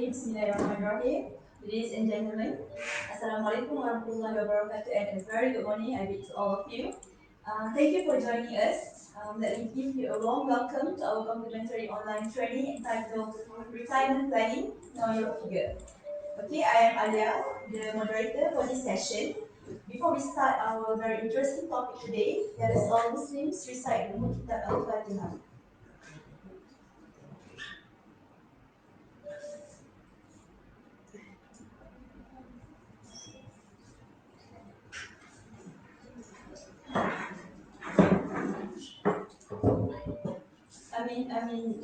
Bismillahirrahmanirrahim. Ladies and gentlemen, Assalamualaikum warahmatullahi wabarakatuh, and a very good morning I bid to all of you. Thank you for joining us. Let me give you a warm welcome to our complimentary online training entitled Retirement Planning, Know Your Figure. Okay, I am Alia, the moderator for this session. Before we start our very interesting topic today, let us all Muslims recite the Kitab Al-Fatihah.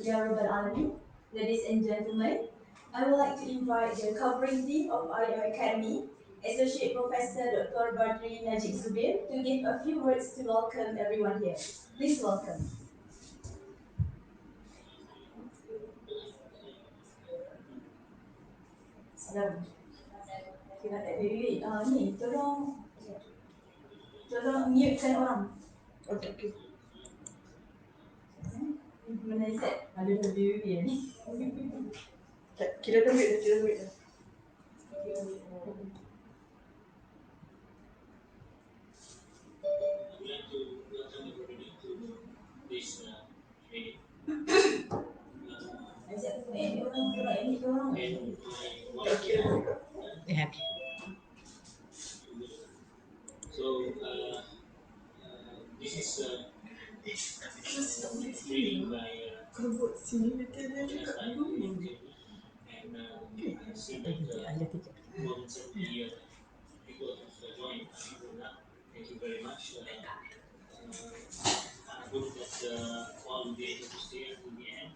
Ya Rabbal Alamin. Ladies and gentlemen, I would like to invite the covering team of IM Academy, Associate Professor Dr. Badri Najib Zubir, to give a few words to welcome everyone here. Please welcome. Salam. Ni, tolong mute-kan orang. Okay. Mana set? Ada BB ni. Kira tu mute. Yeah. This is training by and I have seen that more than 70 people have joined. Thank you very much. I hope that all will be able to stay until the end.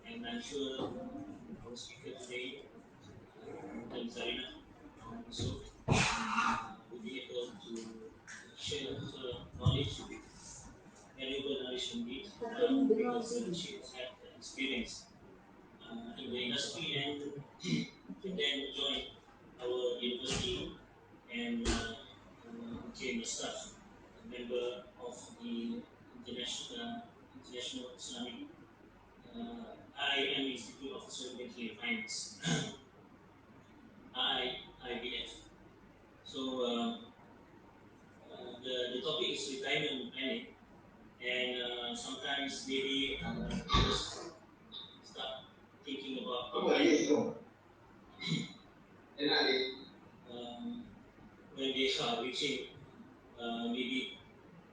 And I'm sure our speaker today, Zarina, also will be able to share her knowledge, valuable knowledge indeed, because she has had experience in the industry and then joined our university and became a staff, a member of the International Islamic IIM Institute of Solvency and Finance, IIBF. So the topic is retirement planning, and sometimes maybe just start thinking about retirement when they are reaching maybe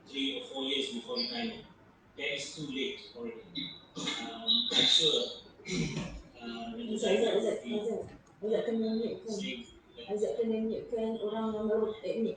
3 or 4 years before retirement. That is too late already. I'm sure Azat kena mute-kan orang yang baru admit.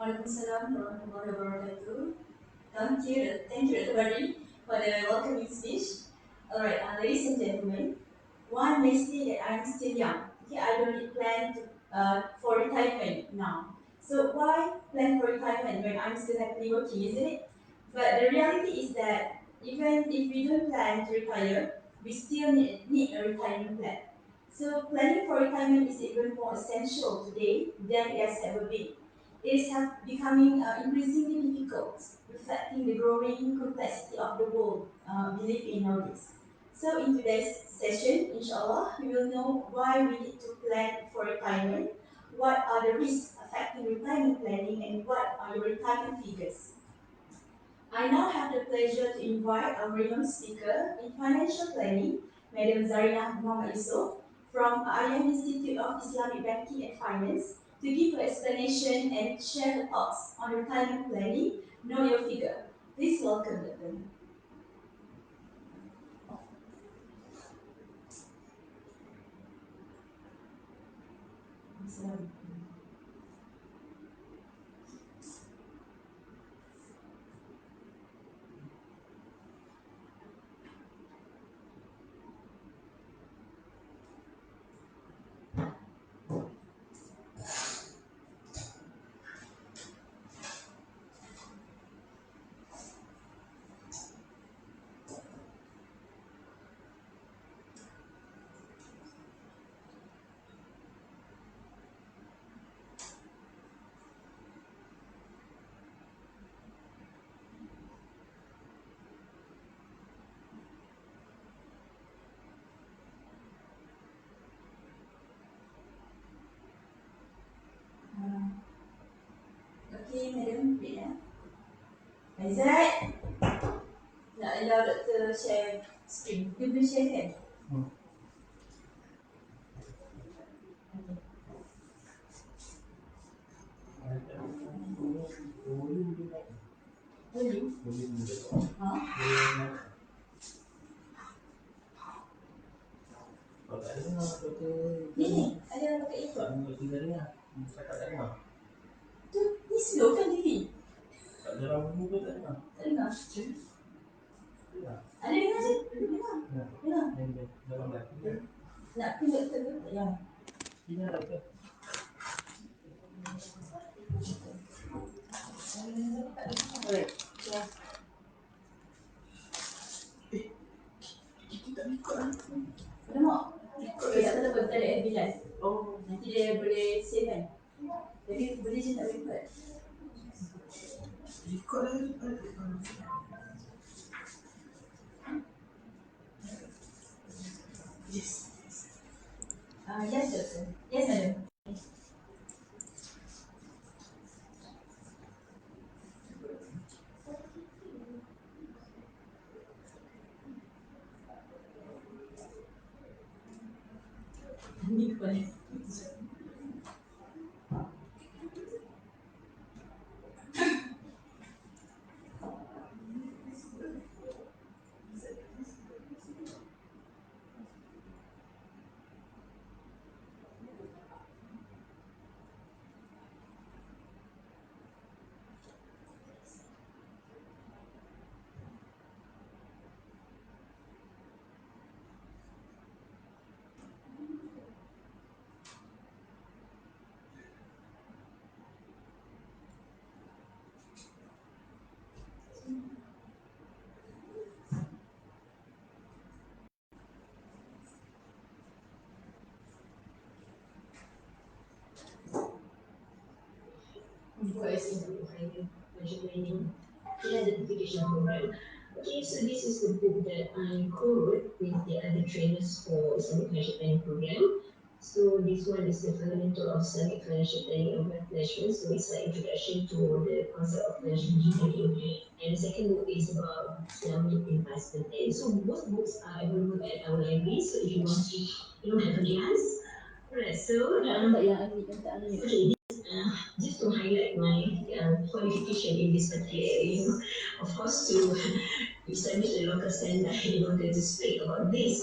Waalaikumsalam warahmatullahi wabarakatuh. Thank you everybody for the welcoming speech. Alright, ladies and gentlemen, one may say that I'm still young. Okay, I don't need plan for retirement now. So why plan for retirement when I'm still happily working, isn't it? But the reality is that even if we don't plan to retire, we still need a retirement plan. So planning for retirement is even more essential today than it has ever been. It is becoming increasingly difficult, reflecting the growing complexity of the world we live in nowadays. So in today's session, inshallah, we will know why we need to plan for retirement, what are the risks affecting retirement planning, and what are your retirement figures. I now have the pleasure to invite our renowned speaker in financial planning, Madam Zarina Muhammad Yusof, from IIM Institute of Islamic Banking and Finance, to give her explanation and share her thoughts on retirement planning, know your figure. Please welcome them. Wait lah. Aizat, nak allow doktor share screen. Dia boleh share kan? Boleh? Ha? Ni, ada pakai ikut. Tu, ni slow kan Didi? Tak dengar. Ada dengar je? Dengar. Nak pin doktor ke? Tak payah. Alright. Share. Alamak. Okay, tak apa-apa. Kita ada FB live. Nanti dia boleh save kan? Jadi boleh je tak record. Yes, doctor. Yes, madam. Ni kepala. Buka IC. Financial planning. Identification program. Okay, so this is the book that I co-wrote with the other trainers for Islamic Financial Planning program. So this one is the fundamental of Islamic financial planning and wealth management. So it's an introduction to the concept of financial engineering. And the second book is about Islamic investment planning. So both books are available at our library. So if you want to, have a glance. Alright, so okay, just to highlight my qualification in this particular area, of course, to establish a local standard in order to speak about this.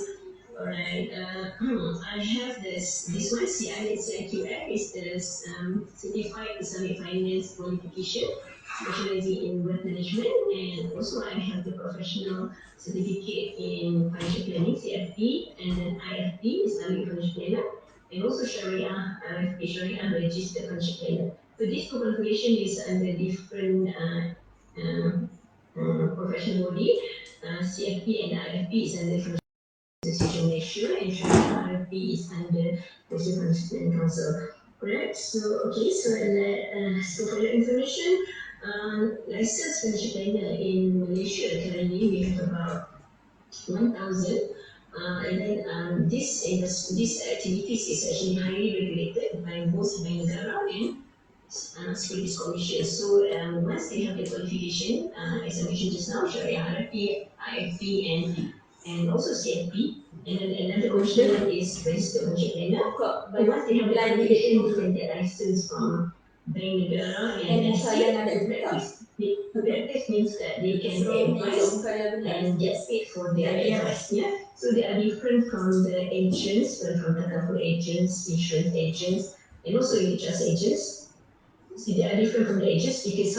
Alright, I have this one, CIQF is the Certified Islamic Finance Qualification, specializing in wealth management, and also I have the professional certificate in financial planning, CFP, and then IFP, Islamic Financial Planner, and also Sharia, RFP, Sharia Registered Financial Planner. So this two qualification is under different professional body. CFP and IFP is under Financial Association Malaysia, and Sharia RFP is under Malaysia Financial Planning Council. Correct. So for your information, licensed financial planner in Malaysia currently we have about 1,000. And then this activities is actually highly regulated by both Bank Negara and Securities Commission. So once they have the qualification, as I mentioned just now, Sharia RFP, IFP, and also CFP. And then another commission is registered financial planner. But once they have the qualification, they can get license from Bank Negara and SC to practice. To practice means that they can advise and get paid for their advice. Yeah. So they are different from the agents, from takaful agents, insurance agents, and also unit trust agents. See, they are different from the agents because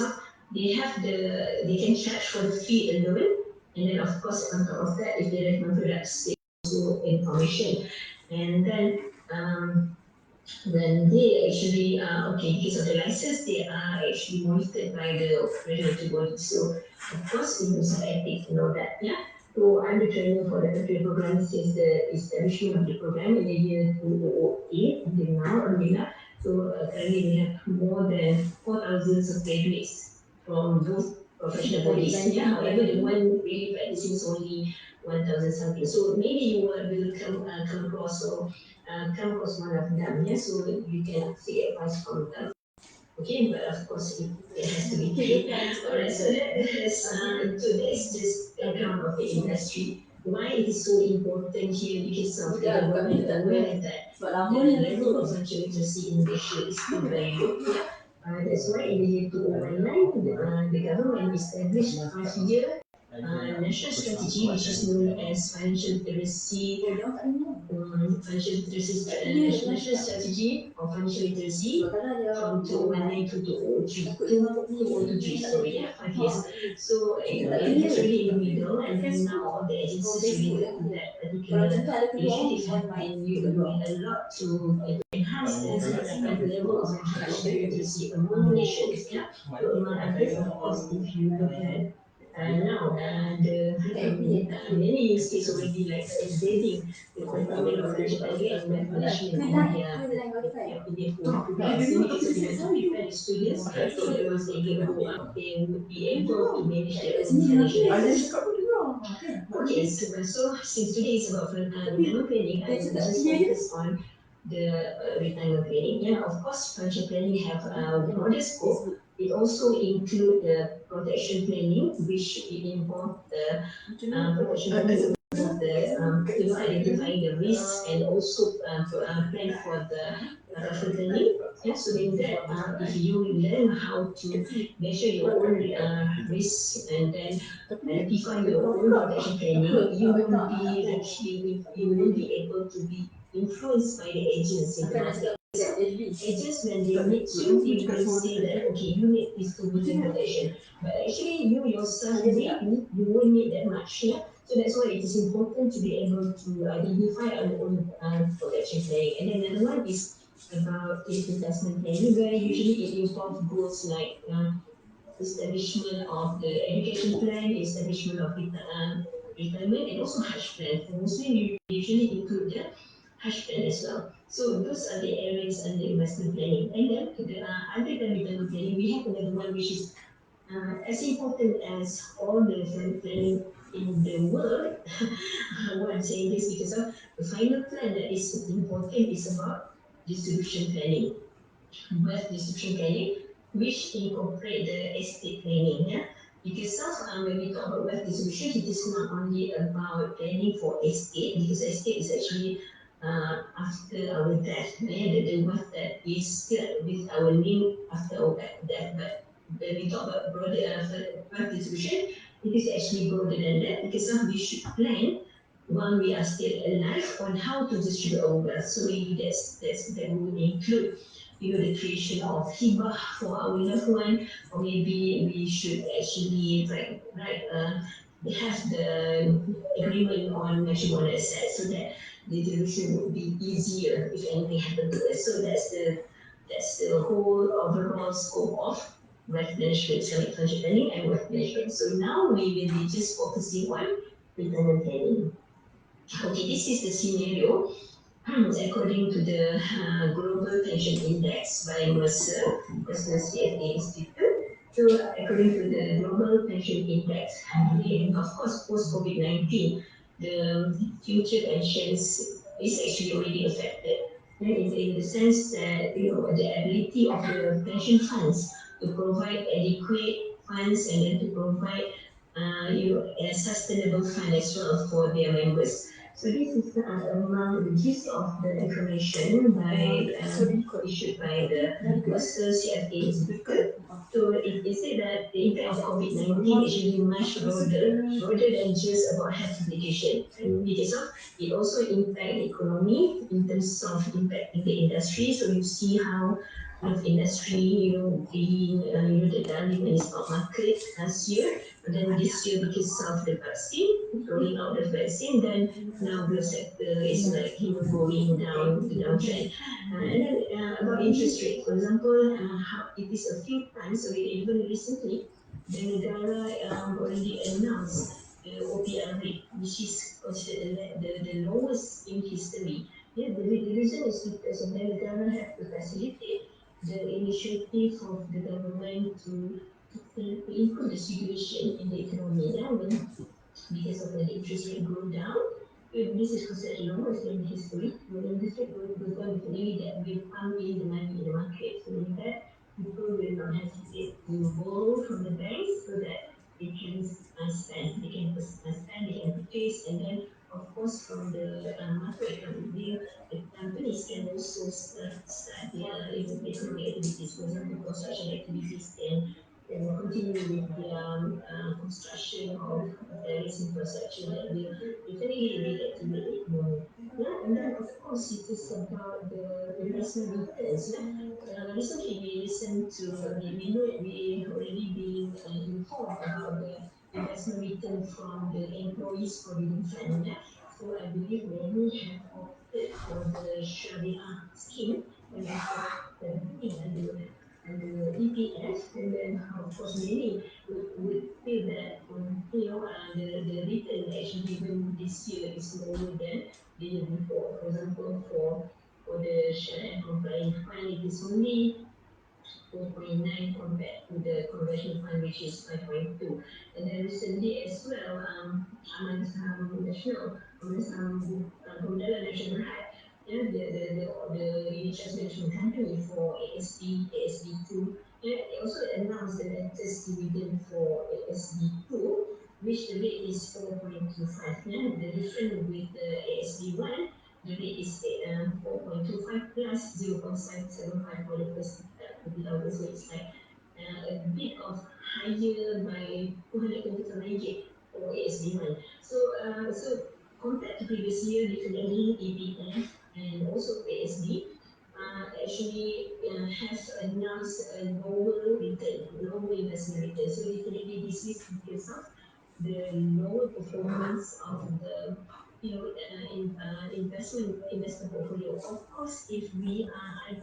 they can charge for the fee alone, and then of course on top of that, if they recommend products, they also information, and then they actually okay, because of the license, they are actually monitored by the regulatory body. So of course, in terms of ethics and all that, yeah. So I'm the trainer for the country program since the establishment of the program in the year 2008 until now, alhamdulillah. So currently we have more than 4,000 of graduates from both professional bodies. Yeah, however, the one really practicing is only 1,000 something. So maybe you will come across or come across one of them. Yeah, so you can seek advice from them. Okay, but of course it has to be clean. Alright, so that is just background of the industry. Why it is so important here because of the government aware that the level of financial literacy in Malaysia is still very low. Yeah. That's why in the year 2019, the government established a 5-year national strategy which is known as financial literacy national strategy of financial literacy from 2019 to 2023. Sorry, yeah, 5 years. So it is really in the middle, and then now all the agencies related to that particular initiative have been doing a lot to enhance the level of financial literacy among nations. Yeah, so among others, of course, if you look at now, many states already like embedding the component of financial planning and wealth management in their programs. In the case of underprepared students, so once they grow up, they would be able to manage their own financial affairs. Okay, so since today is about retirement planning, I will just focus on the retirement planning. Yeah, of course, financial planning have a broader scope. It also include the protection planning, which involve the protection planning involve the identifying the risks and also plan for the referral planning. Yeah, so in that, if you learn how to measure your own risks and then identify your own protection planning, you won't be actually you won't be able to be influenced by the agents in the market. Agents when they meet you, they will say that okay, you need this to meet your protection. But actually you yourself maybe you won't need that much. Yeah? So that's why it is important to be able to identify our own protection planning. And then another one is about investment planning where usually it involves goals like establishment of the education plan, establishment of retirement, and also hush plan. For Muslim, you usually include the hush plan as well. So those are the areas under investment planning. And then other than retirement planning, we have another one which is as important as all the planning in the world. Why I'm saying this because of the final plan that is important is about distribution planning, wealth distribution planning, which incorporate the estate planning. Yeah? Because when we talk about wealth distribution, it is not only about planning for estate, because estate is actually after our death. Yeah? The wealth that is still with our name after our death. But when we talk about broader wealth distribution, it is actually broader than that because we should plan while we are still alive on how to distribute our wealth. So maybe that would include the creation of hibah for our loved one, or maybe we should actually have the agreement on matrimonial assets so that the distribution would be easier if anything happened to us. So that's the whole overall scope of wealth management, Islamic financial planning and wealth management. So now we will be just focusing on retirement planning. Okay, this is the scenario according to the Global Pension Index by Mercer CFA Institute. So, according to the Global Pension Index, and of course, post COVID 19, the future pensions is actually already affected. And in the sense that the ability of the pension funds to provide adequate funds and then to provide a sustainable fund as well for their members. So this is among the gist of the information issued by the Mercer CFA Institute. So it said that the impact of COVID-19 is really much broader than just about health implication. And because of it also impact the economy in terms of impacting the industry. So you see how of industry, being the darling in the stock market last year, but then this year because of the vaccine, rolling out the vaccine, then now the sector is like going down the downtrend. And then about interest rate, for example, how it is a few times, so even recently, the Negara already announced the OPR rate, which is considered the lowest in history. Yeah, the reason is because the Negara have to facilitate the initiative of the government to improve the situation in the economy. Yeah, because of the interest rate go down, this is considered the lowest in history. When interest rate goes down, definitely that will pump in the money in the market. So meaning that people will not hesitate to borrow from the banks so that they can spend, they can purchase, and then of course from the macroeconomic view, the companies can also start their economic activities. For example, construction activities can continue with their construction of various infrastructure that will definitely reactivate the economy. Yeah, and then of course it is about the investment returns. Recently we listened to we already been informed about the investment return from the employees provident fund. Yeah? So I believe many have opted for the Sharia scheme and also the EPF, and then of course many would feel that the return actually even this year is lower than the year before. For example, for the Sharia compliant fund, it is only 4.9 compared to the conventional fund, which is 5.2. And then recently as well, Aman Saham Nasional, Aman Saham Pengguna Nasional had the unit trust management company for ASB2. Yeah, they also announced the latest dividend for ASB2, which the rate is 4.25. Yeah, the difference with the ASB1, the rate is 4.25 plus 0.775 for the first 30 hours. So it's like a bit of higher by 220 ringgit for ASB1. So compared to previous year, definitely EPF and also ASB actually have announced a lower return, lower investment return. So definitely this is because of the lower performance of the investment portfolio. Of course, if we I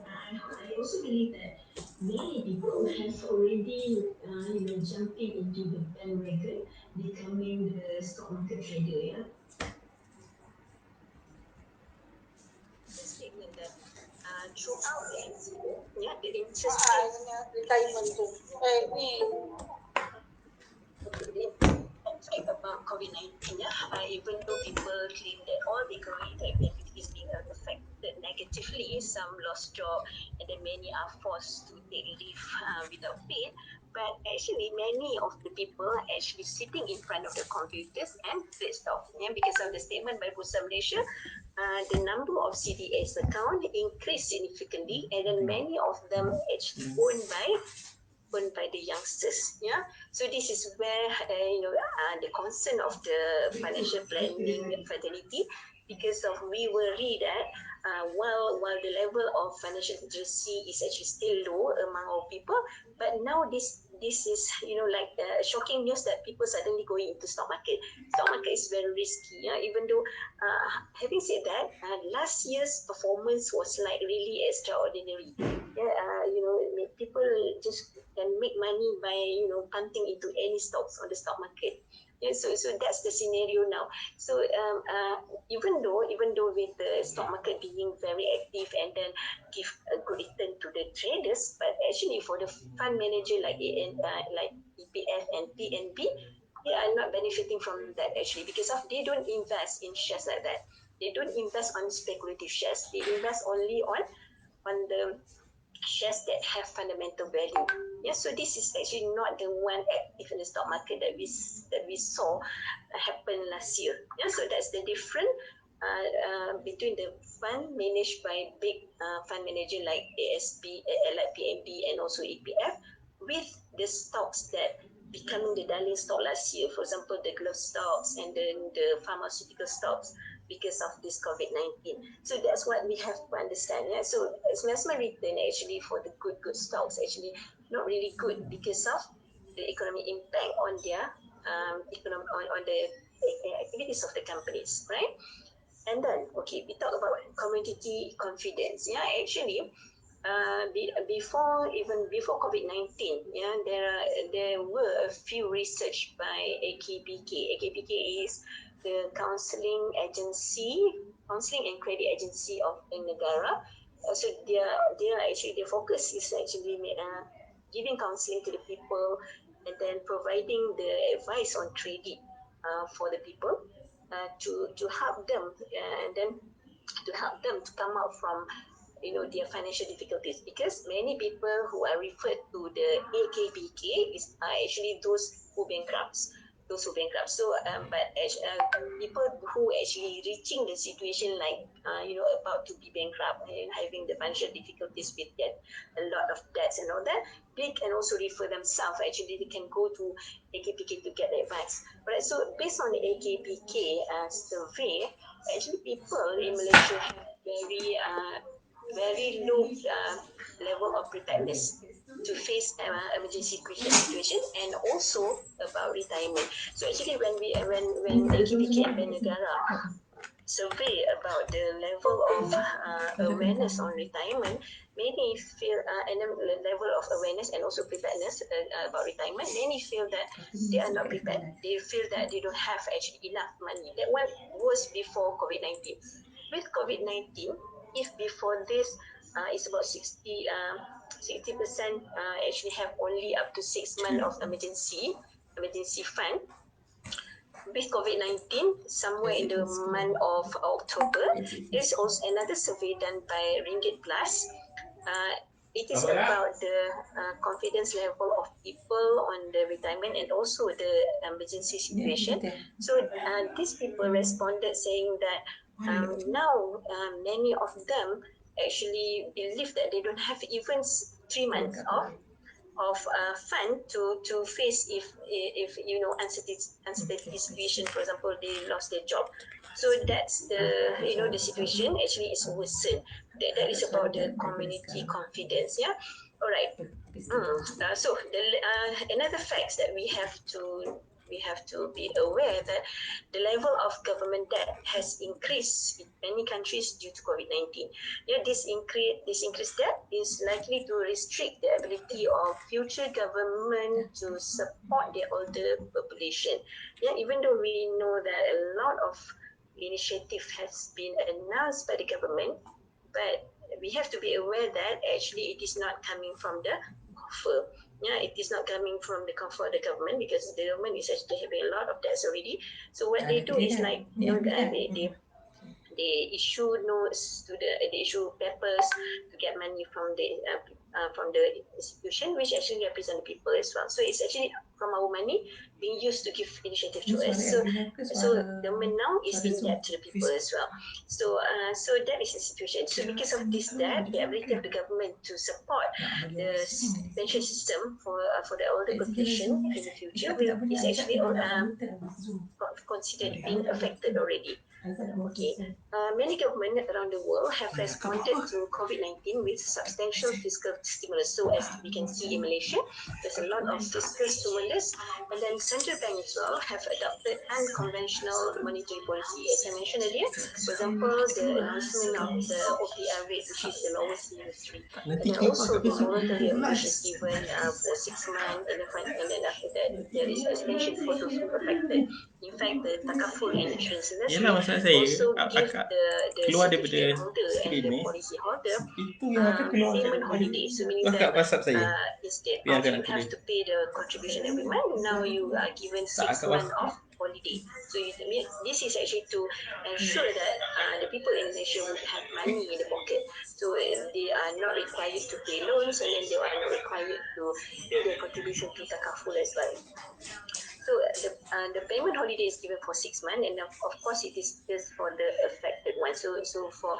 also believe that many people have already jumping into the bandwagon, becoming the stock market trader. Yeah, the statement that throughout the MCO, yeah, the interest rate retirement tu. Ni okay, the fact about COVID-19, yeah, even though people claim that all the economic activities being affected negatively, some lost job, and then many are forced to take leave without pay. But actually, many of the people are actually sitting in front of the computers and trade stock. Yeah, because of the statement by Bursa Malaysia, the number of CDS account increased significantly, and then many of them actually owned by the youngsters. Yeah, so this is where the concern of the financial planning fraternity, because of we worry that while the level of financial literacy is actually still low among our people, but now this is like shocking news that people suddenly going into stock market. Stock market is very risky. Yeah, even though having said that, last year's performance was like really extraordinary. Yeah, people just can make money by punting into any stocks on the stock market. Yeah, so that's the scenario now. So even though with the stock market being very active and then give a good return to the traders, but actually for the fund manager like EPF and PNB, they are not benefiting from that actually, because of they don't invest in shares like that. They don't invest on speculative shares. They invest only on the shares that have fundamental value. Yeah, so this is actually not the one active in the stock market that we saw happen last year. Yeah, so that's the difference between the fund managed by big fund manager like ASB, like PNB, and also EPF, with the stocks that becoming the darling stock last year. For example, the glove stocks and then the pharmaceutical stocks because of this COVID-19. So that's what we have to understand. Yeah. So investment return actually for the good stocks actually not really good because of the economic impact on their on the activities of the companies, right? And then okay, we talk about community confidence. Yeah, actually before COVID-19, yeah, there were a few research by AKBK. AKBK is the counseling and credit agency of negara. So their focus is actually giving counseling to the people and then providing the advice on credit for the people to help them and then to help them to come out from their financial difficulties, because many people who are referred to the AKBK are actually those who bankrupts. So, people who actually reaching the situation like about to be bankrupt and having the financial difficulties with that, a lot of debts and all that, they can also refer themselves. Actually, they can go to AKBK to get advice. Right. So based on the AKBK survey, actually people in Malaysia have very low level of preparedness to face emergency situation, and also about retirement. So actually, when AKPK and Bank Negara survey about the level of awareness on retirement, many feel and the level of awareness and also preparedness about retirement, many feel that they are not prepared. They feel that they don't have actually enough money. That one was before COVID-19. With COVID-19, if before this it's about 60% actually have only up to 6 months of emergency fund. With COVID-19, somewhere in the month of October, there's also another survey done by Ringgit Plus. It is about the confidence level of people on the retirement and also the emergency situation. So these people responded saying that now many of them actually believe that they don't have even 3 months of fund to face if uncertainty situation. For example, they lost their job. So that's the situation actually is worsened. That is about the community confidence. Yeah. All right. So another facts that we have to be aware that the level of government debt has increased in many countries due to COVID-19. This increased debt is likely to restrict the ability of future government to support the older population. Yeah, even though we know that a lot of initiative has been announced by the government, but we have to be aware that actually it is not coming from the coffer. Yeah, it is not coming from the comfort of the government, because the government is actually having a lot of debts already. So what they do is like they issue notes to they issue papers to get money from the institution, which actually represent the people as well. So it's actually from our money being used to give initiative to us. So the money now is in debt to the people as well. So that is the situation. So because of this debt, the ability of the government to support the pension system for the older population in the future is actually considered being affected already. Okay. Many governments around the world have responded to COVID-19 with substantial fiscal stimulus. So as we can see in Malaysia, there's a lot of fiscal stimulus, and then central bank as well have adopted unconventional monetary policy. As I mentioned earlier, for example, the announcement of the OPR rate, which is the lowest in history, and then also the moratorium, which is given for 6 months, and then after that there is extension for those who affected. In fact, the takaful and insurance industry Yelah, maksud saya also give akak the keluar certificate daripada holder and skrin the ni, policy holder itu yang akan keluar payment holiday. So meaning akak that WhatsApp saya. instead Yang of akan you aku have dia. to pay the contribution every month, now you are given Tak 6 akak months WhatsApp. of holiday. So this is actually to ensure that the people in Malaysia would have money in the pocket. So they are not required to pay loans, and then they are not required to pay their contribution to takaful as well. So the payment holiday is given for 6 months, and of course it is just for the affected one. So for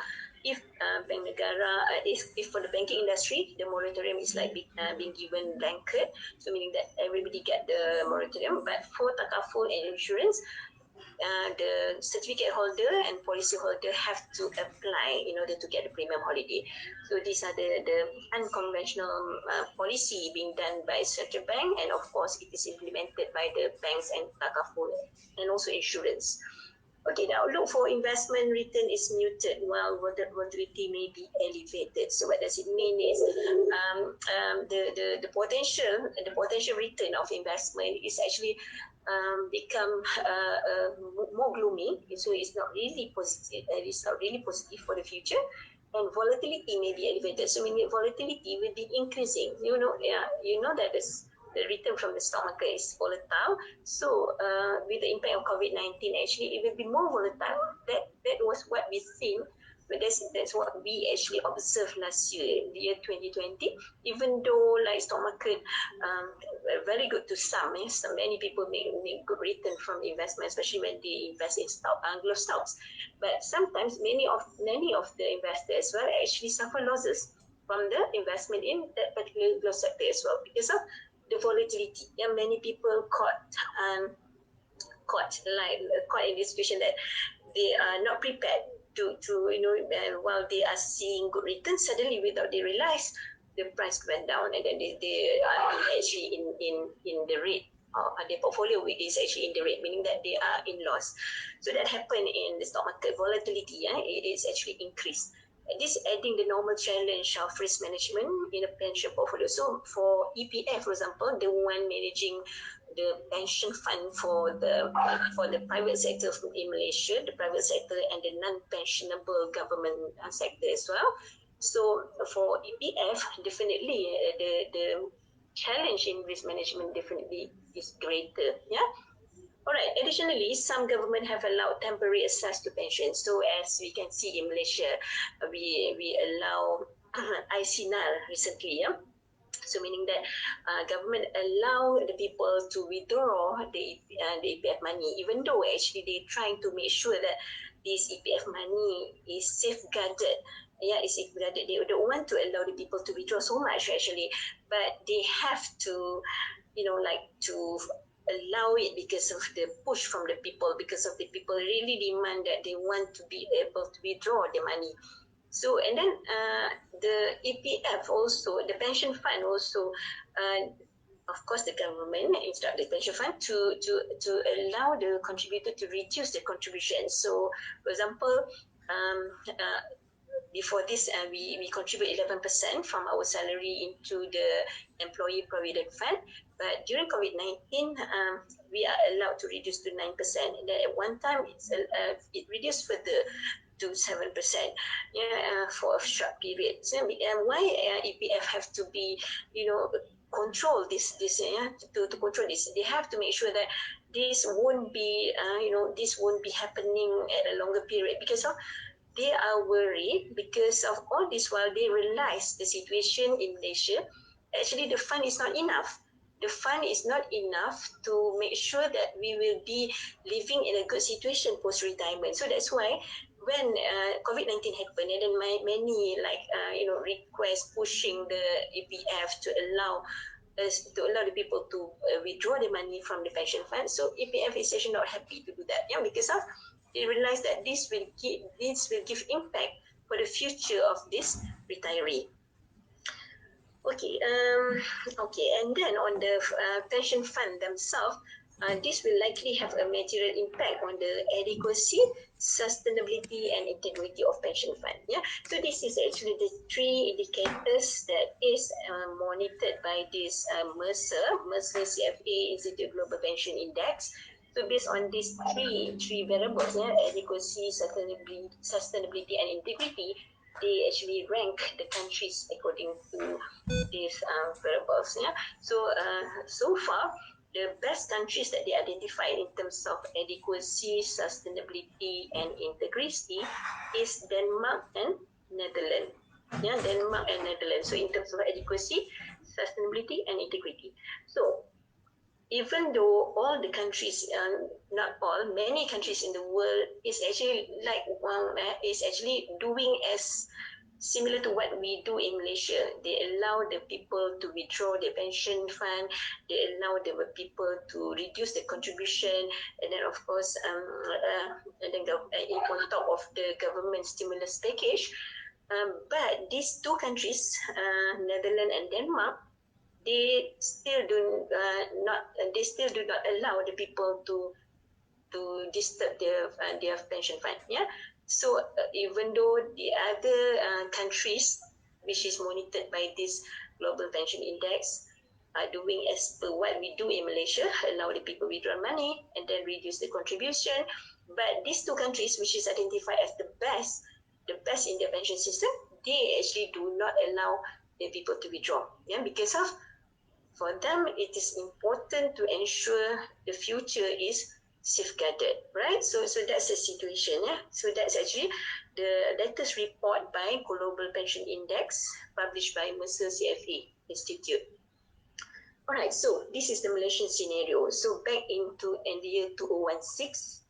if Bank Negara, if for the banking industry, the moratorium is like being given blanket, so meaning that everybody get the moratorium. But for takaful and insurance, the certificate holder and policy holder have to apply in order to get the premium holiday. So these are the unconventional policy being done by central bank, and of course it is implemented by the banks and takaful and also insurance. Okay, the outlook for investment return is muted while volatility may be elevated. So what does it mean is the potential return of investment is actually become more gloomy. So it's not really positive. It's not really positive for the future, and volatility may be elevated. So meaning volatility will be increasing. You know that the return from the stock market is volatile. So with the impact of COVID-19, actually it will be more volatile. That was what we seen But that's what we actually observed last year, the year 2020. Even though like stock market, very good to some, yes, many people make good return from investment, especially when they invest in growth stocks. But sometimes many of the investors well actually suffer losses from the investment in that particular growth sector as well because of the volatility. Yeah, many people caught in this situation that they are not prepared to while they are seeing good returns, suddenly without they realize the price went down, and then they are actually in the red, or their portfolio is actually in the red, meaning that they are in loss. So that happened in the stock market. Volatility, it is actually increased. And this adding the normal challenge of risk management in a pension portfolio. So for EPF, for example, the one managing the pension fund for the private sector in Malaysia, the private sector and the non-pensionable government sector as well. So for EPF, definitely the challenge in risk management definitely is greater. Yeah. All right. Additionally, some government have allowed temporary access to pensions. So as we can see in Malaysia, we allow ICNAL recently. Yeah, so meaning that government allow the people to withdraw the EPF money, even though actually they trying to make sure that this EPF money is safeguarded. Yeah, is safeguarded. They don't want to allow the people to withdraw so much actually, but they have to, like to allow it because of the push from the people, because of the people really demand that they want to be able to withdraw the money. So, and then the EPF also, the pension fund also, of course, the government instructed the pension fund to allow the contributor to reduce the contribution. So, for example, before this, we contribute 11% from our salary into the employee provident fund. But during COVID-19, we are allowed to reduce to 9%. And then at one time, it reduced further to 7%, yeah, for a short period. So, why EPF have to be, control this, to control this? They have to make sure that this won't be, this won't be happening at a longer period, because of they are worried because of all this while they realize the situation in Malaysia, actually the fund is not enough. The fund is not enough to make sure that we will be living in a good situation post-retirement. So that's why when COVID-19 happened, and then many requests pushing the EPF to allow the people to withdraw the money from the pension fund. So EPF is actually not happy to do that, yeah, because of they realize that this will give impact for the future of this retiree. Okay, and then on the pension fund themselves, this will likely have a material impact on the adequacy, sustainability, and integrity of pension fund. Yeah, so this is actually the three indicators that is monitored by this Mercer CFA Institute Global Pension Index. So based on these three variables, yeah, adequacy, sustainability, and integrity, they actually rank the countries according to these variables. Yeah. So far, the best countries that they identified in terms of adequacy, sustainability, and integrity is Denmark and Netherlands. Yeah, Denmark and Netherlands. So in terms of adequacy, sustainability, and integrity. So even though all the countries, not all, many countries in the world is actually is actually doing as similar to what we do in Malaysia. They allow the people to withdraw their pension fund. They allow the people to reduce the contribution, and then of course, and then on top of the government stimulus package. But these two countries, Netherlands and Denmark, they still do not allow the people to disturb their pension fund. Yeah. So even though the other countries, which is monitored by this global pension index, are doing as per what we do in Malaysia, allow the people withdraw money and then reduce the contribution. But these two countries, which is identified as the best in their pension system, they actually do not allow the people to withdraw. Yeah, because of for them, it is important to ensure the future is safeguarded, right? So that's the situation. Yeah. So that's actually the latest report by Global Pension Index published by Mercer CFA Institute. Alright, so this is the Malaysian scenario. So back in the year 2016,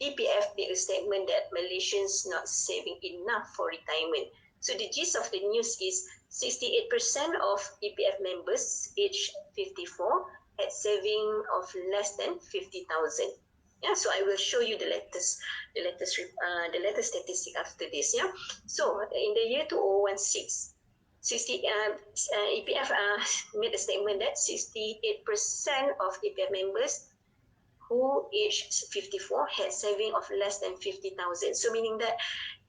EPF made a statement that Malaysians not saving enough for retirement. So the gist of the news is 68% of EPF members aged 54 had saving of less than 50,000. Yeah, so I will show you the latest statistic after this. Yeah, so in the year 2016, EPF made a statement that 68% of EPF members who aged 54 had saving of less than 50,000. So meaning that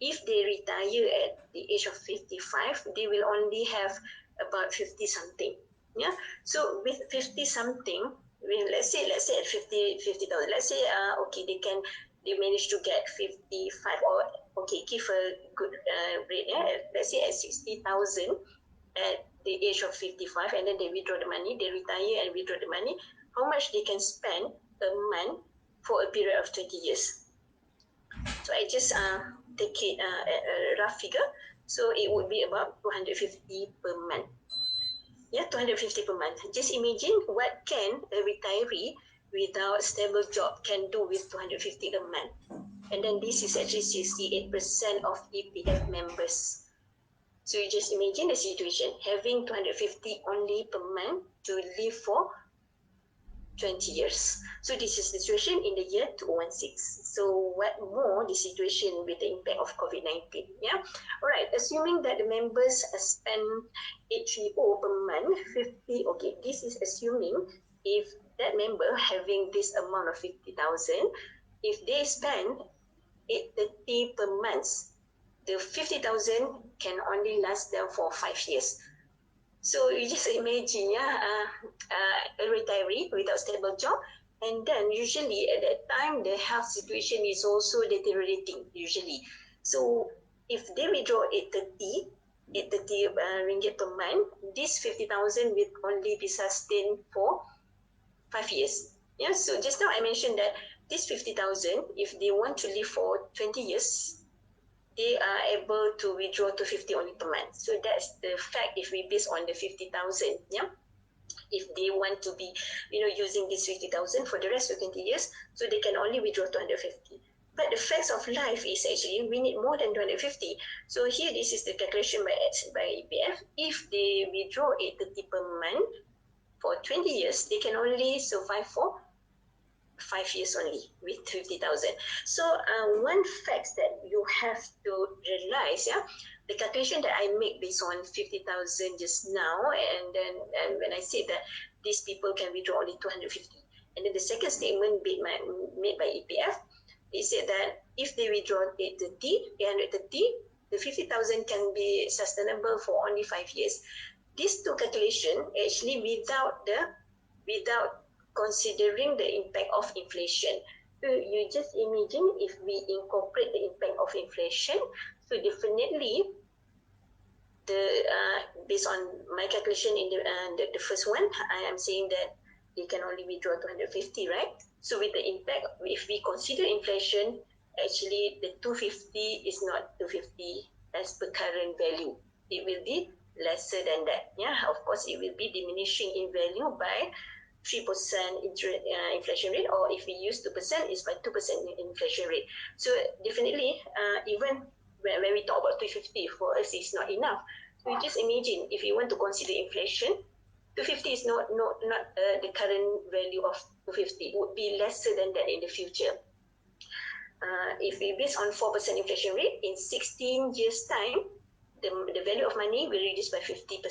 if they retire at the age of 55, they will only have about 50 something. Yeah. So with 50 something, let's say at 50,000. Let's say okay, they manage to get 55, or okay, give a good rate. Yeah. Let's say at 60,000 at the age of 55, and then they withdraw the money, they retire and withdraw the money. How much they can spend a month for a period of 20 years. So I just take it at a rough figure. So it would be about 250 per month. Yeah, 250 per month. Just imagine what can a retiree without stable job can do with 250 a month. And then this is actually 68% of EPF members. So you just imagine the situation, having 250 only per month to live for 20 years. So this is the situation in the year 2016. So what more the situation with the impact of COVID-19? Yeah. All right. Assuming that the members spend 830 per month, 50. Okay. This is assuming if that member having this amount of 50,000, if they spend 830 per month, the 50,000 can only last them for 5 years. So you just imagine, a retiree without stable job, and then usually at that time the health situation is also deteriorating usually. So if they withdraw 830 ringgit per month, this 50,000 will only be sustained for 5 years. Yeah. So just now I mentioned that this 50,000, if they want to live for 20 years, they are able to withdraw to 50 only per month. So that's the fact if we base on the 50,000. Yeah. If they want to be, using this 50,000 for the rest of 20 years, so they can only withdraw 250. But the facts of life is actually we need more than 250. So here this is the calculation by EPF. If they withdraw 830 per month for 20 years, they can only survive for 5 years only with 50,000. So one fact that you have to realize, the calculation that I make based on 50,000 just now, and when I say that these people can withdraw only 250, and then the second statement made by EPF, they said that if they withdraw 830, the 50,000 can be sustainable for only 5 years. These two calculations actually without considering the impact of inflation. So you just imagine if we incorporate the impact of inflation, so definitely based on my calculation in the first one, I am saying that they can only withdraw 250, right? So with the impact, if we consider inflation, actually the 250 is not 250 as per current value. It will be lesser than that. Yeah, of course, it will be diminishing in value by 3% inflation rate, or if we use 2%, it's by 2% inflation rate. So definitely, even when we talk about 250, for us it's not enough. So you just imagine if you want to consider inflation, 250 is not the current value of 250. It would be lesser than that in the future. If we base on 4% inflation rate, in 16 years' time, the value of money will reduce by 50%.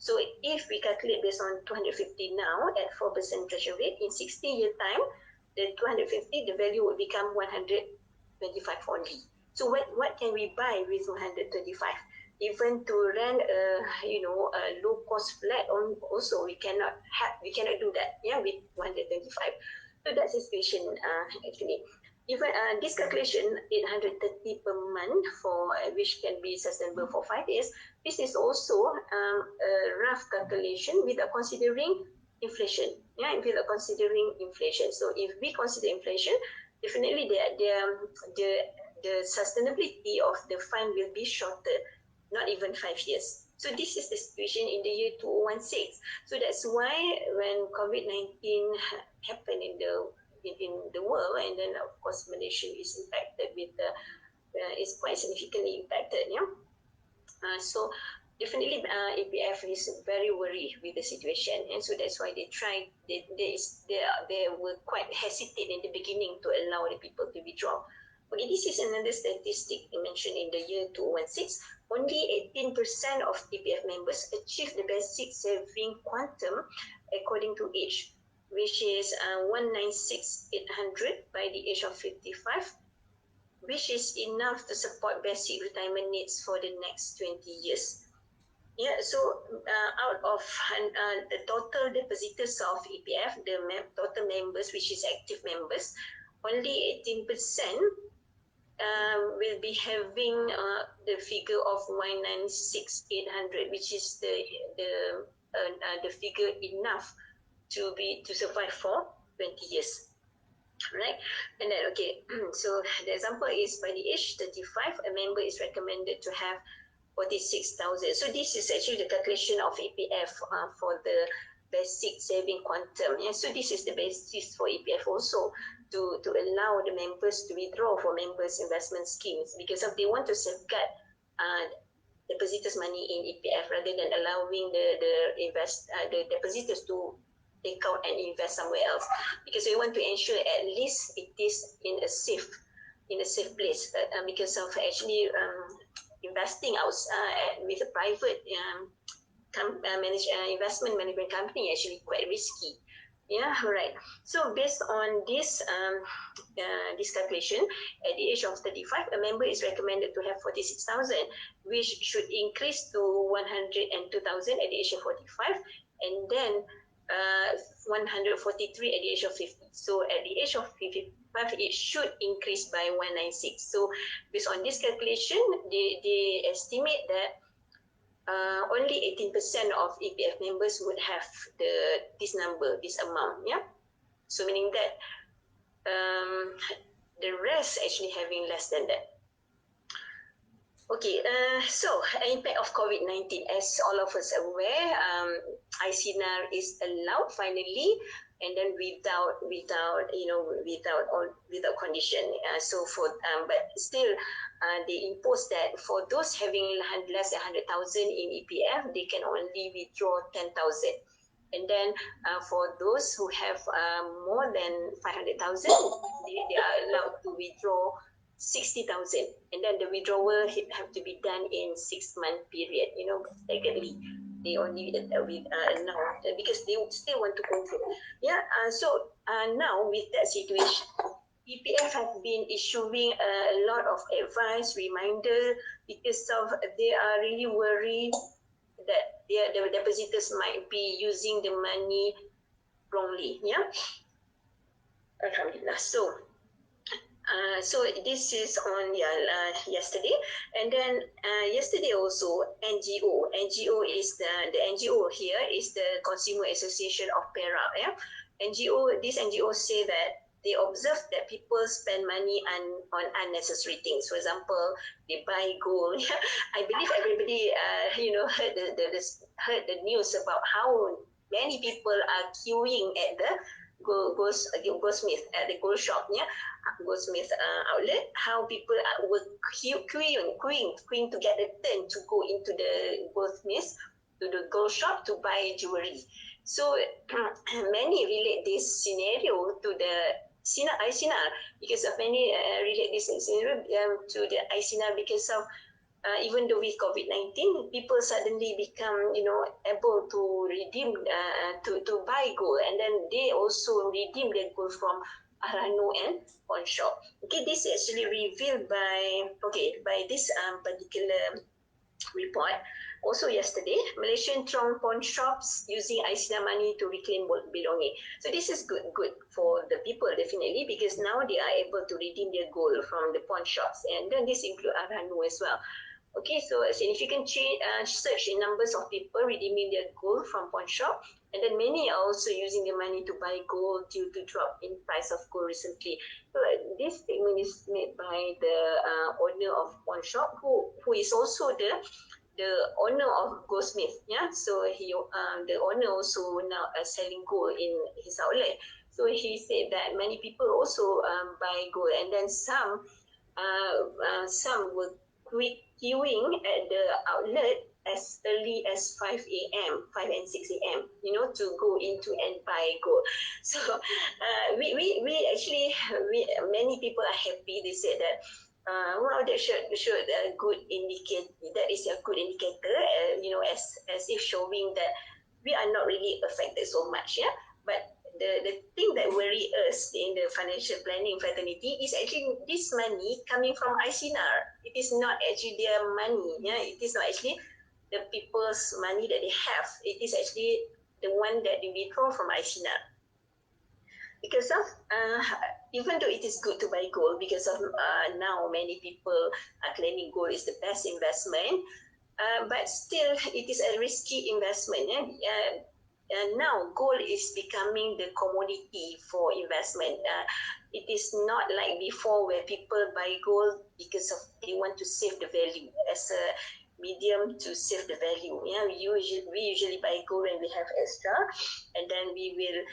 So if we calculate based on 250 now at 4% inflation rate, in 16 year time, the 250, the value will become 125 only. So what can we buy with 125? Even to rent a low cost flat also we cannot do that, with 125. So that's the situation actually. Even this calculation 830 per month for which can be sustainable for 5 years, this is also a rough calculation without considering inflation. Without considering inflation. So if we consider inflation, definitely the the sustainability of the fund will be shorter, not even 5 years. So this is the situation in the year 2016. So that's why when COVID-19 happened in the world, and then of course Malaysia is impacted with the is quite significantly impacted. Yeah. So definitely APF is very worried with the situation, and so that's why they were quite hesitant in the beginning to allow the people to withdraw. Okay, this is another statistic mentioned in the year 2016. Only 18% of APF members achieve the basic saving quantum according to age, which is 196,800 by the age of 55, which is enough to support basic retirement needs for the next 20 years. Yeah, so out of the total depositors of EPF, the total members, which is active members, only 18% will be having the figure of 196,800, which is the figure enough to survive for 20 years. Right, and then okay, so the example is by the age 35, a member is recommended to have 46,000. So this is actually the calculation of EPF for the basic saving quantum. Yeah? So this is the basis for EPF also to allow the members to withdraw for members' investment schemes, because if they want to safeguard depositors' money in EPF rather than allowing the depositors to take out and invest somewhere else, because we want to ensure at least it is in a safe place, because of actually investing out with a private investment management company actually quite risky. Yeah, right. So based on this calculation, at the age of 35, a member is recommended to have 46,000, which should increase to 102,000 at the age of 45, and then 143 at the age of 50. So at the age of 55, it should increase by 196. So based on this calculation, they estimate that only 18% of EPF members would have this amount. Yeah. So meaning that the rest actually having less than that. Okay, so impact of COVID-19, as all of us are aware, ICNR is allowed finally, and then without condition. So for but still, they impose that for those having less than 100,000 in EPF, they can only withdraw 10,000. And then for those who have more than 500,000, they are allowed to withdraw 60,000, and then the withdrawal have to be done in 6-month period. Staggeredly. They only now because they still want to control. Yeah. So now with that situation, EPF have been issuing a lot of advice, reminder, because of they are really worried that the depositors might be using the money wrongly. Yeah. Alhamdulillah. So this is on yesterday, and then yesterday also NGO is the NGO here is the Consumer Association of Perak. Yeah, this NGO say that they observe that people spend money on unnecessary things. For example, they buy gold. I believe everybody heard the news about how many people are queuing at the goldsmith at the gold shop. Yeah, goldsmith outlet, how people were queuing to get a turn to go into the goldsmith, to the gold shop to buy jewelry. So many relate this scenario to the ICNR, because of many relate this scenario to the ICNR, because of even though with COVID-19, people suddenly become, able to redeem, to buy gold, and then they also redeem their gold from Arano and pawn shop. Okay, this is actually revealed by this particular report. Also yesterday, Malaysian Trong pawn shops using ICNR money to reclaim belonging. So this is good for the people, definitely, because now they are able to redeem their gold from the pawn shops, and then this include Arano as well. Okay, so a significant surge in numbers of people redeeming their gold from pawn shop And then many are also using the money to buy gold due to drop in price of gold recently. So this statement is made by the owner of pawn shop, who is also the owner of goldsmith. Yeah, so the owner also now selling gold in his outlet. So he said that many people also buy gold, and then some were queuing at the outlet as early as 5 a.m., 5 and 6 a.m., to go into and buy gold. So we actually, many people are happy. They said that, well, that should a good indicate, that is a good indicator, as if showing that we are not really affected so much, yeah. But the thing that worry us in the financial planning fraternity is actually this money coming from ICNR. It is not actually their money. Yeah, it is not actually the people's money that they have. It is actually the one that they withdraw from ICNR. Because of even though it is good to buy gold, because of now many people are claiming gold is the best investment, but still it is a risky investment. Yeah? And now gold is becoming the commodity for investment. It is not like before where people buy gold because of they want to save the value as a medium to save the value. Yeah, we usually buy gold when we have extra, and then we will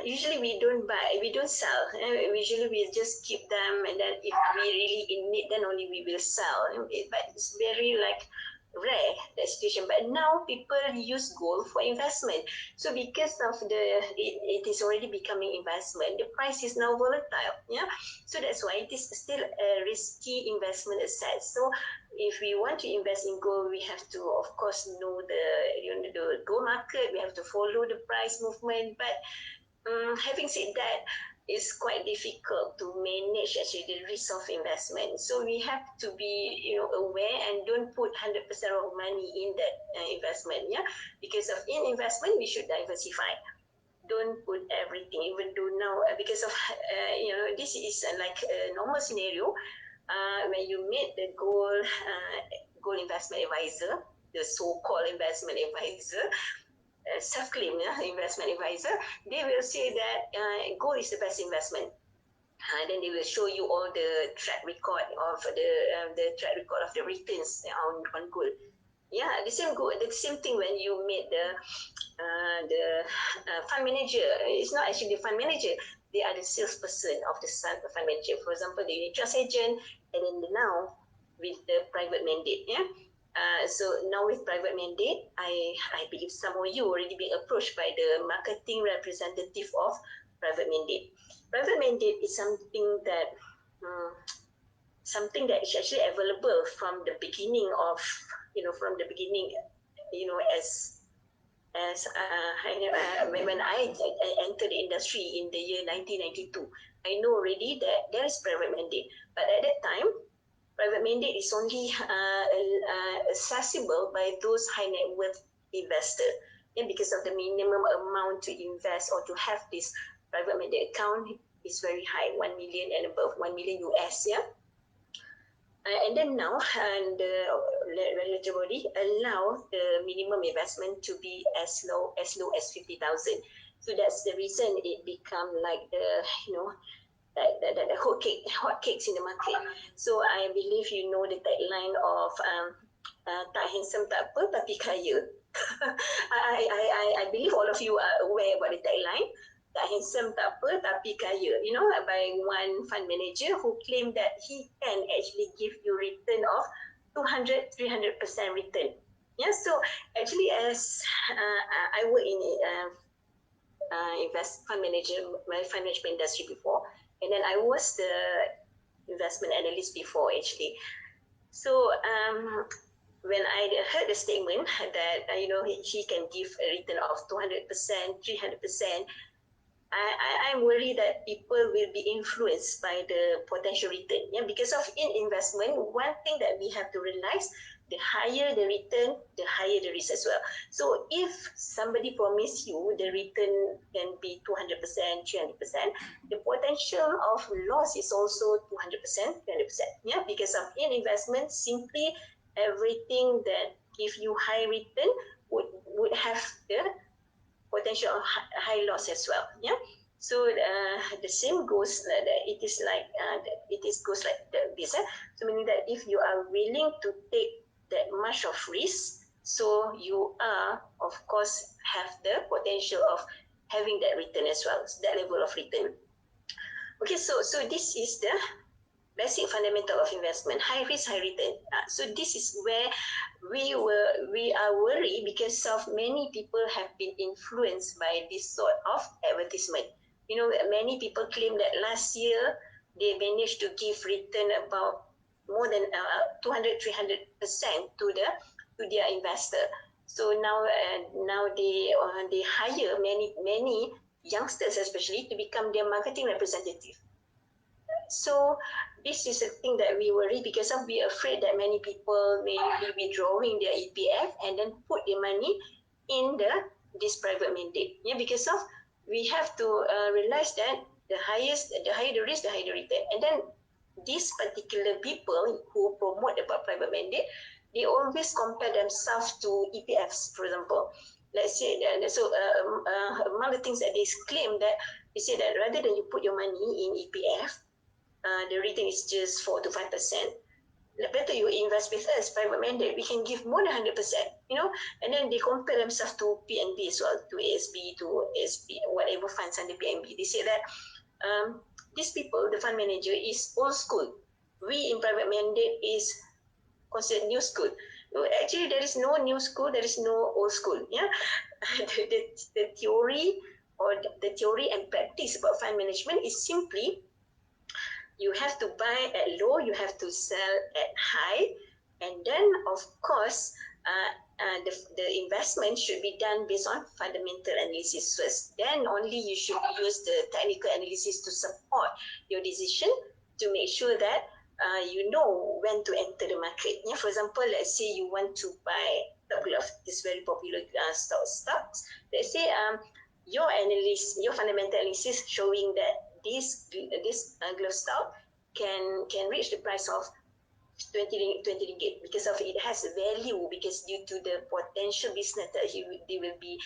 usually we don't sell. Usually we just keep them, and then if we really in need, then only we will sell. But it's very like rare, that situation. But now people use gold for investment. So because of it is already becoming investment, the price is now volatile. Yeah, so that's why it is still a risky investment asset. So if we want to invest in gold, we have to, of course, know the gold market. We have to follow the price movement, but having said that, it's quite difficult to manage actually the risk of investment. So we have to be, aware and don't put 100% of money in that investment. Yeah, because of in investment we should diversify. Don't put everything, even though now because of this is like a normal scenario. When you meet the gold investment advisor, the so-called investment advisor, self-claimed investment advisor, they will say that gold is the best investment. Then they will show you all the track record of the returns on gold. Yeah, the same thing when you meet the fund manager. It's not actually the fund manager. They are the salesperson of the fund manager. For example, the unit trust agent, and then now with the private mandate. Yeah. So now with private mandate, I believe some of you already being approached by the marketing representative of private mandate. Private mandate is um, something that is actually available from the beginning of, from the beginning, as when I entered the industry in the year 1992. I know already that there is private mandate, but at that time private mandate is only accessible by those high net worth investors. And because of the minimum amount to invest or to have this private mandate account is very high, 1 million and above, 1 million US, yeah. And then now, the regulatory body allow the minimum investment to be as low as 50,000. So that's the reason it become like the hot cakes in the market. So I believe you know the tagline of tak handsome tak apa tapi kaya. I believe all of you are aware about the tagline. Tak handsome tak apa tapi kaya, by one fund manager who claimed that he can actually give you return of 200-300% return. Yeah, so actually as I work in fund management industry before, and then I was the investment analyst before actually. So when I heard the statement that he can give a return of 200%, 300%, I'm worried that people will be influenced by the potential return. Yeah, because of in investment, one thing that we have to realize, the higher the return, the higher the risk as well. So if somebody promise you the return can be 200%, 300%, the potential of loss is also 200%, 300%. Yeah, because of in investment, simply everything that give you high return would have the potential of high loss as well. Yeah. So the same goes that it is like goes like this. So meaning that if you are willing to take that much of risk, so you are of course have the potential of having that return as well, that level of return. Okay, so this is the basic fundamental of investment: high risk, high return. So this is where we are worried because of many people have been influenced by this sort of advertisement. You know, many people claim that last year they managed to give return about more than 200, 300% to their investor. So now they hire many youngsters especially to become their marketing representative. So this is a thing that we worry because of we are afraid that many people may be withdrawing their EPF and then put their money in this private mandate. Yeah, because of we have to realize that the higher the risk, the higher the return. And then these particular people who promote about private mandate, they always compare themselves to EPFs, for example. Let's say that, so among the things that they claim that they say that rather than you put your money in EPF, the return is just 4 to 5%. Better you invest with us, private mandate. We can give more than 100%. You know, and then they compare themselves to PNB as well, to ASB, to ASB, whatever funds under PNB. They say that these people, the fund manager, is old school. We in private mandate is considered new school. Actually, there is no new school. There is no old school. Yeah, the theory or the theory and practice about fund management is simply you have to buy at low, you have to sell at high, and then of course the investment should be done based on fundamental analysis first. Then only you should use the technical analysis to support your decision to make sure that you know when to enter the market. Yeah, for example, let's say you want to buy Top Glove, this very popular stocks. Let's say your fundamental analysis showing that this glove stock can reach the price of 20 ringgit because of it has value, because due to the potential business that they will be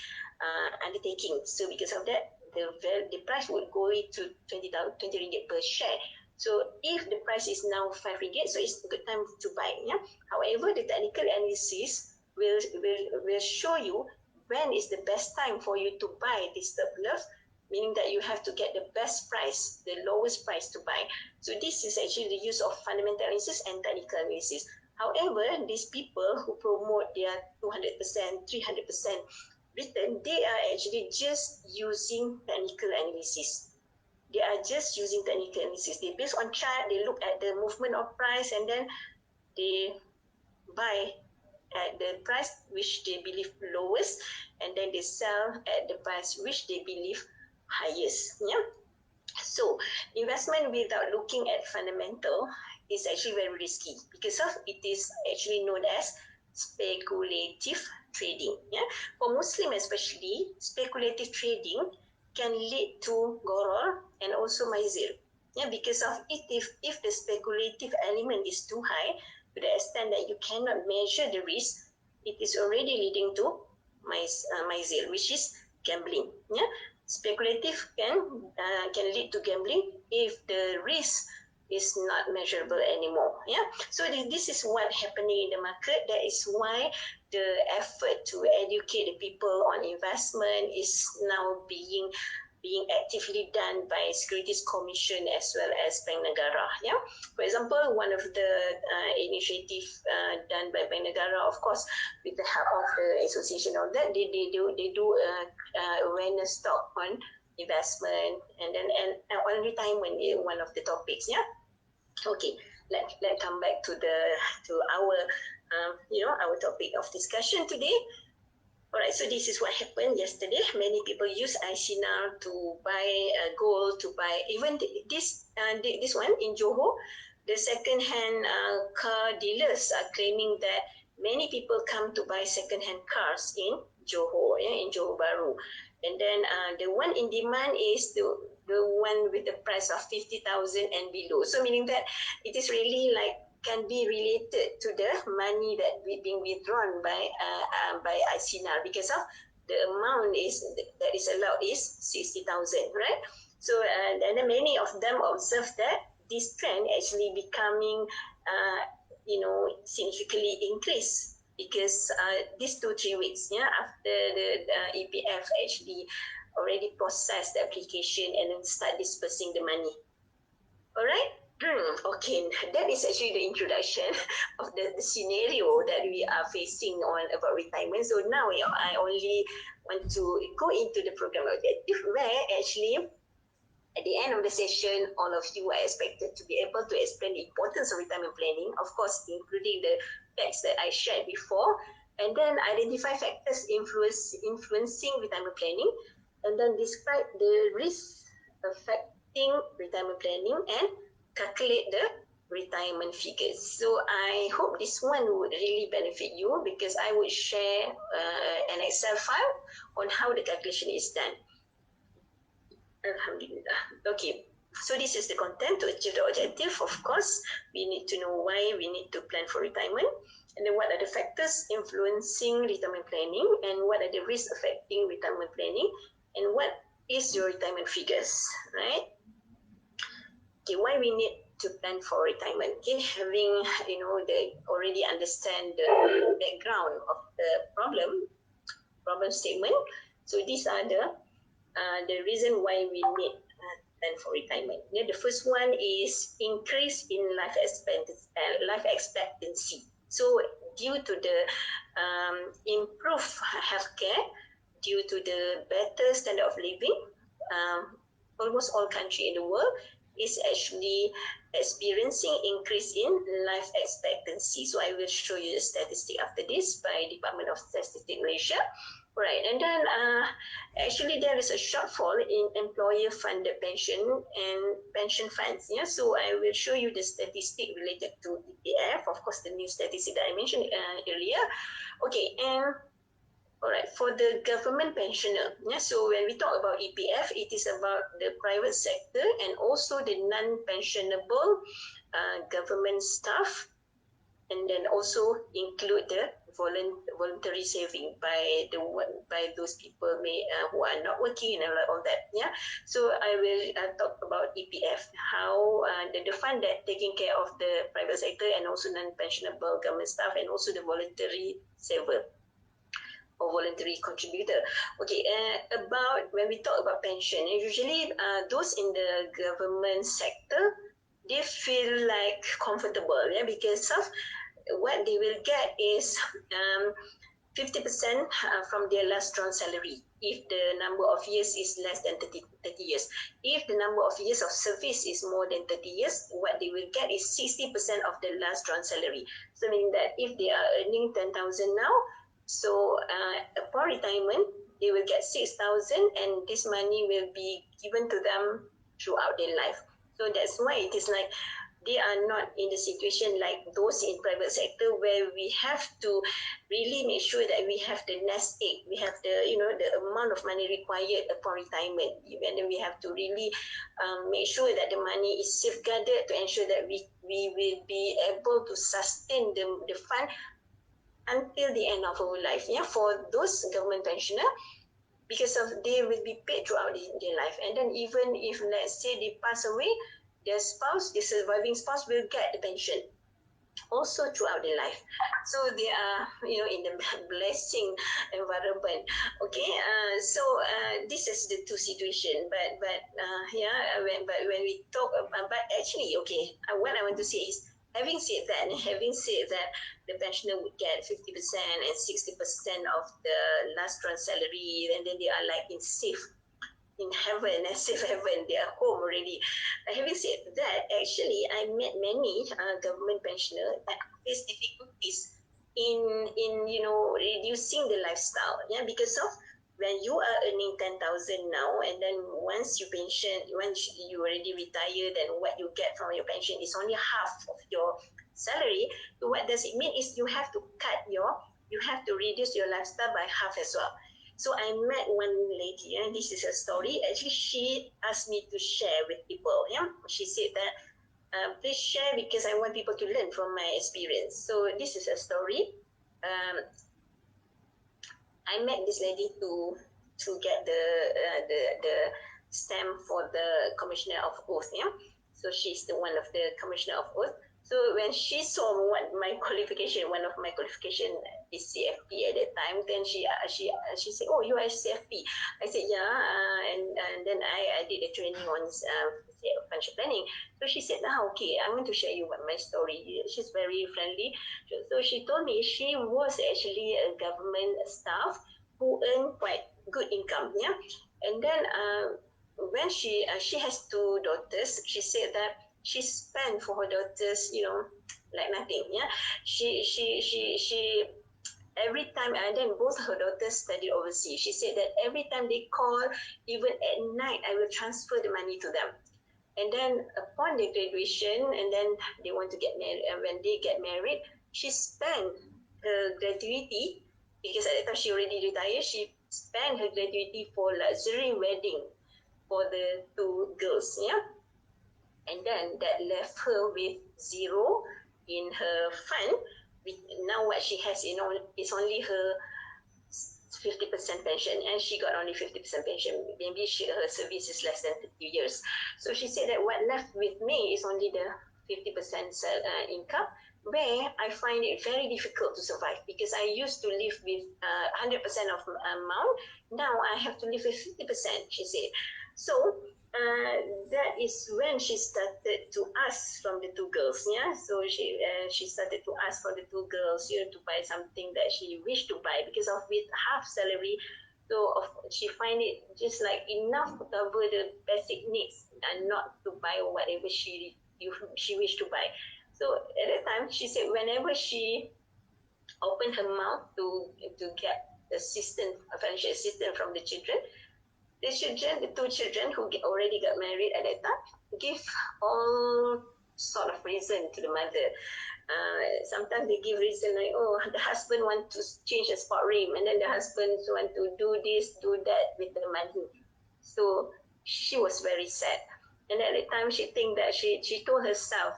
undertaking. So because of that, the price would go to 20 ringgit per share. So if the price is now 5 ringgit, so it's a good time to buy. Yeah. However, the technical analysis will show you when is the best time for you to buy this glove, meaning that you have to get the best price, the lowest price to buy. So this is actually the use of fundamental analysis and technical analysis. However, these people who promote their 200%, 300% return, they are actually just using technical analysis. They are just using technical analysis. They based on chart, they look at the movement of price, and then they buy at the price which they believe lowest, and then they sell at the price which they believe highest. Yeah. So investment without looking at fundamental is actually very risky because of it is actually known as speculative trading. Yeah, for Muslim especially, speculative trading can lead to goror and also maizir. Yeah, because of it, if the speculative element is too high to the extent that you cannot measure the risk, it is already leading to maizir, which is gambling. Yeah, speculative can lead to gambling if the risk is not measurable anymore. Yeah, so this is what happening in the market. That is why the effort to educate the people on investment is now being actively done by Securities Commission as well as Bank Negara. Yeah, for example, one of the initiative done by Bank Negara, of course, with the help of the association of that, they do awareness talk on investment, and then and only time when one of the topics. Yeah, okay. Let come back to our our topic of discussion today. Alright, so this is what happened yesterday. Many people use ICNR to buy gold, to buy even this one in Johor. The second-hand car dealers are claiming that many people come to buy second-hand cars in Johor, in Johor Bahru. And then the one in demand is the one with the price of 50,000 and below. So meaning that it is really like can be related to the money that being withdrawn by ICNR because of the amount that is allowed is 60,000, right? So and then many of them observe that this trend actually becoming significantly increase because these 2-3 weeks after the EPF actually already processed the application and then start dispersing the money. All right. Okay, that is actually the introduction of the scenario that we are facing on about retirement. So now I only want to go into the program objective where actually at the end of the session, all of you are expected to be able to explain the importance of retirement planning, of course, including the facts that I shared before, and then identify factors influencing retirement planning, and then describe the risks affecting retirement planning and calculate the retirement figures. So I hope this one would really benefit you because I would share an Excel file on how the calculation is done. Alhamdulillah. Okay. So this is the content to achieve the objective. Of course, we need to know why we need to plan for retirement, and then what are the factors influencing retirement planning, and what are the risks affecting retirement planning, and what is your retirement figures, right? Okay, why we need to plan for retirement? Okay, having they already understand the background of the problem statement. So these are the reason why we need plan for retirement. Yeah, the first one is increase in life expectancy. So due to the improved healthcare, due to the better standard of living, almost all country in the world is actually experiencing increase in life expectancy. So I will show you the statistic after this by Department of Statistics Malaysia. Right, and then actually there is a shortfall in employer-funded pension and pension funds. Yeah, so I will show you the statistic related to EPF. Of course, the new statistic that I mentioned earlier. Okay, and all right, for the government pensioner. Yeah, so when we talk about EPF, it is about the private sector and also the non-pensionable government staff, and then also include the voluntary saving by those people who are not working and all that. Yeah, so I will talk about EPF, how the fund that taking care of the private sector and also non-pensionable government staff and also the voluntary saver or voluntary contributor. Okay, about when we talk about pension, usually those in the government sector, they feel like comfortable, yeah, because of what they will get is 50% from their last drawn salary if the number of years is less than 30 years. If the number of years of service is more than 30 years, what they will get is 60% of the last drawn salary. So meaning that if they are earning 10,000 now, so upon retirement, they will get 6,000 and this money will be given to them throughout their life. So that's why it is like they are not in the situation like those in private sector where we have to really make sure that we have the nest egg, we have the amount of money required upon retirement, and then we have to really make sure that the money is safeguarded to ensure that we will be able to sustain the fund until the end of our life. Yeah, for those government pensioner, because of they will be paid throughout their life, and then even if let's say they pass away, their spouse, the surviving spouse, will get the pension also throughout their life. So they are in the blessing environment. Okay, so this is the two situation, but when we talk about, but actually, okay, what I want to say is, having said that the pensioner would get 50% and 60% of the last drawn salary, and then they are like in heaven, as if heaven, they are home already. Having said that, actually, I met many government pensioners that face difficulties in reducing the lifestyle. Yeah, because of when you are earning 10,000 now, and then once you already retire, then what you get from your pension is only half of your salary. So what does it mean is you have to reduce your lifestyle by half as well. So I met one lady, and this is a story. Actually, she asked me to share with people. Yeah, she said that please share because I want people to learn from my experience. So this is a story. Um, I met this lady to get the stamp for the commissioner of oath. Yeah, so she's the one of the commissioner of oath. So when she saw what my qualification, one of my qualification is CFP at that time, then she said, "Oh, you are CFP." I said, "Yeah," and then I did a training on financial planning. So she said, "Ah, okay, I want to share you my story." She's very friendly. So she told me she was actually a government staff who earned quite good income. Yeah, and then when she has two daughters, she said that she spent for her daughters, like nothing. Yeah, she every time, and then both her daughters studied overseas. She said that every time they call, even at night, I will transfer the money to them. And then upon the graduation, and then they want to get married. And when they get married, she spent her gratuity, because at that time she already retired. She spent her gratuity for luxury wedding for the two girls. Yeah, and then that left her with zero in her fund. Now what she has, is only her 50% pension, and she got only 50% pension. Maybe her service is less than 30 years. So she said that what left with me is only the 50% income, where I find it very difficult to survive, because I used to live with 100% of amount. Now I have to live with 50%, she said. So that is when she started to ask from the two girls. Yeah, so she started to ask for the two girls, to buy something that she wished to buy, because of with half salary. So she find it just like enough to cover the basic needs, and not to buy whatever she wished to buy. So at that time, she said whenever she opened her mouth to get assistance, financial assistance from the children, the two children who already got married at that time, give all sort of reason to the mother. Sometimes they give reason like, oh, the husband want to change a sport rim, and then the husband want to do this, do that with the money. So she was very sad. And at the time, she think that she told herself,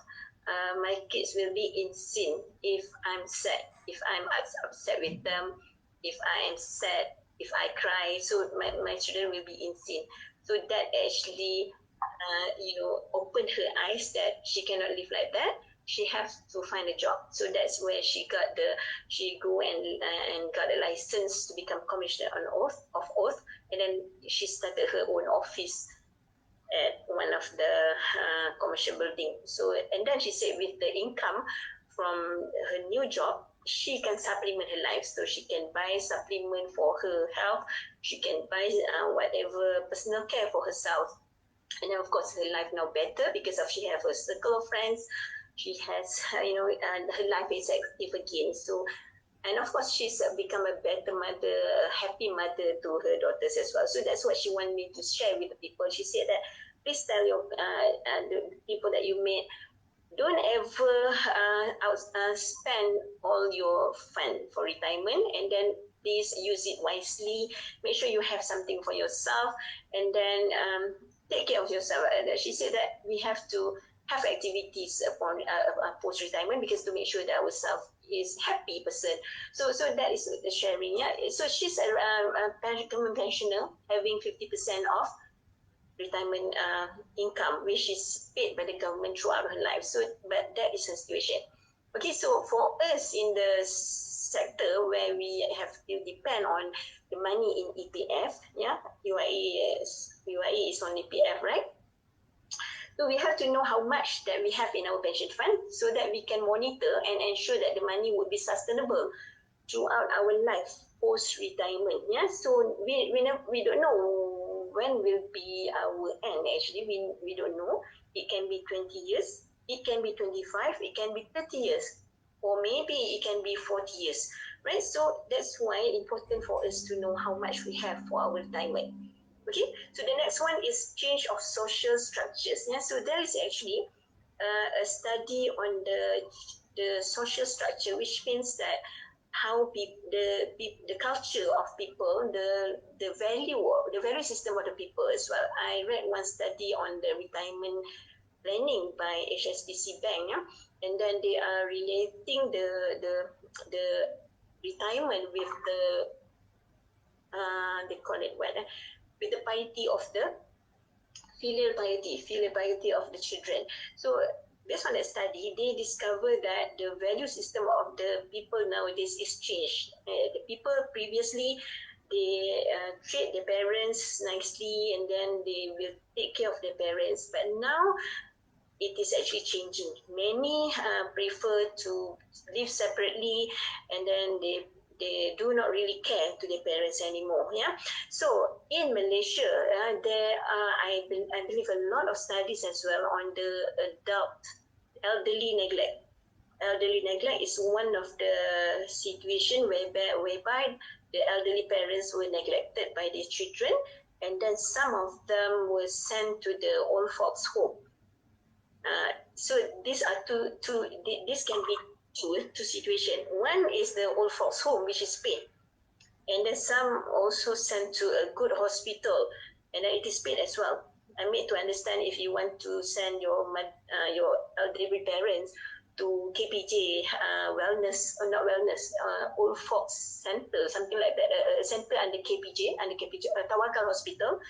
my kids will be in sin if I'm sad, if I'm upset with them, if I am sad, if I cry, so my children will be in sin. So that actually, opened her eyes that she cannot live like that. She has to find a job. So that's where she go and got a license to become commissioner on oath, and then she started her own office at one of the commercial building. So, and then she said with the income from her new job, she can supplement her life. So she can buy supplement for her health. She can buy whatever personal care for herself. And then of course her life now better, because of she have a circle of friends. She has, and her life is active again. So, and of course she's become a better mother, a happy mother to her daughters as well. So that's what she wanted me to share with the people. She said that please tell your the people that you meet, don't ever spend all your fund for retirement, and then please use it wisely. Make sure you have something for yourself, and then take care of yourself. She said that we have to have activities upon post retirement, because to make sure that ourselves is happy person. So that is the sharing. Yeah. So she's a government pensioner having 50% off retirement income, which is paid by the government throughout her life. So, but that is her situation. Okay, so for us in the sector where we have to depend on the money in EPF, yeah, UIE is on EPF, right? So we have to know how much that we have in our pension fund, so that we can monitor and ensure that the money would be sustainable throughout our life post retirement. Yeah, so we don't know when will be our end. Actually, we don't know. It can be 20 years, it can be 25, it can be 30 years, or maybe it can be 40 years, right? So that's why it's important for us to know how much we have for our retirement. Okay, so the next one is change of social structures. Yeah, so there is actually a study on the social structure, which means that how the culture of people, the value system of the people as well. I read one study on the retirement planning by HSBC Bank, yeah? And then they are relating the retirement with the they call it what, with the piety of the filial piety of the children. So based on that study, they discover that the value system of the people nowadays is changed. The people previously, they treat their parents nicely and then they will take care of their parents. But now it is actually changing. Many prefer to live separately, and then they do not really care to their parents anymore. Yeah. So in Malaysia, there are I believe a lot of studies as well on the adult elderly neglect. Elderly neglect is one of the situation whereby the elderly parents were neglected by their children, and then some of them were sent to the old folks home. So these are this can be two situation. One is the old folks home, which is paid, and then some also sent to a good hospital, and then it is paid as well. I made to understand if you want to send your elderly parents to KPJ wellness, or not wellness, old folks center, something like that, a center under KPJ, Tawakal Hospital,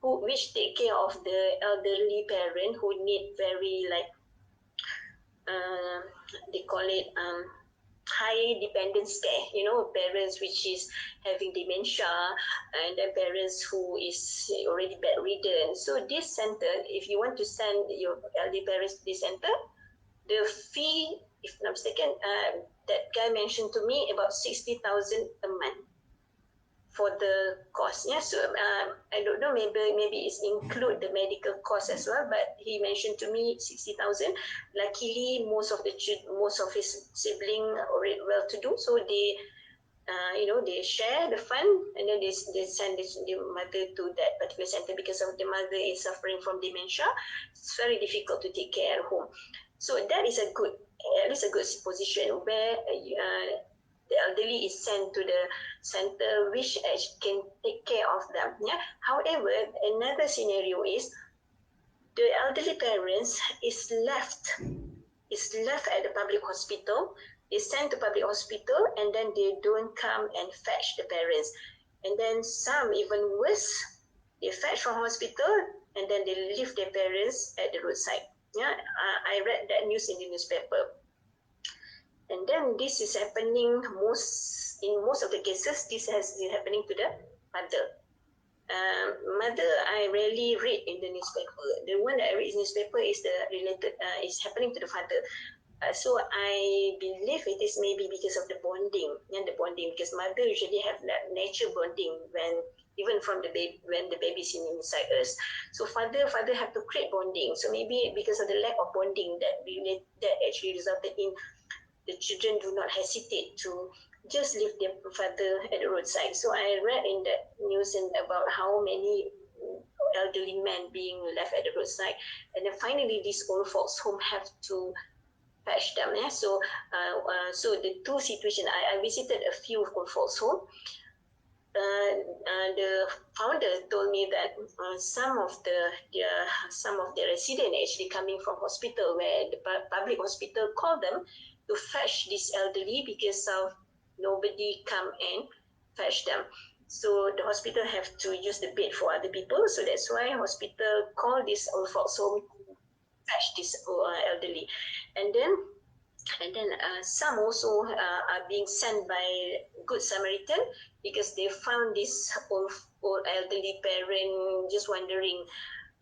which take care of the elderly parent who need very like uh, they call it high dependence care, parents which is having dementia, and then parents who is already bedridden. So this center, if you want to send your elderly parents to this center, the fee, if I'm not mistaken, that guy mentioned to me about 60,000 a month for the cost. Yeah, so I don't know, maybe it's include the medical cost as well, but he mentioned to me 60,000. Luckily, most of his sibling already well to do, so they share the fund, and then they send the mother to that particular center because of the mother is suffering from dementia. It's very difficult to take care at home. So that is at least a good position where the elderly is sent to the center which can take care of them. Yeah. However, another scenario is the elderly parents is left at the public hospital. They sent to public hospital, and then they don't come and fetch the parents. And then some even worse, they fetch from hospital and then they leave their parents at the roadside. Yeah, I read that news in the newspaper. And then this is happening in most of the cases. This has been happening to the mother. Mother, I rarely read in the newspaper. The one that I read in the newspaper is is happening to the father. So I believe it is maybe because of the bonding, and the bonding, because mother usually have that nature bonding when even from the baby when the baby is inside us. So father have to create bonding. So maybe because of the lack of bonding that actually resulted in the children do not hesitate to just leave their father at the roadside. So I read in that news about how many elderly men being left at the roadside, and then finally this old folks home have to fetch them. Yeah? So the two situation, I visited a few old folks home. The founder told me that some of the residents actually coming from hospital, where the public hospital called them to fetch this elderly because of nobody come and fetch them. So the hospital have to use the bed for other people. So that's why hospital call this old folks home to fetch this elderly, and then some also are being sent by Good Samaritan because they found this old elderly parent just wandering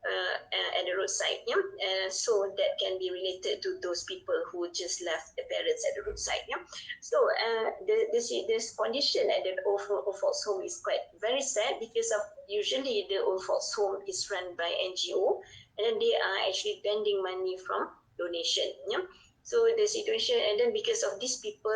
at the roadside. Yeah? So that can be related to those people who just left the parents at the roadside. Yeah? So this condition at the old folks home is quite very sad because of usually the old folks home is run by NGO, and then they are actually spending money from donation. Yeah? So the situation, and then because of these people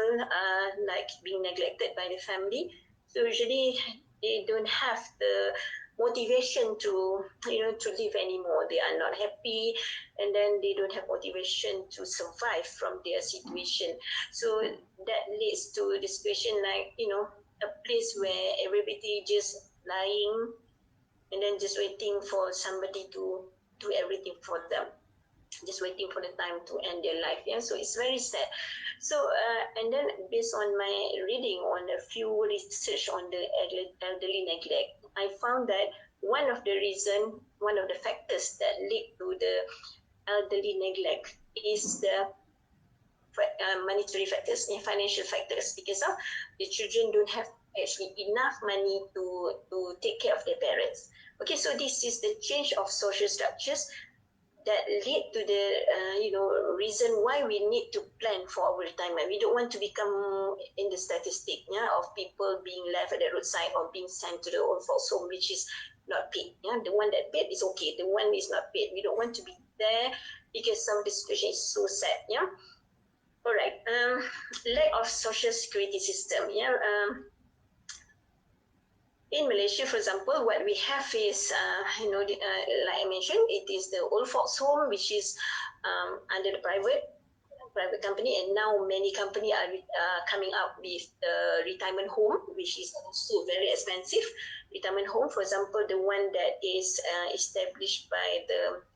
like being neglected by the family, so usually they don't have the motivation to live anymore. They are not happy, and then they don't have motivation to survive from their situation. So that leads to the situation like a place where everybody just lying and then just waiting for somebody to do everything for them, just waiting for the time to end their life. Yeah, so it's very sad. So, and then based on my reading on a few research on the elderly neglect, I found that one of the factors that lead to the elderly neglect is the monetary factors and financial factors, because of the children don't have actually enough money to take care of their parents. Okay, so this is the change of social structures that lead to the reason why we need to plan for our retirement. We don't want to become in the statistic, yeah, of people being left at the roadside or being sent to the old folks home, which is not paid. Yeah, the one that paid is okay. The one is not paid, we don't want to be there because some of the situation is so sad. Yeah. All right. Lack of social security system. Yeah. In Malaysia, for example, what we have is, like I mentioned, it is the old folks home, which is under the private company, and now many company are coming up with retirement home, which is also very expensive. Retirement home, for example, the one that is established by the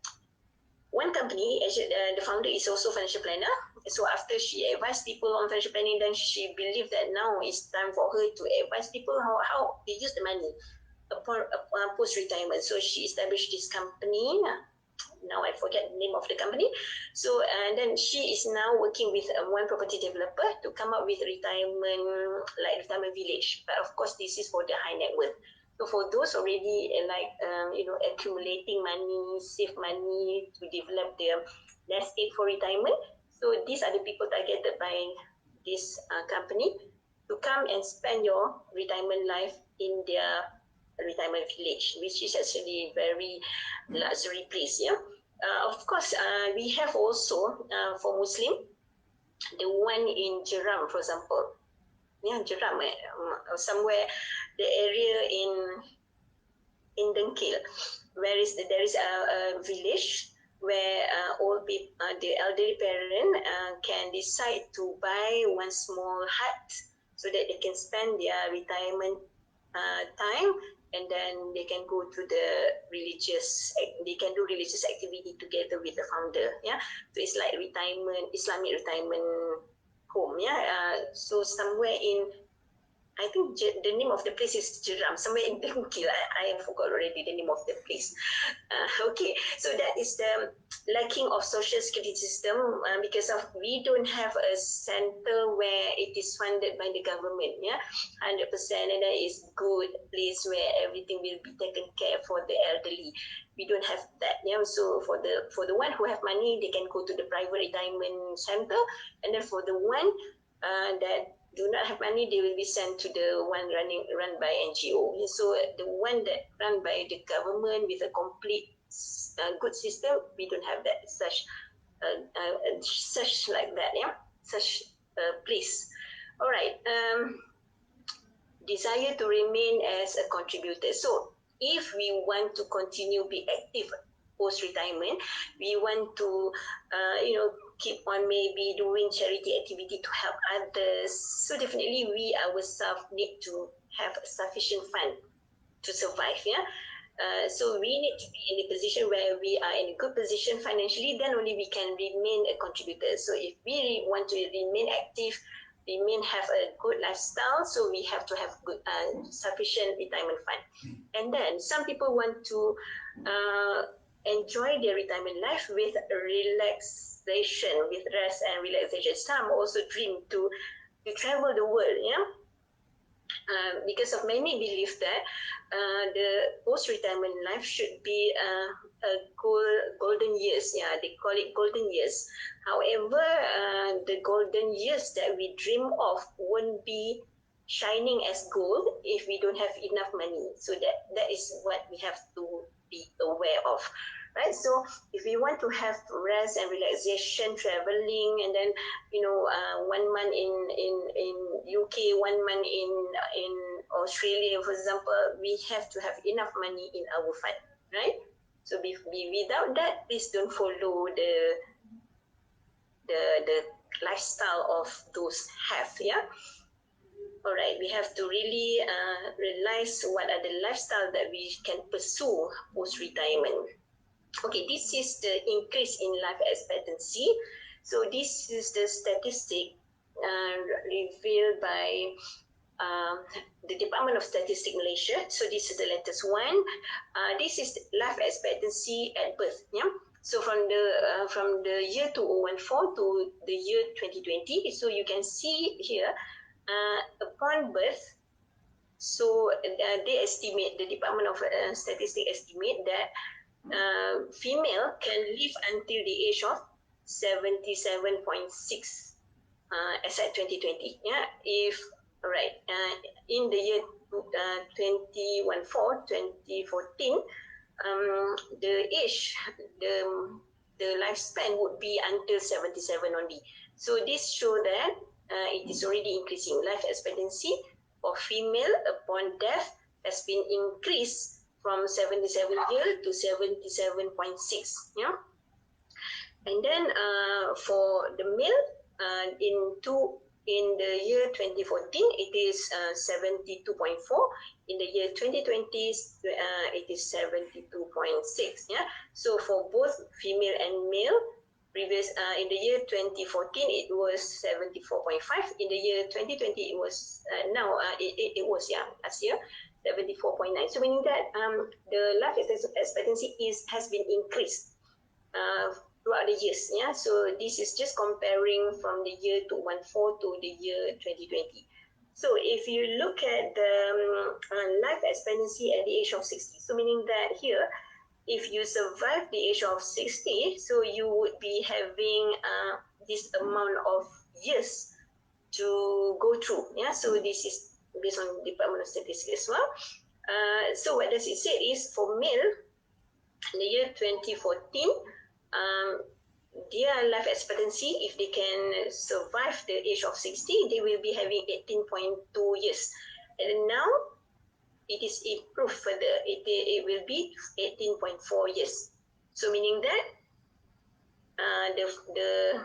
one company, actually, the founder is also financial planner. So after she advised people on financial planning, then she believed that now it's time for her to advise people how they use the money upon post retirement. So she established this company. Now I forget the name of the company. So and then she is now working with one property developer to come up with retirement village. But of course, this is for the high net worth. So for those already accumulating money, save money to develop their nest egg for retirement. So these are the people targeted by this company to come and spend your retirement life in their retirement village, which is actually very luxury place. Yeah. Of course, we have also for Muslim the one in Jeram, for example. Yeah, Jeram, somewhere the area in Dengkil, where there is a village where all people, the elderly parent can decide to buy one small hut so that they can spend their retirement time, and then they can go to they can do religious activity together with the founder. Yeah, so it's like Islamic retirement home. Yeah, so somewhere in, I think the name of the place is Jeram, somewhere in Dengkil. I forgot already the name of the place. Okay, so that is the lacking of social security system, because of we don't have a center where it is funded by the government. Yeah, 100%, and that is good place where everything will be taken care for the elderly. We don't have that. Yeah, so for the one who have money, they can go to the private retirement center, and then for the one that do not have money, they will be sent to the one run by NGO. So the one that run by the government with a complete good system, we don't have that such like that. Yeah, such place. All right. Desire to remain as a contributor. So if we want to continue be active post retirement, we want to keep on maybe doing charity activity to help others. So definitely we ourselves need to have a sufficient fund to survive. Yeah. So we need to be in a position where we are in a good position financially, then only we can remain a contributor. So if we want to remain active, have a good lifestyle, so we have to have good sufficient retirement fund. And then some people want to enjoy their retirement life with relaxation, with rest and relaxation. Some also dream to travel the world. Yeah. Because of many believe that the post-retirement life should be a golden years. Yeah, they call it golden years. However, the golden years that we dream of won't be shining as gold if we don't have enough money. So that is what we have to be aware of. Right, so if we want to have rest and relaxation, traveling, and then 1 month in UK, 1 month in Australia, for example, we have to have enough money in our fund, right? So without that, please don't follow the lifestyle of those have. Yeah. All right, we have to really realize what are the lifestyle that we can pursue post retirement. Okay, this is the increase in life expectancy. So this is the statistic revealed by the Department of Statistics Malaysia. So this is the latest one. This is life expectancy at birth. Yeah. So from the year 2014 to the year 2020. So you can see here, upon birth. So they estimate, the Department of Statistics estimate that female can live until the age of 77.6 as at 2020. Yeah, if right, in the year 2014, the age, the lifespan would be until 77 only. So this show that it is already increasing. Life expectancy for female upon death has been increased from 77 years to 77.6. Yeah. And then for the male, in the year 2014, it is 72.4. In the year 2020, it is 72.6. Yeah. So for both female and male, previous in the year 2014 it was 74.5. In the year 2020 it was it was last year 74.9. So meaning that the life expectancy has been increased throughout the years. Yeah, so this is just comparing from the year 2014 to the year 2020. So if you look at the life expectancy at the age of 60, so meaning that here, if you survive the age of 60, so you would be having this amount of years to go through. Yeah, so this is based on Department of Statistics as well. So what does it say is for male, in the year 2014, their life expectancy, if they can survive the age of 60, they will be having 18.2 years. And now it is improved further. It will be 18.4 years. So meaning that the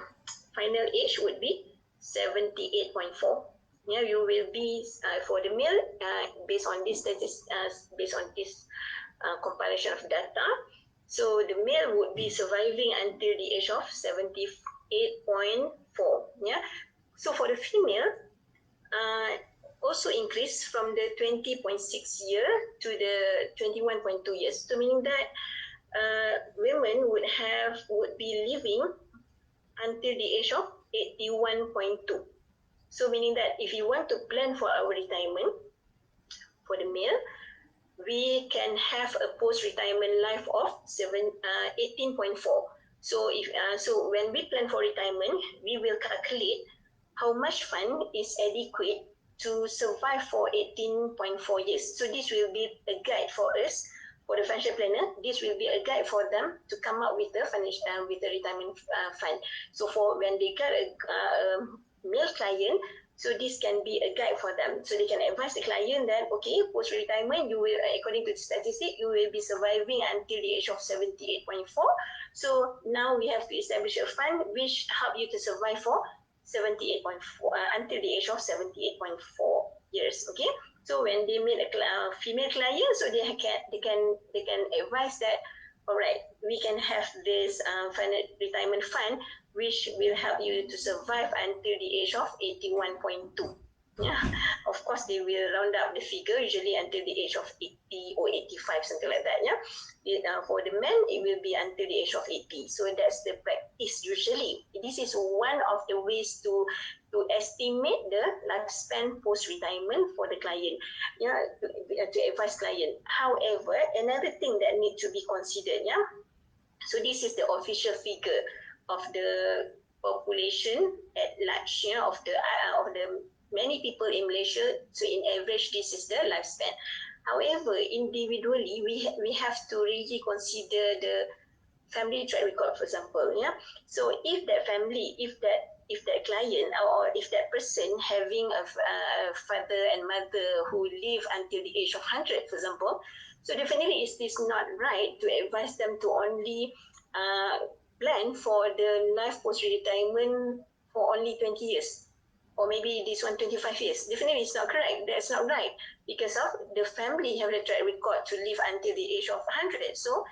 final age would be 78.4. Yeah, you will be for the male based on this compilation of data. So the male would be surviving until the age of 78.4. Yeah. So for the female, also increased from the 20.6 year to the 21.2 years. So meaning that women would be living until the age of 81.2. So meaning that if you want to plan for our retirement for the male, we can have a post-retirement life of 18.4. So so when we plan for retirement, we will calculate how much fund is adequate to survive for 18.4 years. So this will be a guide for us, for the financial planner. This will be a guide for them to come up with the financial with the retirement fund. So for when they get a male client, so this can be a guide for them. So they can advise the client that, okay, post-retirement, you will, according to the statistics, you will be surviving until the age of 78.4. So now we have to establish a fund which help you to survive for 78.4 until the age of 78.4 years. Okay. So when they meet a female client, so they can advise that, all right, we can have this retirement fund which will help you to survive until the age of 81.2. Yeah, of course they will round up the figure usually until the age of 80 or 85, something like that. Yeah, for the men it will be until the age of 80. So that's the practice usually. This is one of the ways to estimate the lifespan post retirement for the client. Yeah, to advise client. However, another thing that need to be considered. Yeah, so this is the official figure of the population at large, yeah, of the many people in Malaysia. So in average, this is the lifespan. However, individually, we have to really consider the family track record, for example. Yeah. So if that family, if that client or if that person having a father and mother who live until the age of 100, for example, so definitely it is not right to advise them to only plan for the life post-retirement for only 20 years. Or maybe this one 25 years. Definitely it's not correct. That's not right. Because of the family have the track record to live until the age of 100. So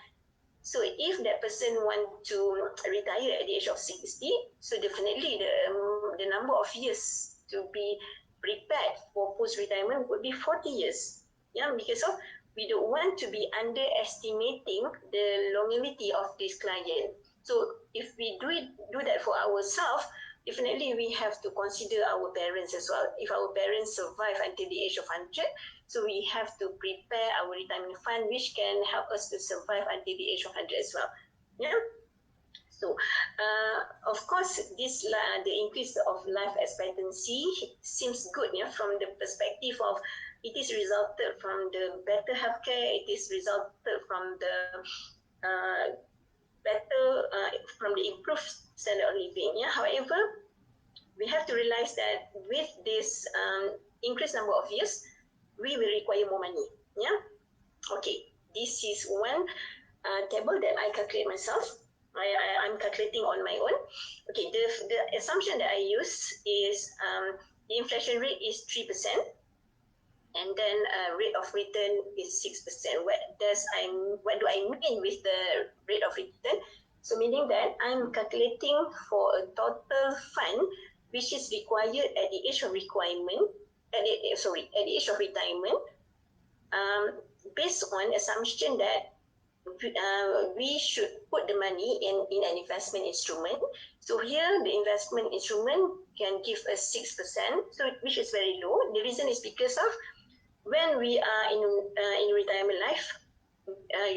So if that person want to retire at the age of 60, so definitely the number of years to be prepared for post-retirement would be 40 years. Yeah, because of we don't want to be underestimating the longevity of this client. So if we do that for ourselves, definitely we have to consider our parents as well. If our parents survive until the age of 100, so we have to prepare our retirement fund, which can help us to survive until the age of 100 as well. Yeah. So, of course, the increase of life expectancy seems good, yeah, from the perspective of it is resulted from the better healthcare. It is resulted from the uh, better from the improved standard of living. Yeah. However, we have to realize that with this increased number of years, we will require more money. Yeah. Okay. This is one table that I calculate myself. I'm calculating on my own. Okay. The assumption that I use is the inflation rate is 3%, and then rate of return is 6%. What do I mean with the rate of return? So meaning that I'm calculating for a total fund which is required at the age of requirement, at the age of retirement, based on assumption that we should put the money in an investment instrument. So here the investment instrument can give us 6%, so which is very low. The reason is because of when we are in retirement life,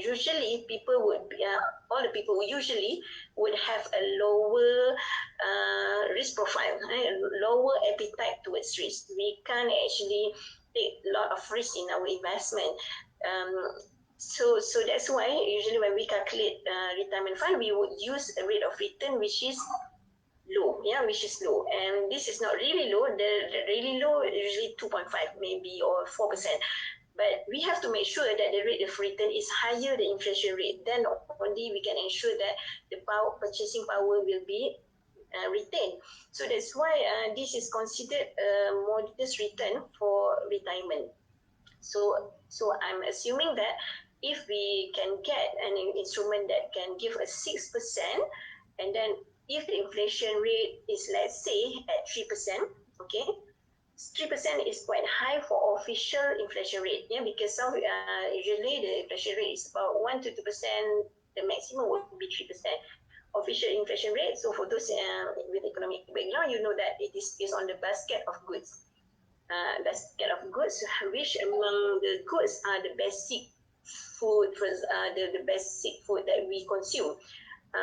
usually people would be, all the people usually would have a lower risk profile, lower appetite towards risk. We can't actually take a lot of risk in our investment. So that's why usually when we calculate retirement fund, we would use a rate of return which is low, yeah, which is low. And this is not really low. The really low is usually 2.5 maybe or 4%. But we have to make sure that the rate of return is higher than inflation rate. Then only we can ensure that the purchasing power will be retained. So that's why this is considered a modest return for retirement. So I'm assuming that if we can get an instrument that can give us 6%, and then if the inflation rate is, let's say, at 3%, okay, 3% is quite high for official inflation rate, yeah, because some usually the inflation rate is about 1 to 2%. The maximum would be 3% official inflation rate. So for those with economic background, you know that it is based on the basket of goods. Basket of goods, which among the goods are the basic food, the basic food that we consume.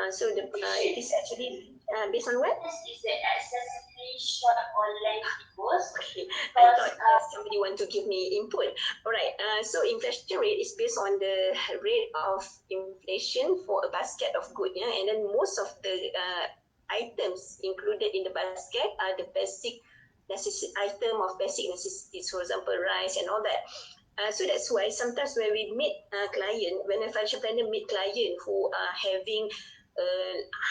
So it is actually based on what? This is the accessibly short online course. Okay, I thought somebody want to give me input. All right. So inflation rate is based on the rate of inflation for a basket of goods. Yeah, and then most of the items included in the basket are the basic item of basic necessities. For example, rice and all that. So that's why sometimes when we meet client, when a financial planner meet client who are having a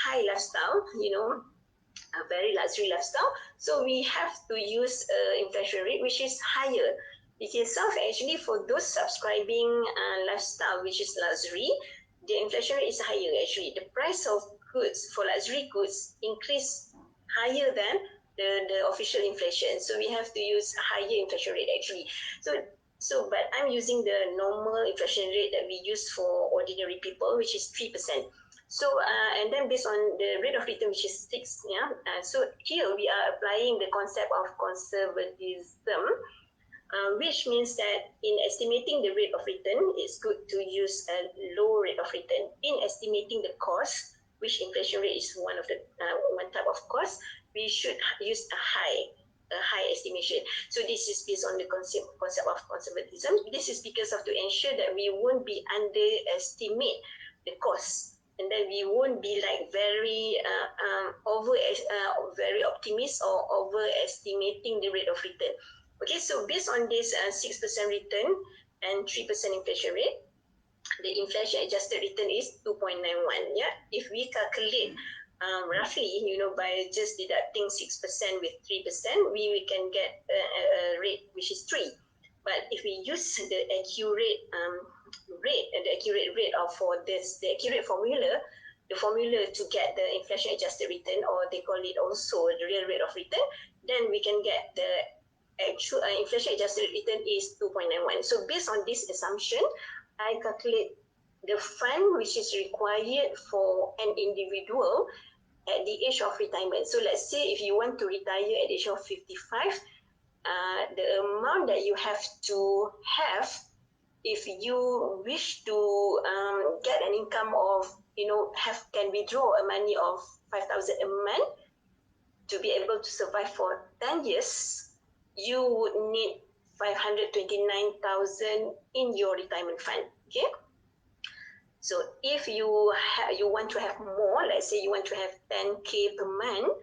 high lifestyle, a very luxury lifestyle, so we have to use inflation rate which is higher. Because of actually for those subscribing lifestyle which is luxury, the inflation rate is higher actually. The price of goods for luxury goods increase higher than the official inflation. So we have to use a higher inflation rate actually. But I'm using the normal inflation rate that we use for ordinary people, which is 3%. So, and then based on the rate of return, which is 6, yeah. So here we are applying the concept of conservatism, which means that in estimating the rate of return, it's good to use a low rate of return. In estimating the cost, which inflation rate is one type of cost, we should use a high estimation. So this is based on the concept of conservatism. This is because of to ensure that we won't be underestimate the cost, and then we won't be like very very optimist or overestimating the rate of return. Okay, so based on this 6% return and 3% inflation rate, the inflation adjusted return is 2.91. Yeah, if we calculate roughly, by just deducting 6% with 3%, we can get a rate which is 3. But if we use the accurate rate, the accurate rate of for this, the accurate formula, the formula to get the inflation adjusted return, or they call it also the real rate of return, then we can get the actual inflation adjusted return is 2.91. So based on this assumption, I calculate the fund which is required for an individual at the age of retirement. So let's say if you want to retire at the age of 55, the amount that you have to have if you wish to get an income of, can withdraw a money of 5,000 a month to be able to survive for 10 years, you would need 529,000 in your retirement fund. Okay. So if you want to have more, let's say you want to have 10K per month,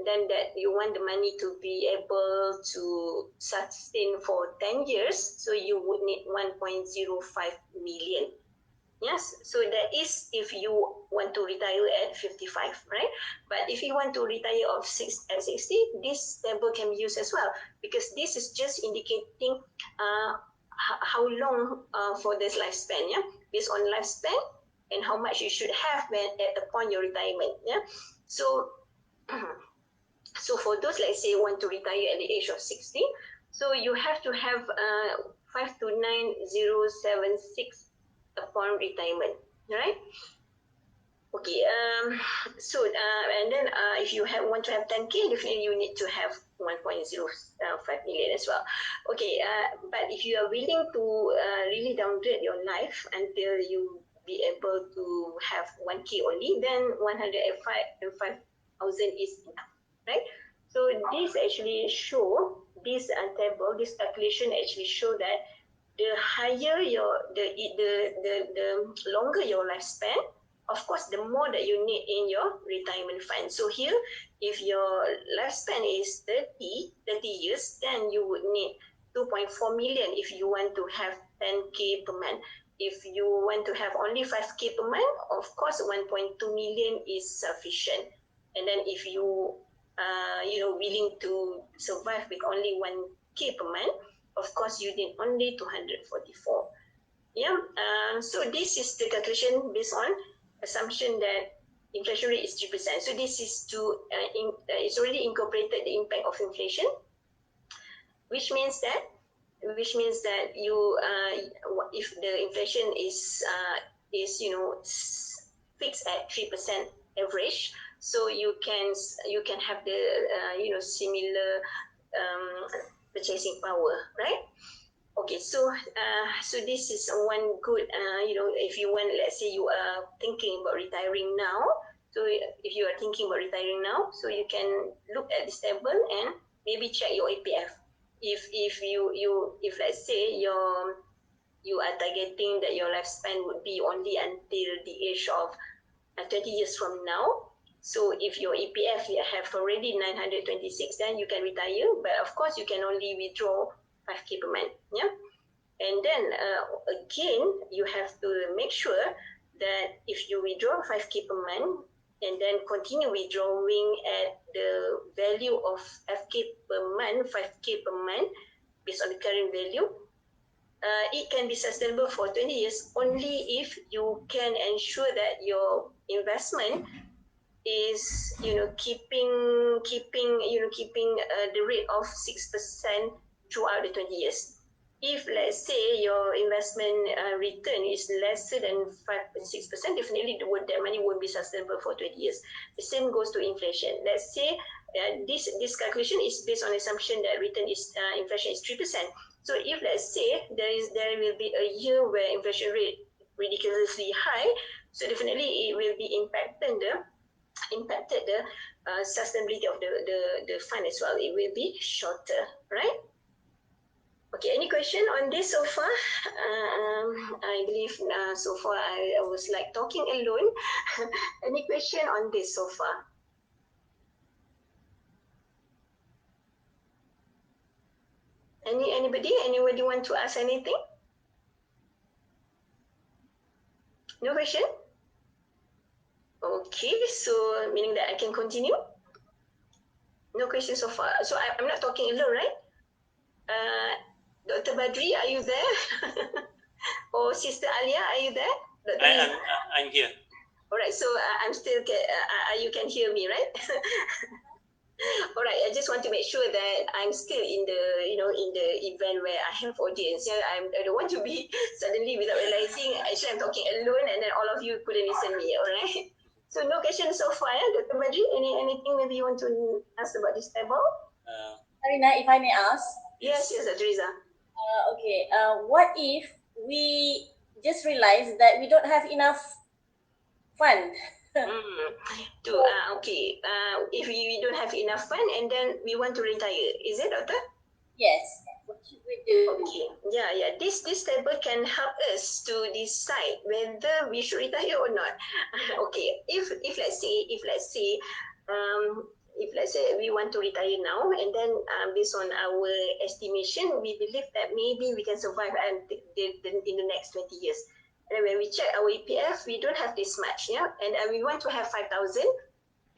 then that you want the money to be able to sustain for 10 years, so you would need 1.05 million. Yes, so that is if you want to retire at 55, right? But if you want to retire at 60, this table can be used as well, because this is just indicating how long for this lifespan, yeah, based on lifespan and how much you should have when upon your retirement, yeah. So so for those, let's say, want to retire at the age of 60, so you have to have 529076 upon retirement, right? Okay, and then if you want to have 10K, definitely you need to have 1.05 million as well. Okay, but if you are willing to really downgrade your life until you be able to have 1K only, then 105,000 is enough, right? So this actually show, this table, this calculation actually show that the higher the longer your lifespan, of course, the more that you need in your retirement fund. So here, if your lifespan is 30 years, then you would need 2.4 million if you want to have 10K per month. If you want to have only 5K per month, of course, 1.2 million is sufficient. And then if you willing to survive with only 1K per month, of course, you need only 244. Yeah. So this is the calculation based on assumption that inflation rate is 3%. So this is it's already incorporated the impact of inflation, which means that you if the inflation is fixed at 3% average, so you can have the similar purchasing power, right? Okay, so this is one good, if you want, let's say you are thinking about retiring now. So if you are thinking about retiring now, so you can look at this table and maybe check your APF. If let's say you are targeting that your lifespan would be only until the age of 20 years from now. So if your EPF have already 926, then you can retire. But of course, you can only withdraw 5K per month. Yeah. And then again, you have to make sure that if you withdraw 5K per month and then continue withdrawing at the value of 5K per month based on the current value, it can be sustainable for 20 years only if you can ensure that your investment is keeping the rate of 6% throughout the 20 years. If let's say your investment return is lesser than 5-6%, definitely that money won't be sustainable for 20 years. The same goes to inflation. Let's say this calculation is based on assumption that inflation is 3%. So if let's say there will be a year where inflation rate ridiculously high, so definitely it will be impacted the sustainability of the fund as well. It will be shorter, right? Okay, any question on this so far? I believe so far I was like talking alone. Any question on this so far? Anybody want to ask anything? No question? Okay, so meaning that I can continue? No question so far. So I'm not talking alone, right? Dr. Badri, are you there? Oh, Sister Alia, are you there? I'm here. All right, so I'm still, you can hear me, right? All right, I just want to make sure that I'm still in the, in the event where I have audience. Yeah, I don't want to be suddenly without realizing, actually I'm talking alone and then all of you couldn't listen to me, all right? So no questions so far, yeah? Dr. Badri, anything maybe you want to ask about this table? Karina, if I may ask. Yes, Dr. Riza. Okay. What if we just realize that we don't have enough fund? Okay. If we don't have enough fund and then we want to retire, is it, Doctor? Yes. What should we do? Okay. Yeah. This table can help us to decide whether we should retire or not. Okay. If let's say if let's say we want to retire now and then based on our estimation we believe that maybe we can survive in the next 20 years. And when we check our EPF, we don't have this much, yeah, and we want to have 5,000,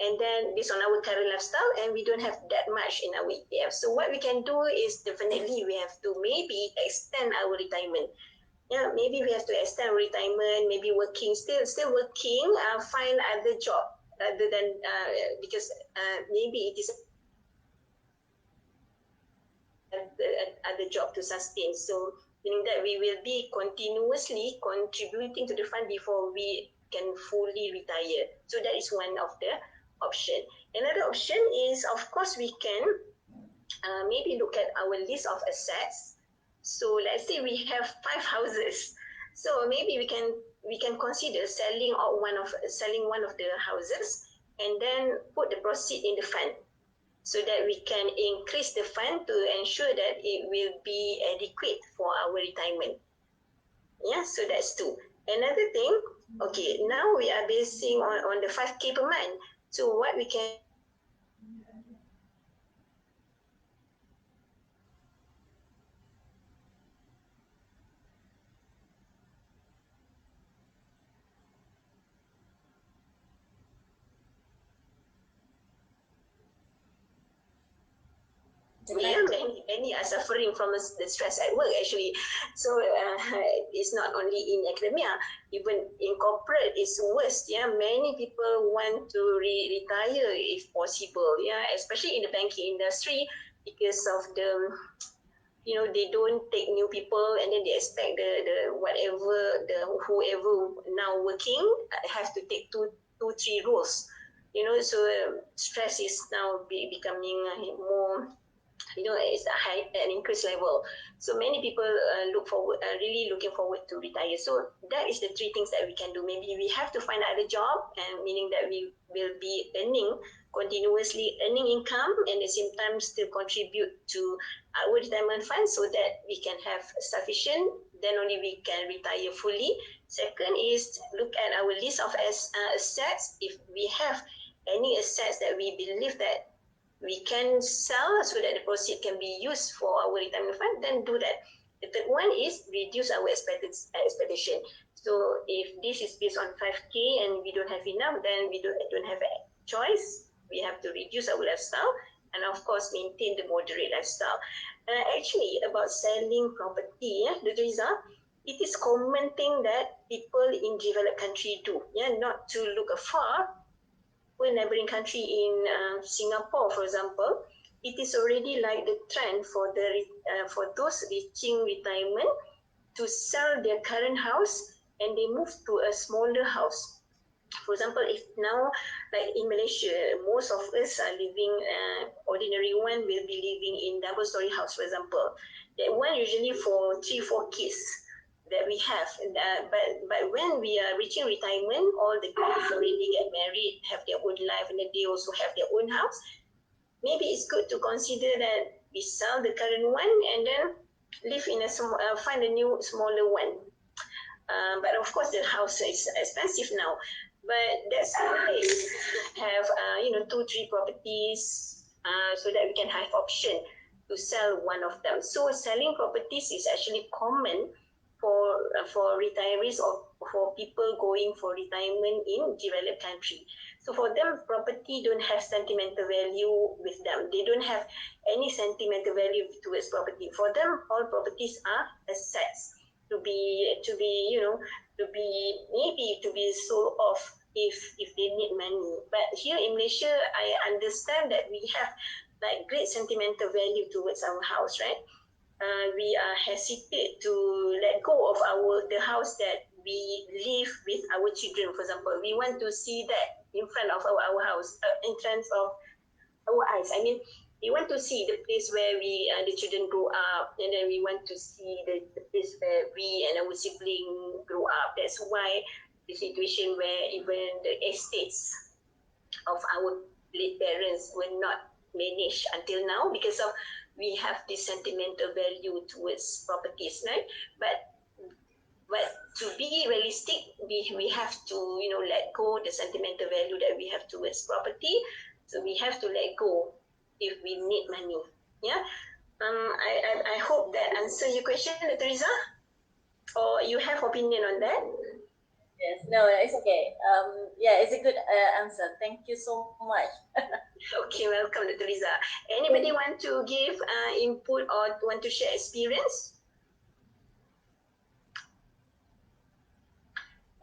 and then based on our current lifestyle, and we don't have that much in our EPF. So what we can do is definitely we have to maybe extend our retirement. Yeah, maybe we have to extend retirement, maybe working, still working, find other job rather than because maybe it is other job to sustain. So meaning that we will be continuously contributing to the fund before we can fully retire. So that is one of the option. Another option is, of course, we can maybe look at our list of assets. So let's say we have 5 houses. So maybe we can consider selling one of the houses and then put the proceed in the fund so that we can increase the fund to ensure that it will be adequate for our retirement. Yeah, so that's two. Another thing, okay, now we are basing on the 5K per month. So what we can many are suffering from the stress at work actually. So it's not only in academia, even in corporate it's worse. Yeah, many people want to retire if possible. Yeah, especially in the banking industry because of the they don't take new people and then they expect the whatever the whoever now working have to take two three roles. So stress is now becoming more, it's a high an increased level. So many people really looking forward to retire. So that is the three things that we can do. Maybe we have to find another job, and meaning that we will be continuously earning income, and at the same time still contribute to our retirement fund so that we can have sufficient. Then only we can retire fully. Second is look at our list of assets. If we have any assets that we believe that we can sell so that the proceed can be used for our retirement fund, then do that. The third one is reduce our expectation. So if this is based on 5K and we don't have enough, then we don't have a choice. We have to reduce our lifestyle and of course maintain the moderate lifestyle. Actually, about selling property, the result, it is common thing that people in developed country do. Yeah, not to look afar, a neighboring country in Singapore, for example, it is already like the trend for those reaching retirement to sell their current house and they move to a smaller house. For example, if now, like in Malaysia, most of us are living, ordinary one will be living in double story house, for example. That one usually for 3-4 kids that we have. But when we are reaching retirement, all the kids already get married, have their own life, and then they also have their own house. Maybe it's good to consider that we sell the current one and then live in find a new smaller one. But of course, the house is expensive now. But that's nice. Have 2-3 properties so that we can have option to sell one of them. So selling properties is actually common for retirees or for people going for retirement in developed country. So for them, property don't have sentimental value with them. They don't have any sentimental value towards property. For them, all properties are assets. to be sold off if they need money. But here in Malaysia, I understand that we have like great sentimental value towards our house, right? We are hesitate to let go of the house that we live with our children. For example, we want to see that in front of our house, in terms of our eyes. I mean, we want to see the place where the children grow up, and then we want to see the place where we and our sibling grow up. That's why the situation where even the estates of our late parents were not managed until now, because of we have this sentimental value towards properties, right? But to be realistic, we have to let go the sentimental value that we have towards property. So we have to let go if we need money. Yeah. I hope that answer your question, Teresa. Or you have opinion on that? Yes, no, it's okay. Yeah, it's a good answer. Thank you so much. Okay, welcome, Teresa. Anybody want to give input or want to share experience?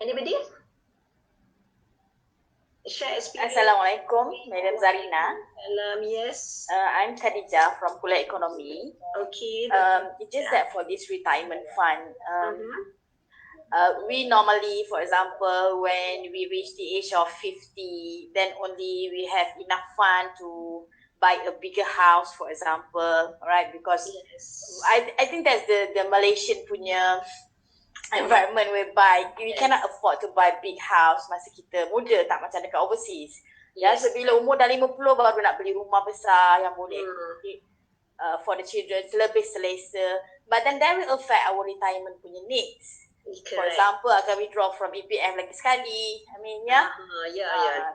Anybody? Share experience. Assalamualaikum, Madam Zarina. Yes. I'm Khadijah from Kuliah Ekonomi. Okay. It's just that for this retirement fund, Mhm. we normally, for example, when we reach the age of 50, then only we have enough fund to buy a bigger house, for example, right? Because Yes. I think that's the Malaysian punya environment whereby we cannot afford to buy big house masa kita muda, tak macam dekat overseas. Ya, Yes. so bila umur dah 50 baru nak beli rumah besar yang boleh for the children, lebih selesa. But then that will affect our retirement punya needs. Correct. For example, akan withdraw from EPF lagi sekali. I mean,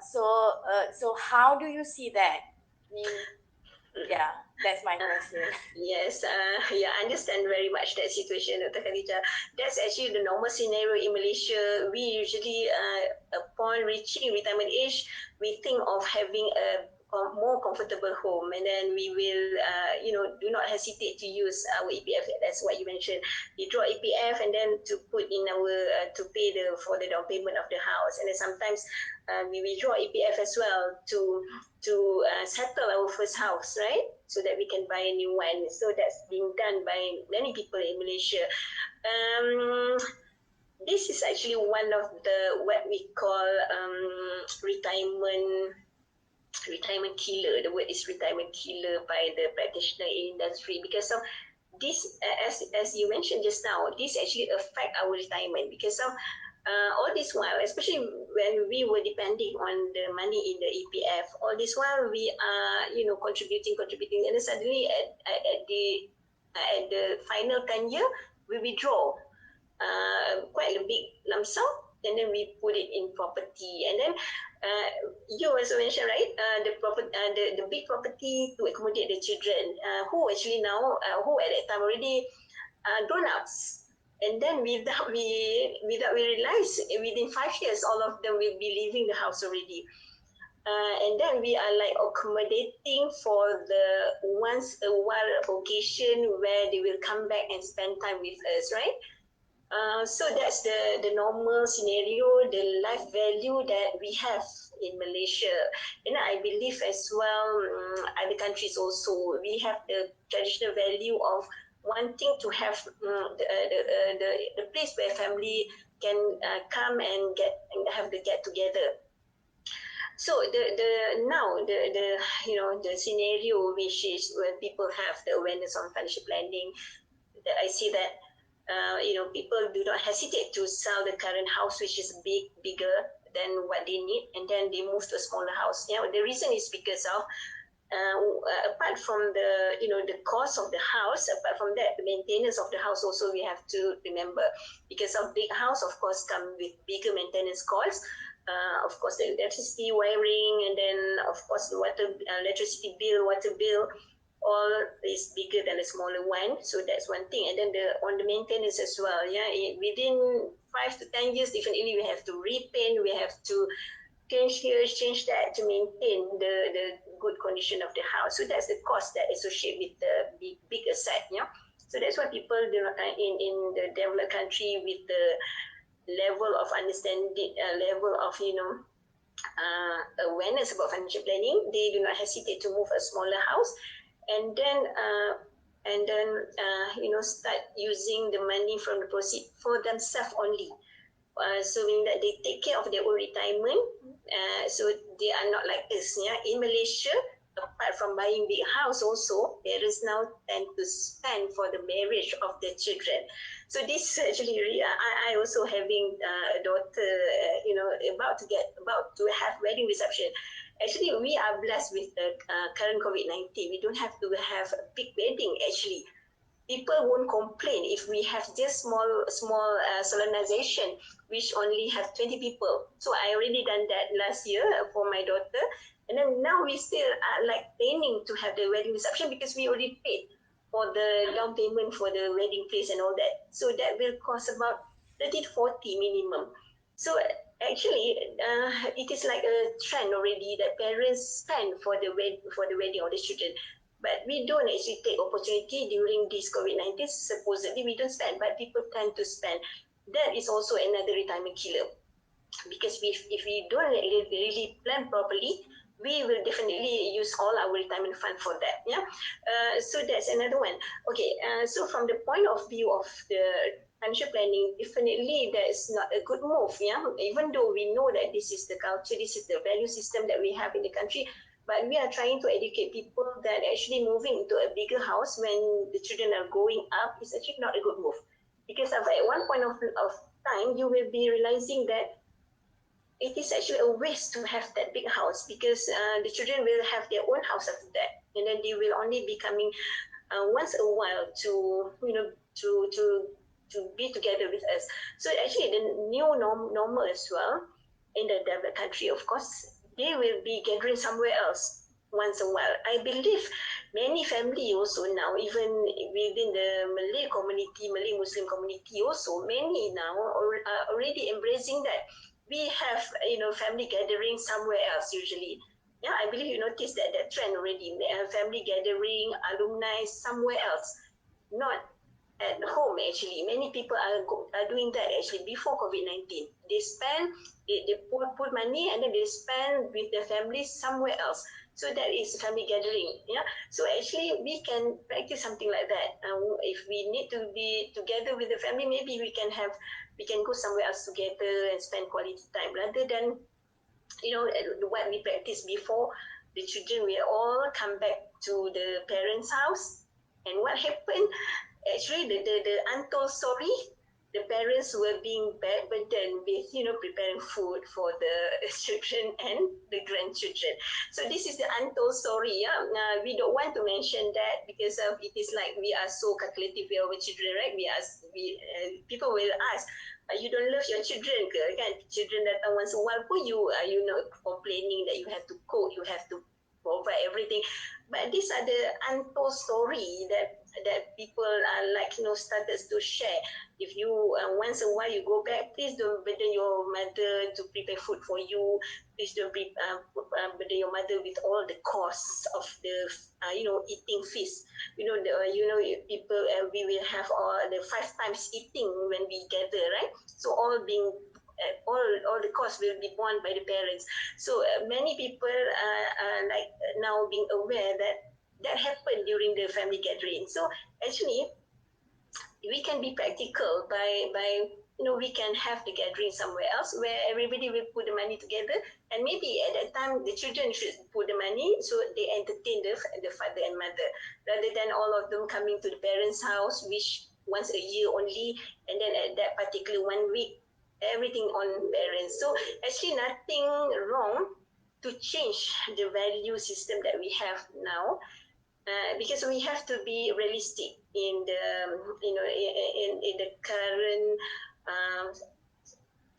So how do you see that? I mean, yeah, that's my question. Yes, I understand very much that situation, Dr. Khadija. That's actually the normal scenario in Malaysia. We usually, upon reaching retirement age, we think of having a more comfortable home, and then we will, do not hesitate to use our EPF. That's what you mentioned. We draw EPF and then to put in our to pay for the down payment of the house, and then sometimes we withdraw EPF as well to settle our first house, right? So that we can buy a new one. So that's being done by many people in Malaysia. This is actually one of the what we call retirement killer. The word is retirement killer by the practitioner in industry, because of this, as you mentioned just now, this actually affect our retirement, because of all this while, especially when we were depending on the money in the EPF, all this while we are contributing, and then suddenly at the final 10 year we withdraw quite a big lump sum, and then we put it in property, and then you also mentioned, right, the big property to accommodate the children who actually now who at that time already grown ups, and then without we realize within 5 years all of them will be leaving the house already. And then we are like accommodating for the once a while occasion where they will come back and spend time with us, right? So that's the normal scenario, the life value that we have in Malaysia. And I believe as well, other countries also, we have the traditional value of wanting to have the place where family can come and have the get together. So the scenario which is when people have the awareness on financial planning, that I see that people do not hesitate to sell the current house, which is bigger than what they need, and then they move to a smaller house. The reason is because of apart from the cost of the house, apart from that, the maintenance of the house also we have to remember, because of big house, of course, come with bigger maintenance costs. Of course, the electricity wiring, and then of course the electricity bill, water bill, all is bigger than the smaller one. So that's one thing. And then on the maintenance as well. Within 5 to 10 years, definitely we have to repaint, we have to change here, change that to maintain the good condition of the house. So that's the cost that associate with the big asset. So that's why people do not, in the developed country with the level of understanding, level of awareness about financial planning, they do not hesitate to move a smaller house, and then start using the money from the proceed for themselves only. So meaning that they take care of their own retirement. So they are not like us. Yeah, in Malaysia, apart from buying big house, also parents now tend to spend for the marriage of their children. So this actually, I also having a daughter, about to have wedding reception. Actually, we are blessed with the current COVID-19. We don't have to have a big wedding actually. People won't complain if we have just small solemnization which only have 20 people. So I already done that last year for my daughter, and then now we still are like planning to have the wedding reception because we already paid for the down payment for the wedding place and all that. So that will cost about 30 to 40 minimum. So actually, it is like a trend already that parents spend for the wedding of the children. But we don't actually take opportunity during this COVID-19. Supposedly we don't spend, but people tend to spend. That is also another retirement killer, because if we don't really plan properly, we will definitely use all our retirement fund for that. Yeah. So that's another one. Okay. So from the point of view of the financial planning, definitely that is not a good move. Yeah. Even though we know that this is the culture, this is the value system that we have in the country, but we are trying to educate people that actually moving into a bigger house when the children are growing up is actually not a good move, because at one point of time you will be realizing that it is actually a waste to have that big house, because the children will have their own house after that, and then they will only be coming once a while to be together with us. So actually the new normal as well in the developed country, of course, they will be gathering somewhere else once a while. I believe many family also now, even within the Malay community, Malay Muslim community also, many now are already embracing that. We have family gathering somewhere else usually. Yeah, I believe you noticed that trend already. Family gathering, alumni somewhere else, not at home. Actually, many people are doing that actually before COVID-19. They spend, they put money, and then they spend with their families somewhere else. So that is family gathering. Yeah. So actually, we can practice something like that. If we need to be together with the family, maybe we can go somewhere else together and spend quality time rather than what we practiced before. The children will all come back to the parents' house, and what happened? Actually, the untold story, the parents were being burdened with preparing food for the children and the grandchildren. So this is the untold story. Yeah, we don't want to mention that because it is like we are so calculative with our children, right? People will ask, you don't love your children ke? Kan? Children datang once a while pun you know complaining that you have to cook, you have to provide everything. But these are the untold story that people are like started to share. If you once a while you go back, please don't burden your mother to prepare food for you. Please don't burden your mother with all the costs of the eating feast. People we will have all the 5 times eating when we gather, right? So all the costs will be borne by the parents. So many people are like now being aware that happened during the family gathering. So actually, we can be practical by we can have the gathering somewhere else where everybody will put the money together, and maybe at that time the children should put the money so they entertain the father and mother, rather than all of them coming to the parents' house, which once a year only, and then at that particular 1 week everything on parents. So actually nothing wrong to change the value system that we have now, because we have to be realistic in the in the current um,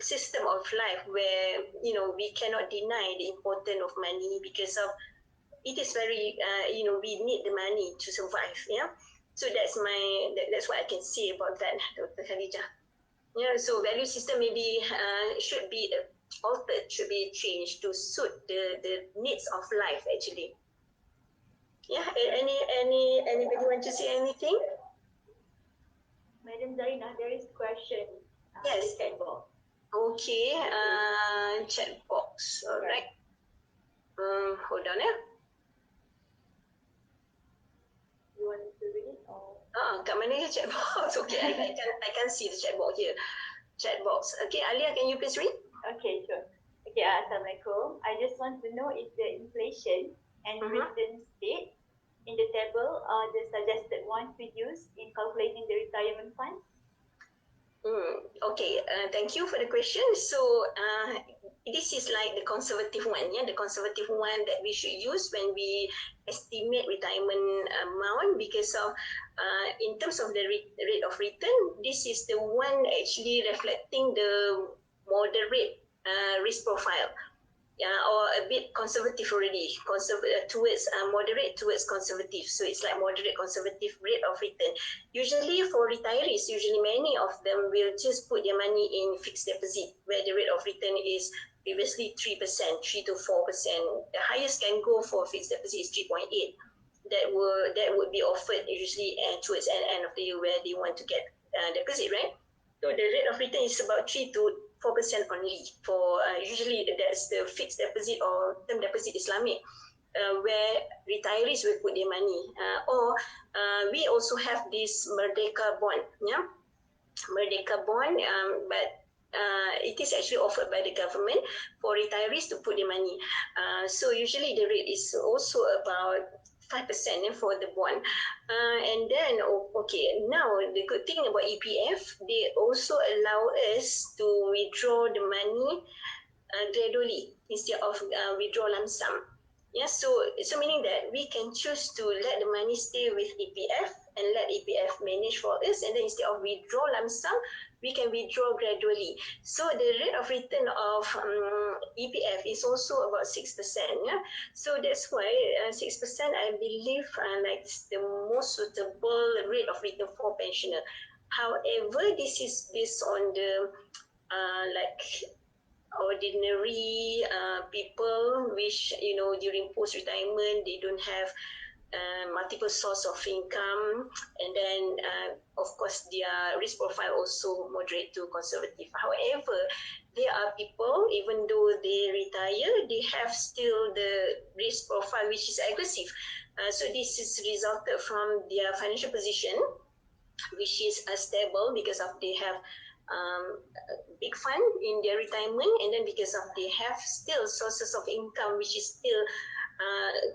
system of life, where we cannot deny the importance of money, because of it is very we need the money to survive. Yeah. So that's what I can say about that, Dr. Khadijah. Yeah. So value system maybe should be altered, should be changed to suit the needs of life actually. Yeah. Anybody want to say anything? Zarina, there is question. Yes. The chat box. Okay, chat box. Alright. Hold on. You want to read it or? Kat mana chat box? Okay, I can see the chat box here. Chat box. Okay, Alia, can you please read? Okay, sure. Okay, Assalamualaikum. I just want to know if the inflation and return state in the table are the suggested ones to use in calculating the retirement fund. Okay, thank you for the question. So, this is like the conservative one, the conservative one that we should use when we estimate retirement amount because of, in terms of the rate of return, this is the one actually reflecting the moderate risk profile. Or a bit conservative already, towards moderate towards conservative. So it's like moderate conservative rate of return. Usually for retirees, many of them will just put their money in fixed deposit where the rate of return is previously 3%, 3 to 4%. The highest can go for fixed deposit is 3.8. That would be offered usually towards the end of the year where they want to get deposit, right? So the rate of return is about 3 to 4% only for usually that's the fixed deposit or term deposit Islamic, where retirees will put their money. Or we also have this Merdeka bond, Merdeka bond, but it is actually offered by the government for retirees to put their money. So usually the rate is also about 5% for the bond. And then, okay, now the good thing about EPF, they also allow us to withdraw the money gradually instead of withdraw lump sum. Yeah, so meaning that we can choose to let the money stay with EPF and let EPF manage for us, and then instead of withdraw lump sum, we can withdraw gradually. So the rate of return of EPF is also about 6%. Yeah, so that's why 6% I believe like the most suitable rate of return for pensioner. However, this is based on the like ordinary people which during post retirement they don't have multiple source of income, and then of course their risk profile also moderate to conservative. However, there are people, even though they retire, they have still the risk profile which is aggressive. So this is resulted from their financial position which is stable because of they have big fund in their retirement, and then because of they have still sources of income which is still uh,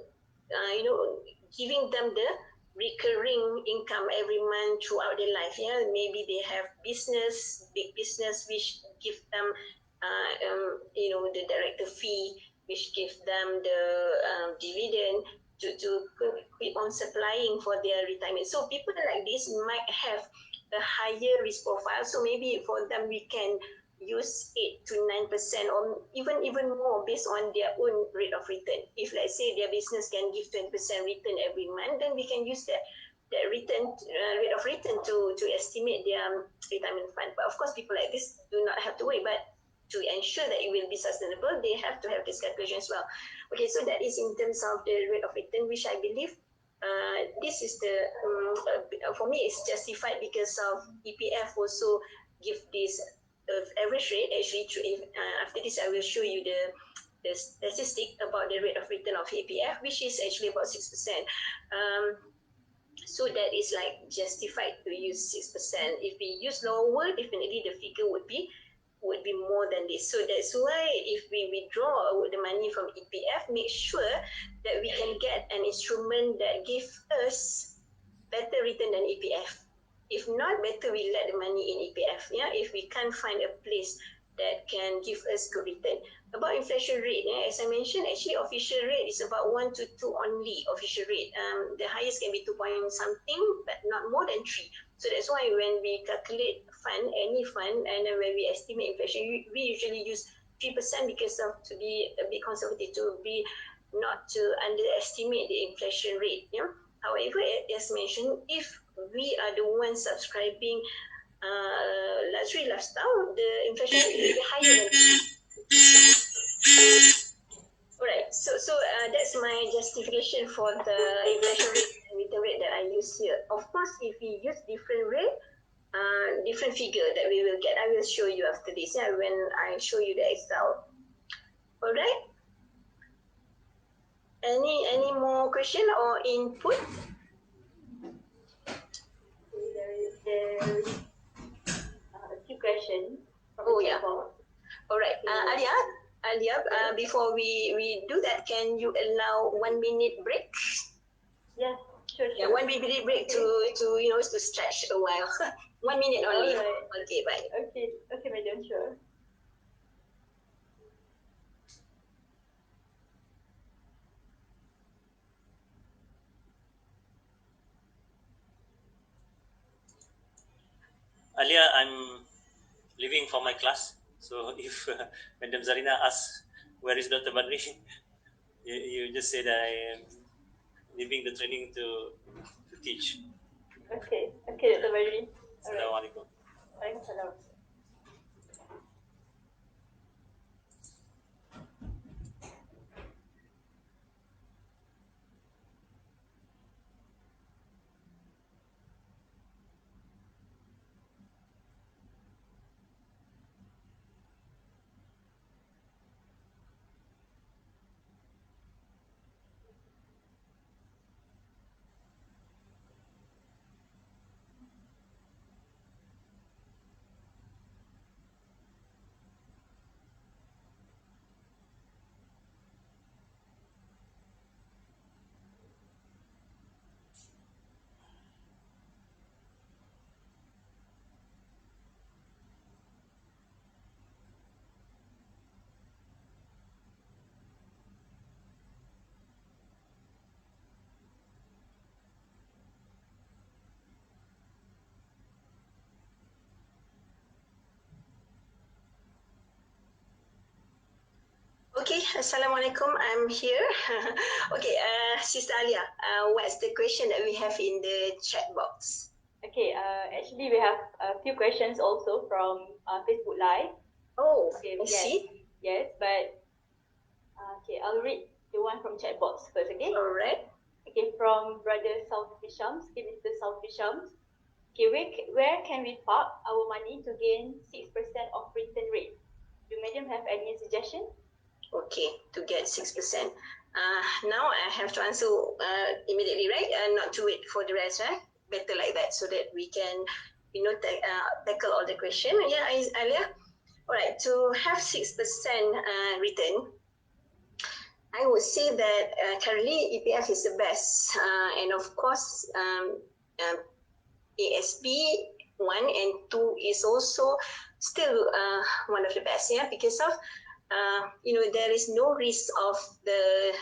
giving them the recurring income every month throughout their life. Yeah, maybe they have big business which give them the director fee, which give them the dividend to keep on supplying for their retirement. So people like this might have a higher risk profile. So maybe for them we can use 8 to 9% or even more based on their own rate of return. If let's say their business can give 20% return every month, then we can use that return rate of return to estimate their retirement fund. But of course, people like this do not have to worry. But to ensure that it will be sustainable, they have to have this calculation as well. Okay, so that is in terms of the rate of return, which I believe this is the for me it's justified because of EPF also give this average rate. Actually, after this I will show you the statistic about the rate of return of EPF, which is actually about 6%. So that is like justified to use 6%. If we use lower, definitely the figure would be more than this. So that's why if we withdraw the money from EPF, make sure that we can get an instrument that gives us better return than EPF. If not, better we let the money in EPF. Yeah, if we can't find a place that can give us good return. About inflation rate, as I mentioned, actually official rate is about 1 to 2 only official rate. The highest can be 2 point something, but not more than 3. So that's why when we calculate any fund, and then when we estimate inflation, we usually use 3% because of to be a bit conservative, to be not to underestimate the inflation rate. Yeah. However, as mentioned, if we are the ones subscribing luxury lifestyle, the inflation rate will be higher than Alright, so that's my justification for the inflation rate and return rate that I use here. Of course, if we use different rate, different figure that we will get. I will show you after this, yeah, when I show you the Excel. All right. Any more question or input? There is a few questions from Oh the yeah. chat box. All right. Alia, before we do that, can you allow 1 minute break? Yes, sure. Yeah, 1 minute break to stretch a while. 1 minute only. All right. Okay, bye. Okay, madam, sure. Alia, I'm leaving for my class. So if Madam Zarina asks, where is Dr. Badri? You just say that I am leaving the training to teach. Okay, Dr. Badri. All right. Assalamualaikum. Waalaikumsalam. Okay, Assalamualaikum. I'm here. Okay, Sister Alia, what's the question that we have in the chat box? Okay, actually we have a few questions also from Facebook Live. Oh, Okay, I see. Yes, but okay, I'll read the one from chat box first, okay? All right. Okay, from Brother South Fishams, okay, Mr. South Fishams. Okay, where can we park our money to gain 6% of return rate? Do Madam have any suggestion? Okay, to get 6%. Now I have to answer immediately, right? Not to wait for the rest, right? Better like that so that we can, tackle all the question. Yeah, Alia. All right, to have 6% return, I would say that currently EPF is the best, and of course, ASB 1 and 2 is also still one of the best, yeah, because of there is no risk of the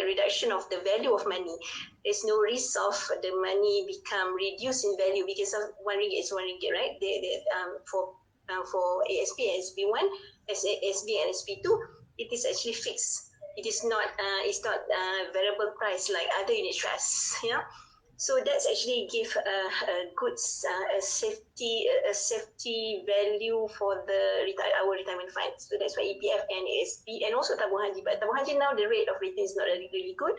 reduction of the value of money. There's no risk of the money become reduced in value because of 1 ringgit is 1 ringgit, right? For ASB and SB1, ASB and SB2, it is actually fixed. It is not variable price like other unit trusts. Yeah. So that's actually give a good safety value for our retirement fund. So that's why EPF and ASB and also tabung haji. But tabung haji now the rate of return is not really good.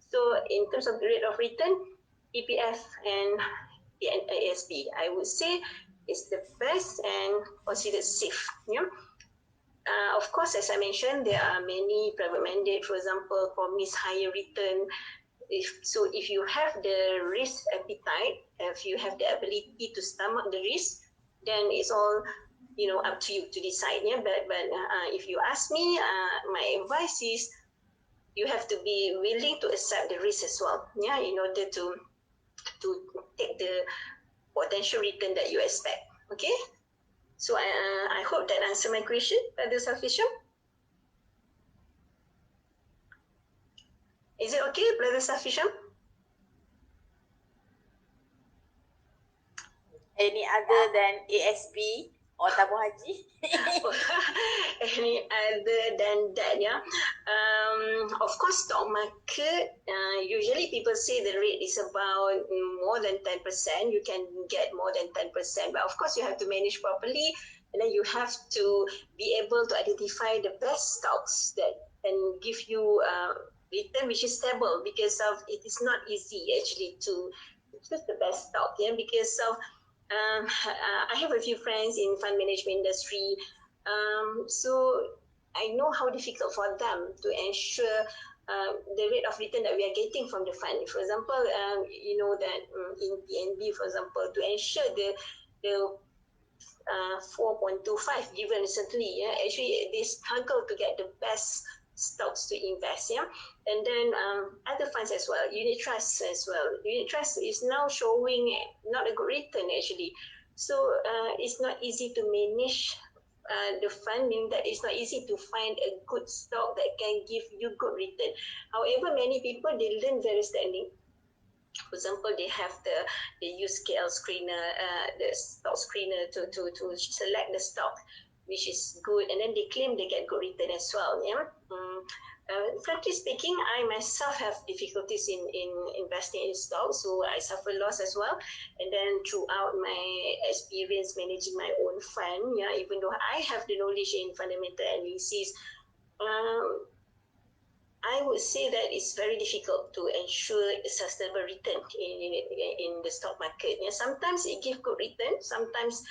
So in terms of the rate of return, EPF and ASB, I would say is the best and considered safe. Yeah. Of course, as I mentioned, there are many private mandate, for example, promise higher return. If you have the risk appetite, if you have the ability to stomach the risk, then it's all up to you to decide. Yeah, but if you ask me, my advice is you have to be willing to accept the risk as well. Yeah, in order to take the potential return that you expect. Okay, so I hope that answer my question, Brother Safisham. Is it okay, Brother Safisham? Any other than ASB or tabung haji? Any other than that, yeah. Of course, stock market, usually people say the rate is about more than 10%. You can get more than 10%, but of course you have to manage properly, and then you have to be able to identify the best stocks that can give you return which is stable, because of it is not easy actually to choose the best stock, yeah, because of I have a few friends in fund management industry, so I know how difficult for them to ensure the rate of return that we are getting from the fund. For example, you know that in PNB, for example, to ensure the 4.25 given recently, yeah, actually they struggle to get the best stocks to invest, yeah. And then other funds as well, unit trusts as well. Unit trust is now showing not a good return actually. So it's not easy to manage the fund, meaning that it's not easy to find a good stock that can give you good return. However, many people they learn various techniques. For example, they use KL screener, the stock screener to select the stock which is good, and then they claim they get good return as well. Yeah. Frankly speaking, I myself have difficulties in investing in stocks, so I suffer loss as well. And then throughout my experience managing my own fund, yeah, even though I have the knowledge in fundamental analysis, um, I would say that it's very difficult to ensure a sustainable return in the stock market. Yeah, sometimes it gives good return, sometimes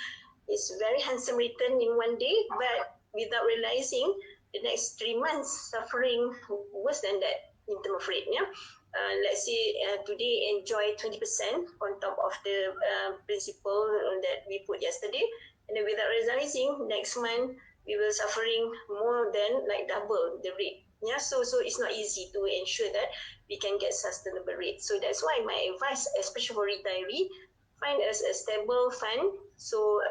it's very handsome return in one day, but without realizing, the next 3 months suffering worse than that in terms of rate. Yeah, let's say today enjoy 20% on top of the principal that we put yesterday, and then without realizing, next month we will suffering more than like double the rate. Yeah, so it's not easy to ensure that we can get sustainable rate. So that's why my advice, especially for retiree, find as a stable fund. So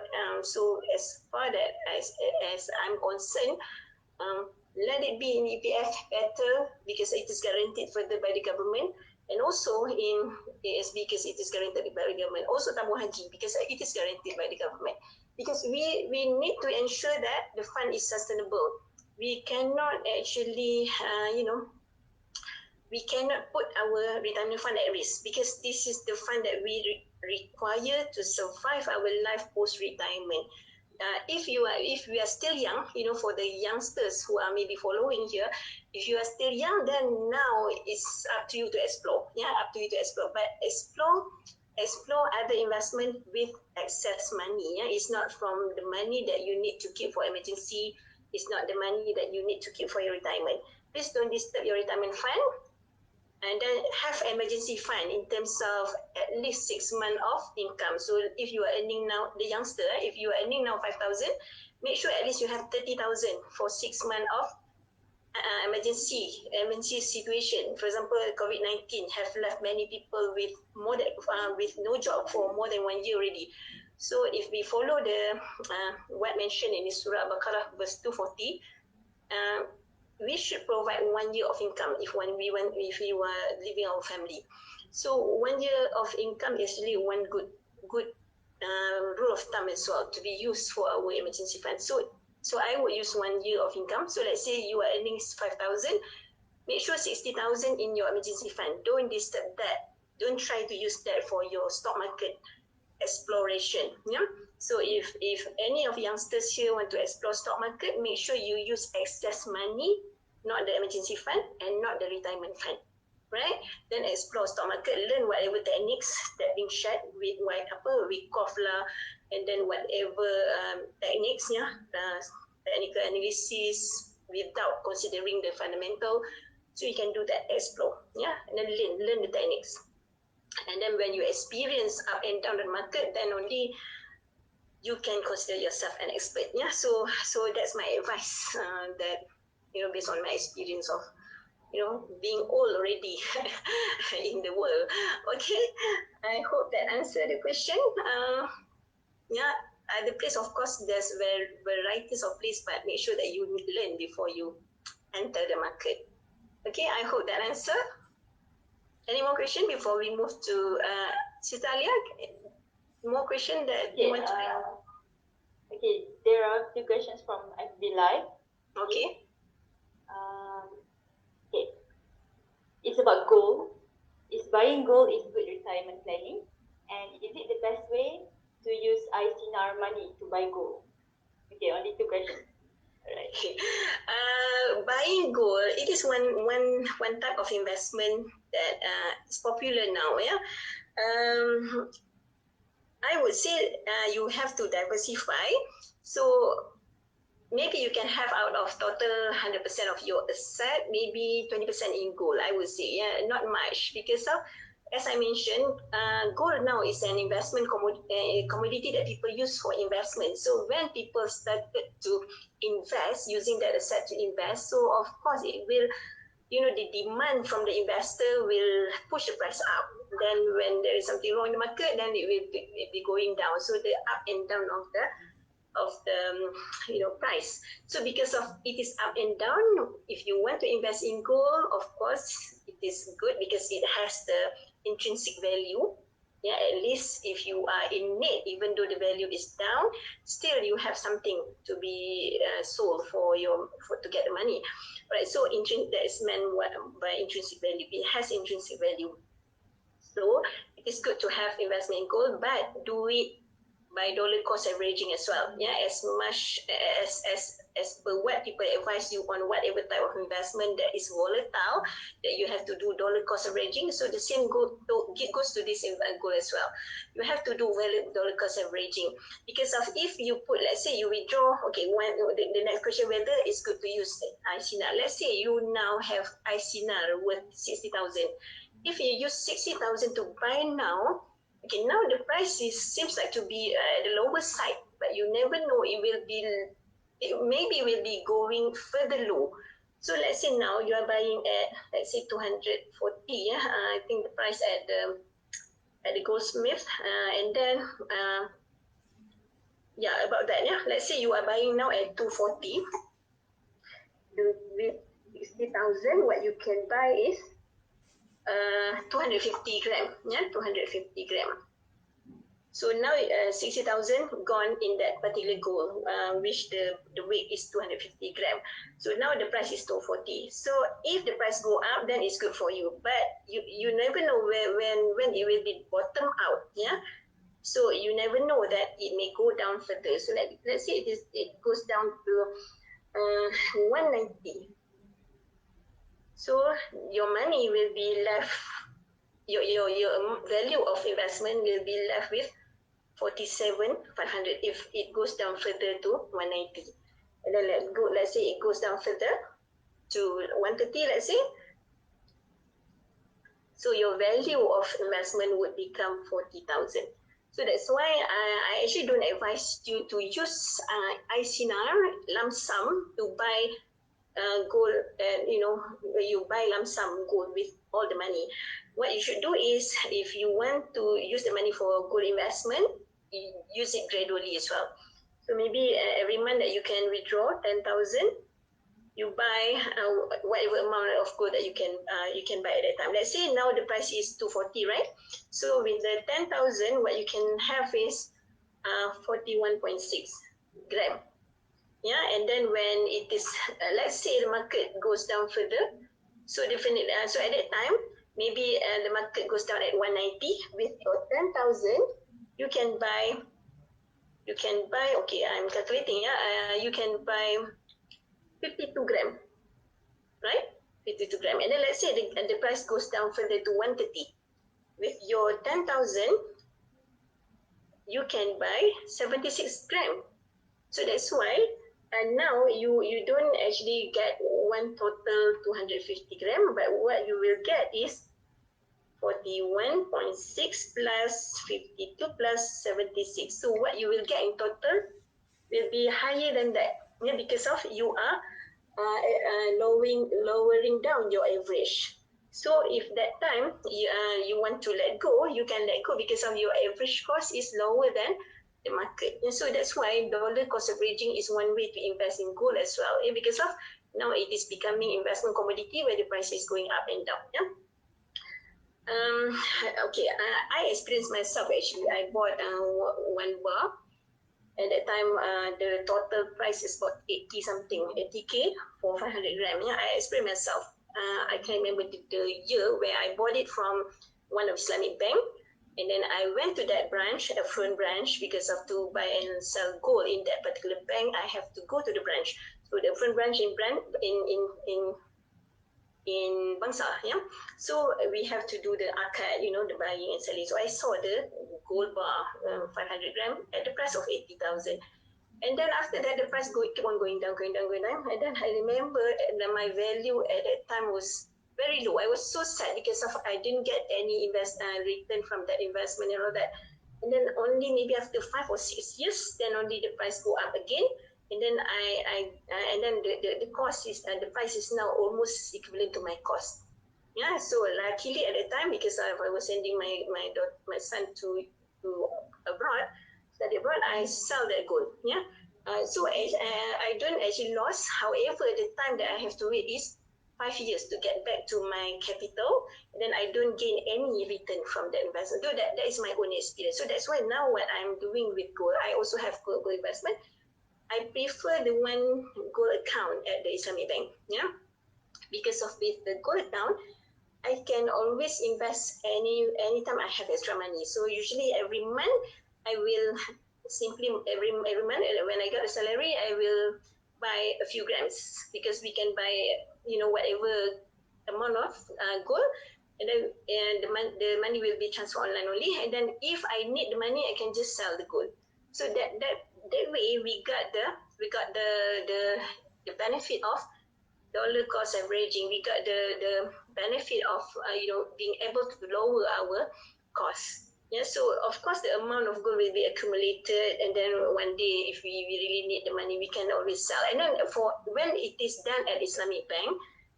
so as far that as I'm concerned, let it be in EPF better because it is guaranteed further by the government, and also in ASB because it is guaranteed by the government. Also tabung haji because it is guaranteed by the government. Because we need to ensure that the fund is sustainable. We cannot actually, we cannot put our retirement fund at risk because this is the fund that we require to survive our life post retirement. If we are still young, for the youngsters who are maybe following here, if you are still young, then now it's up to you to explore. Yeah, up to you to explore. But explore other investment with excess money. Yeah, it's not from the money that you need to keep for emergency. It's not the money that you need to keep for your retirement. Please don't disturb your retirement fund, and then have emergency fund in terms of at least 6 months of income. So if you are earning now, the youngster, if you are earning now 5,000, make sure at least you have 30,000 for 6 months of emergency situation. For example, COVID-19 have left many people with more than with no job for more than 1 year already. So if we follow the what mentioned in Surah Baqarah verse 240, uh, we should provide 1 year of income if we were living our family. So 1 year of income is really one good rule of thumb as well to be used for our emergency fund. So I would use 1 year of income. So let's say you are earning 5,000, make sure 60,000 in your emergency fund. Don't disturb that. Don't try to use that for your stock market exploration. Yeah. So if any of youngsters here want to explore stock market, make sure you use excess money, not the emergency fund and not the retirement fund. Right? Then explore stock market, learn whatever techniques that being shared with cough lah, and then whatever techniques, yeah, technical analysis without considering the fundamental. So you can do that, explore, yeah, and then learn the techniques. And then when you experience up and down the market, then only you can consider yourself an expert. Yeah, so that's my advice, that based on my experience of being old already in the world. Okay, I hope that answered the question. Yeah, the place, of course, there's varieties of place, but make sure that you learn before you enter the market. Okay, I hope that answer. Any more question before we move to Citalia? More question that you want to ask? Okay, there are 2 questions from FB Live. Okay. Okay, it's about gold. Is buying gold is good retirement planning? And is it the best way to use ICNR money to buy gold? Okay, only 2 questions. Alright. Buying gold, it is one type of investment that is popular now. Yeah. I would say you have to diversify. So maybe you can have out of total 100% of your asset, maybe 20% in gold, I would say. Yeah, not much because of, as I mentioned, gold now is an investment commodity that people use for investment. So when people started to invest using that asset to invest, so of course it will, the demand from the investor will push the price up. Then when there is something wrong in the market, then it will be going down. So the up and down of the price. So because of it is up and down, if you want to invest in gold, of course it is good because it has the intrinsic value. Yeah, at least if you are in need, even though the value is down, still you have something to be sold to get the money, right? So that is meant by intrinsic value. It has intrinsic value. So it is good to have investment in gold, but do it by dollar cost averaging as well. Yeah, as much as per what people advise you on whatever type of investment that is volatile, that you have to do dollar cost averaging. So the same goes to this gold as well. You have to do dollar cost averaging because of if you put, let's say you withdraw. Okay, the next question, whether it's good to use ICNAR. Let's say you now have ICNAR worth 60,000. If you use 60,000 to buy now, okay, now the price seems like to be at the lower side, but you never know, it maybe will be going further low. So let's say now you are buying at, let's say 240. Yeah, I think the price at the goldsmith, and then yeah, about that. Yeah, let's say you are buying now at 240. With 60,000, what you can buy is 250 gram. Yeah, 250 gram. So now 60,000 gone in that particular gold, which the weight is 250 gram. So now the price is 240. So if the price go up, then it's good for you. But you never know when it will be bottom out. Yeah. So you never know that it may go down further. So let's say it goes down to 190. So your money will be left. Your value of investment will be left with 47,500 if it goes down further to 190. And then let's say it goes down further to 130, let's say. So your value of investment would become 40,000. So that's why I actually don't advise you to use ICNAR lump sum to buy gold, and you buy lump sum gold with all the money. What you should do is, if you want to use the money for gold investment, you use it gradually as well. So maybe every month that you can withdraw 10,000, you buy whatever amount of gold that you can buy at that time. Let's say now the price is 240, right? So with the 10,000, what you can have is 41.6 gram. Yeah, and then when it is, let's say the market goes down further, so definitely, so at that time, maybe the market goes down at 190. With your 10,000, you can buy. Okay, I'm calculating. Yeah, you can buy 52 gram, right? 52 gram, and then let's say the price goes down further to 130. With your 10,000, you can buy 76 gram. So that's why, and now you don't actually get one total 250 gram, but what you will get is 41.6 plus 52 plus 76. So what you will get in total will be higher than that, yeah, because of you are lowering down your average. So if that time you want to let go, you can let go because of your average cost is lower than the market. And so that's why dollar cost averaging is one way to invest in gold as well. And because of now it is becoming investment commodity where the price is going up and down. Yeah. Okay, I experienced myself actually. I bought one bar. At that time, the total price is about 80 something, 80K for 500 gram. Yeah, I experienced myself. I can remember the year where I bought it from one of Islamic bank. And then I went to that branch, a front branch, because of to buy and sell gold in that particular bank. I have to go to the branch. So the front branch in in Bangsa, yeah. So we have to do the akad, the buying and selling. So I saw the gold bar, 500 gram at the price of 80,000. And then after that, the price keep on going down, going down, going down. And then I remember that my value at that time was very low. I was so sad because of I didn't get any return from that investment and all that. And then only maybe after 5 or 6 years, then only the price go up again. And then and then the cost is the price is now almost equivalent to my cost. Yeah, so luckily at the time, because I was sending my son to abroad, study abroad, I sell that gold. Yeah, so I don't actually lost. However, the time that I have to wait is 5 years to get back to my capital, and then I don't gain any return from that investment. Though that is my own experience. So that's why now what I'm doing with gold, I also have gold investment. I prefer the one gold account at the Islamic bank. Yeah, because of with the gold account, I can always invest anytime I have extra money. So usually every month I will simply every month when I get a salary I will buy a few grams, because we can buy whatever amount of gold, and then the money will be transferred online only, and then if I need the money I can just sell the gold. So that way we got the benefit of dollar cost averaging. We got the benefit of being able to lower our costs. Yeah, so of course the amount of gold will be accumulated, and then one day if we really need the money, we can always sell. And then for when it is done at Islamic bank,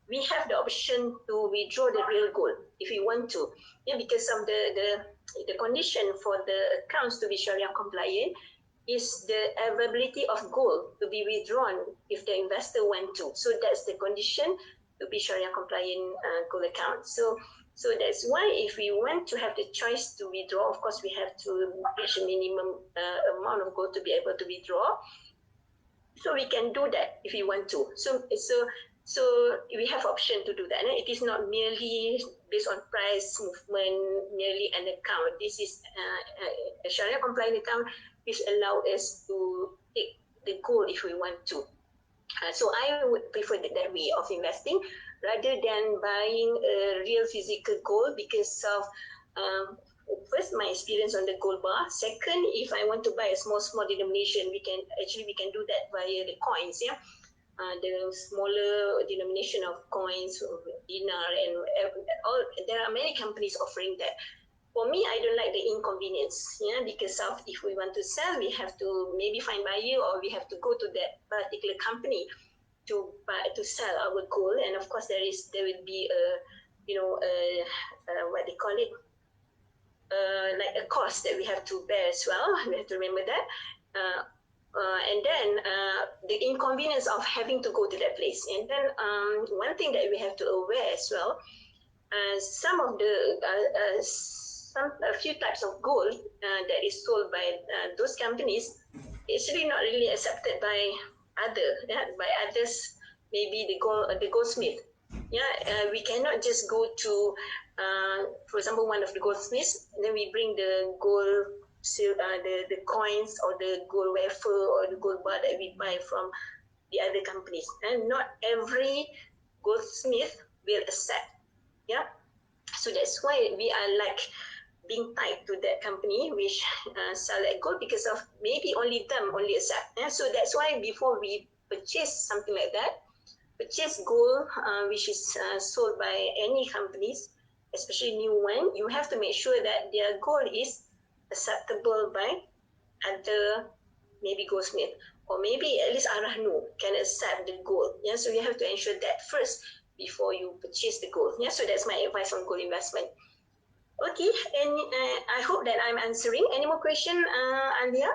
we have the option to withdraw the real gold if we want to. Yeah, because of the condition for the accounts to be Sharia compliant is the availability of gold to be withdrawn if the investor want to. So that's the condition to be Sharia compliant gold account. So that's why if we want to have the choice to withdraw, of course we have to reach a minimum amount of gold to be able to withdraw. So we can do that if we want to. So we have option to do that. And it is not merely based on price movement, merely an account. This is a Sharia compliant account which allow us to take the gold if we want to. So I would prefer that way of investing rather than buying a real physical gold, because of first my experience on the gold bar. Second, if I want to buy a small denomination, we can do that via the coins. Yeah, the smaller denomination of coins, dinar, and all. There are many companies offering that. For me, I don't like the inconvenience, because of if we want to sell, we have to maybe find buyer, or we have to go to that particular company to sell our gold. And of course, there will be what they call it, like a cost that we have to bear as well. We have to remember that. And then the inconvenience of having to go to that place. And then one thing that we have to aware as well, some of the a few types of gold that is sold by those companies actually not really accepted by others. Maybe the goldsmith. Yeah, we cannot just go to, for example, one of the goldsmiths, and then we bring the gold, the coins or the gold wafer or the gold bar that we buy from the other companies. And not every goldsmith will accept. Yeah, so that's why we are like being tied to that company which sell that gold, because of maybe only them only accept. Yeah? So that's why before we purchase something like that, purchase gold which is sold by any companies, especially new one, you have to make sure that their gold is acceptable by other, maybe goldsmith, or maybe at least Arahnu can accept the gold. Yeah, so you have to ensure that first before you purchase the gold. Yeah, so that's my advice on gold investment. Okay, and I hope that I'm answering. Any more question, Alia?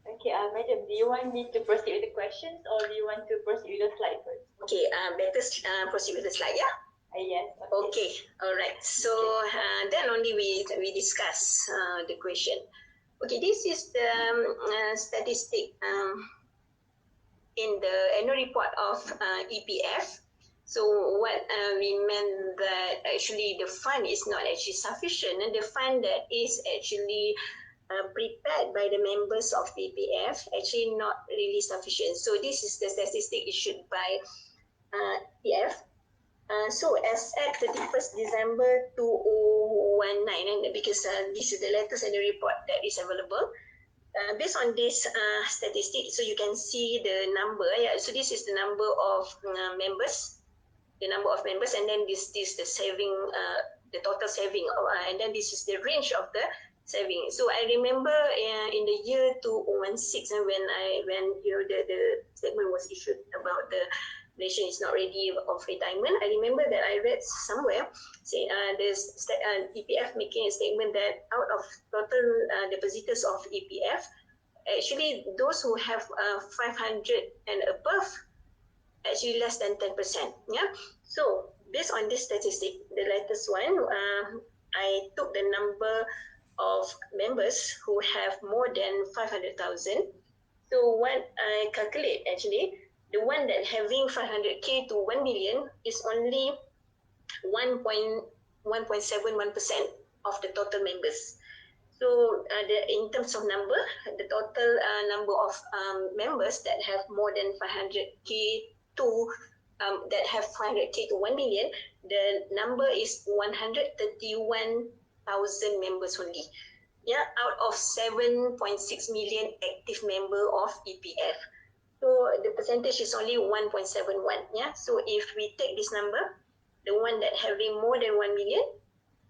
Okay, madam, do you want me to proceed with the questions, or do you want to proceed with the slide first? Okay, better proceed with the slide, yeah? Yes. Okay, all right. So then only we discuss the question. Okay, this is the statistic in the annual report of EPF. So what we meant that actually the fund is not actually sufficient, and the fund that is actually prepared by the members of PPF actually not really sufficient. So this is the statistic issued by PF So as at 31st December 2019, and because this is the latest and the report that is available, based on this statistic, so you can see the number. Yeah, so this is the number of members, and then this is the saving, the total saving, and then this is the range of the saving. So I remember in the year 2016, when the statement was issued about the nation is not ready of retirement, I remember that I read somewhere say this EPF making a statement that out of total depositors of EPF, actually those who have 500 and above, actually less than 10%. Yeah. So based on this statistic, the latest one, I took the number of members who have more than 500,000. So what I calculate, actually, the one that having 500K to 1 million is only 1.71% of the total members. So in terms of number, the total number of members that have more than 500K to that have 500K to 1 million, the number is 131,000 members only. Yeah, out of 7.6 million active member of EPF. So the percentage is only 1.71. Yeah, so if we take this number, the one that having more than 1 million,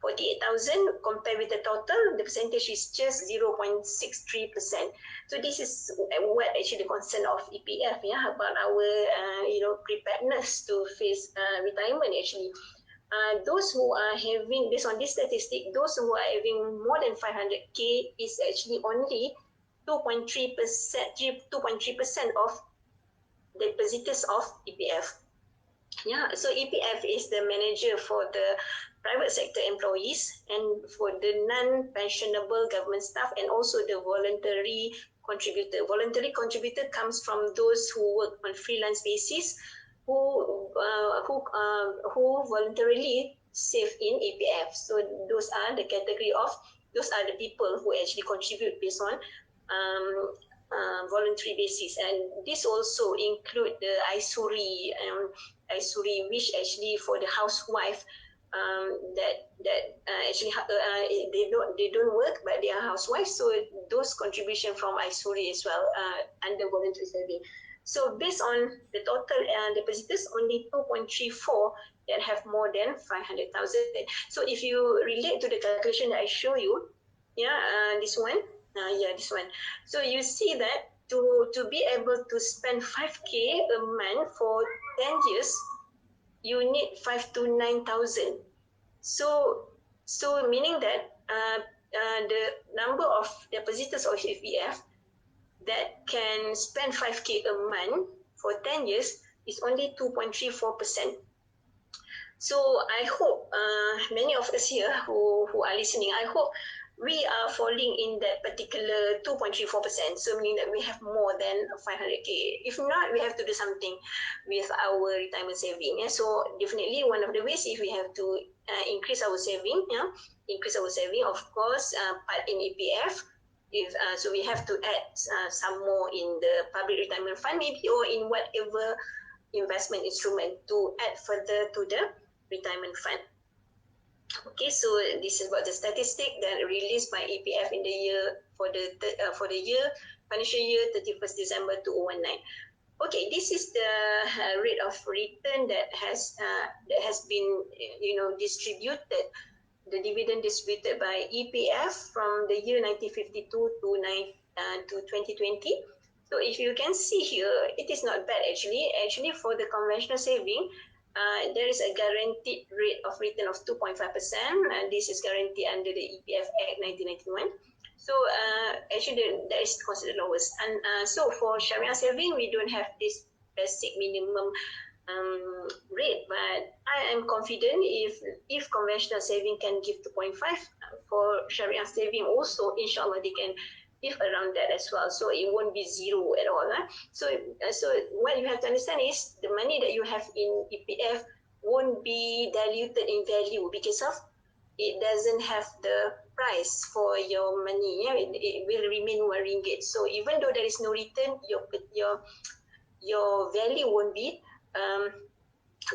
48,000, compared with the total, the percentage is just 0.63%. So this is what actually the concern of EPF, yeah, about our preparedness to face retirement. Actually, those who are having, based on this statistic, those who are having more than 500K is actually only 2.3% of the depositors of EPF. Yeah, so EPF is the manager for the private sector employees and for the non-pensionable government staff, and also the voluntary contributor. Voluntary contributor comes from those who work on freelance basis, who voluntarily save in EPF. So those are the category of, those are the people who actually contribute based on voluntary basis, and this also include the Aisuri, which actually for the housewife that actually they don't work but they are housewives. So those contribution from Aisuri as well under voluntary saving. So based on the total depositors, only 2.34 that have more than 500,000. So if you relate to the calculation that I show you, this one, this one. So you see that to be able to spend 5K a month for 10 years, you need 5 to 9,000. So meaning that the number of depositors of EPF that can spend 5K a month for 10 years is only 2.34%. So I hope many of us here who are listening, I hope we are falling in that particular 2.34%. So meaning that we have more than 500K. If not, we have to do something with our retirement saving. Yeah? So definitely one of the ways, if we have to increase our saving, of course, part in EPF. If so, we have to add some more in the public retirement fund, maybe, or in whatever investment instrument to add further to the retirement fund. Okay, so this is about the statistic that released by EPF in the year for the year financial year 31st December 2019. Okay, this is the rate of return that has been distributed, the dividend distributed by EPF from the year 1952 to 2020. So if you can see here, it is not bad actually. Actually, for the conventional saving, there is a guaranteed rate of return of 2.5%, and this is guaranteed under the EPF Act 1991. So actually, that is considered lowest. And so for Sharia saving, we don't have this basic minimum rate, but I am confident if conventional saving can give 2.5, for Sharia saving also, inshallah, they can give around that as well. So it won't be zero at all. So what you have to understand is the money that you have in EPF won't be diluted in value because of it doesn't have the price for your money. Yeah? It will remain 1 ringgit. So even though there is no return, your value won't be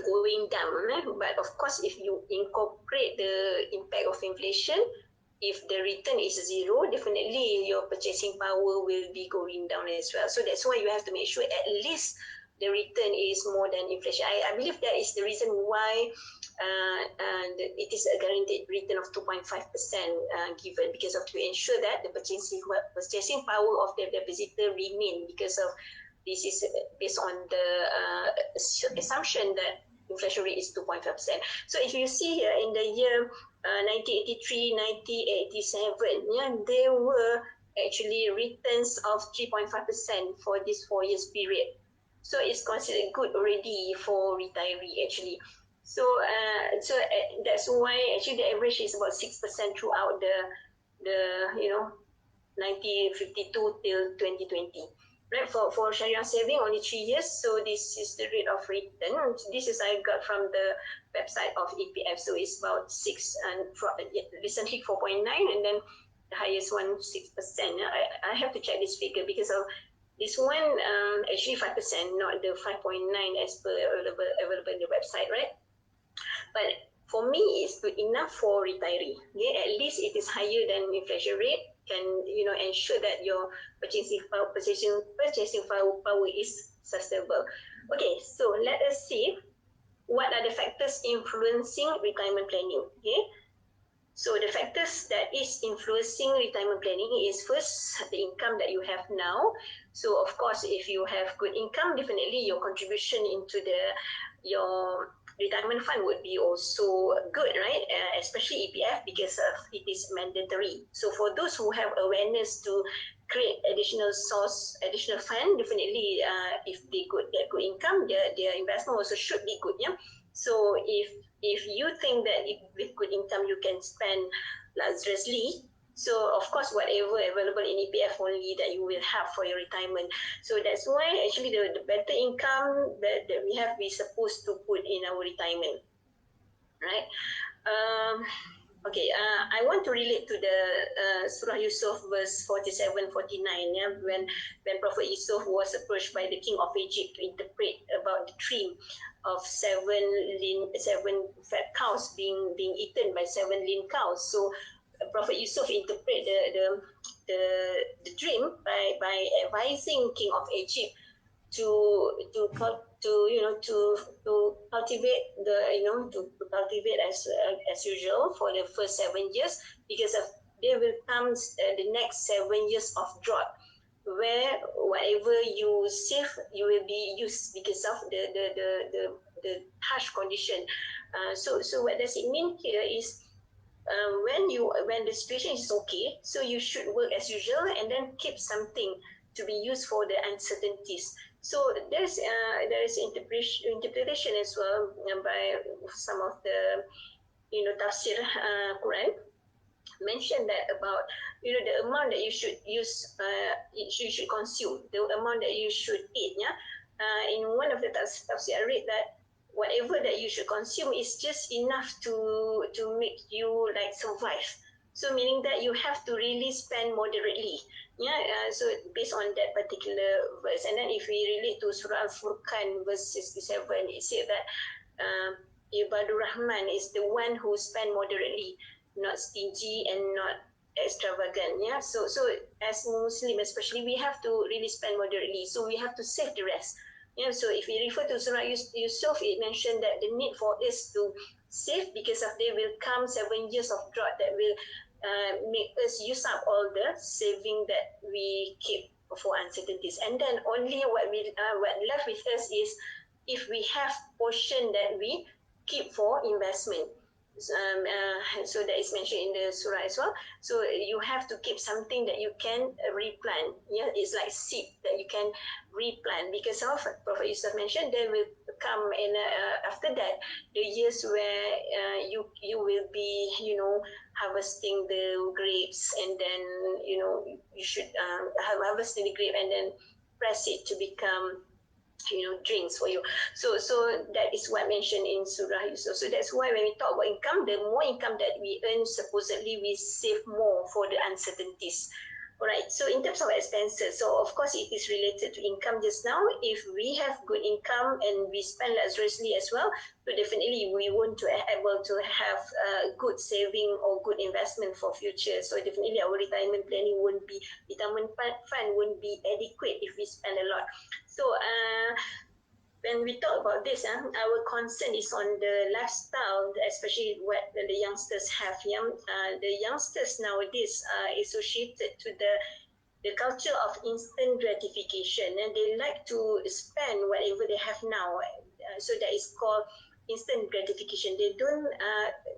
going down. But of course, if you incorporate the impact of inflation, if the return is zero, definitely your purchasing power will be going down as well. So that's why you have to make sure at least the return is more than inflation. I believe that is the reason why it is a guaranteed return of 2.5% given, because of to ensure that the purchasing power of the depositor remain, because of this is based on the assumption that inflation rate is 2.5%. So if you see here in the year 1983, 1987, yeah, there were actually returns of 3.5% for this 4 years period. So it's considered good already for retiree actually. So that's why actually the average is about 6% throughout the 1952 till 2020. Right, for Sharia saving only 3 years. So this is the rate of return. This is I got from the website of EPF. So it's about 6 and recently 4.9, and then the highest one 6%. I have to check this figure because of this one actually 5%, not the 5.9 as per available in the website, right? But for me, it's good enough for retiree. Okay? At least it is higher than inflation rate, can ensure that your purchasing power is sustainable. Okay, so let us see what are the factors influencing retirement planning. Okay, so the factors that is influencing retirement planning is first the income that you have now. So of course, if you have good income, definitely your contribution into your retirement fund would be also good, right? Especially EPF, because it is mandatory. So for those who have awareness to create additional fund, definitely if they get good income, their investment also should be good. Yeah. So if you think that with good income you can spend luxuriously, so of course whatever available in EPF only that you will have for your retirement. So that's why actually the better income that we have, we supposed to put in our retirement, right? Okay, I want to relate to the Surah Yusuf verse 47, 49, yeah, when Prophet Yusuf was approached by the king of Egypt to interpret about the dream of seven fat cows being eaten by seven lean cows. So Prophet Yusuf interpret the dream by advising king of Egypt to cultivate to cultivate as usual for the first 7 years, because of there will come the next 7 years of drought, where whatever you save you will be used because of the harsh condition. So what does it mean here is when the situation is okay, so you should work as usual and then keep something to be used for the uncertainties. So there is interpretation as well by some of the tafsir Quran mentioned that about the amount that you should use, you should consume, the amount that you should eat. Yeah, in one of the tafsir I read that whatever that you should consume is just enough to make you like survive. So meaning that you have to really spend moderately. Yeah, so based on that particular verse, and then if we relate to Surah Al-Furqan verse 67, it said that Ibadur Rahman is the one who spend moderately, not stingy and not extravagant. Yeah, so as Muslim especially, we have to really spend moderately, so we have to save the rest. Yeah, so if we refer to Surah Yusuf, it mentioned that the need for us to save, because of there will come 7 years of drought that will make us use up all the saving that we keep for uncertainties, and then only what left with us is if we have portion that we keep for investment. So that is mentioned in the surah as well. So you have to keep something that you can replant. Yeah, it's like seed that you can replant, because of Prophet Yusuf mentioned there will come in after that the years where you will be harvesting the grapes, and then you should harvesting the grape and then press it to become drinks for you. So that is what mentioned in Surah Yusuf. So that's why when we talk about income, the more income that we earn, supposedly we save more for the uncertainties. Alright, so in terms of expenses, so of course it is related to income just now. If we have good income and we spend luxuriously as well, so definitely we want to able to have good saving or good investment for future. So definitely our retirement planning won't be, retirement fund won't be adequate if we spend a lot. So when we talk about this, our concern is on the lifestyle, especially what the youngsters have. The youngsters nowadays are associated to the culture of instant gratification, and they like to spend whatever they have now. So that is called instant gratification. They don't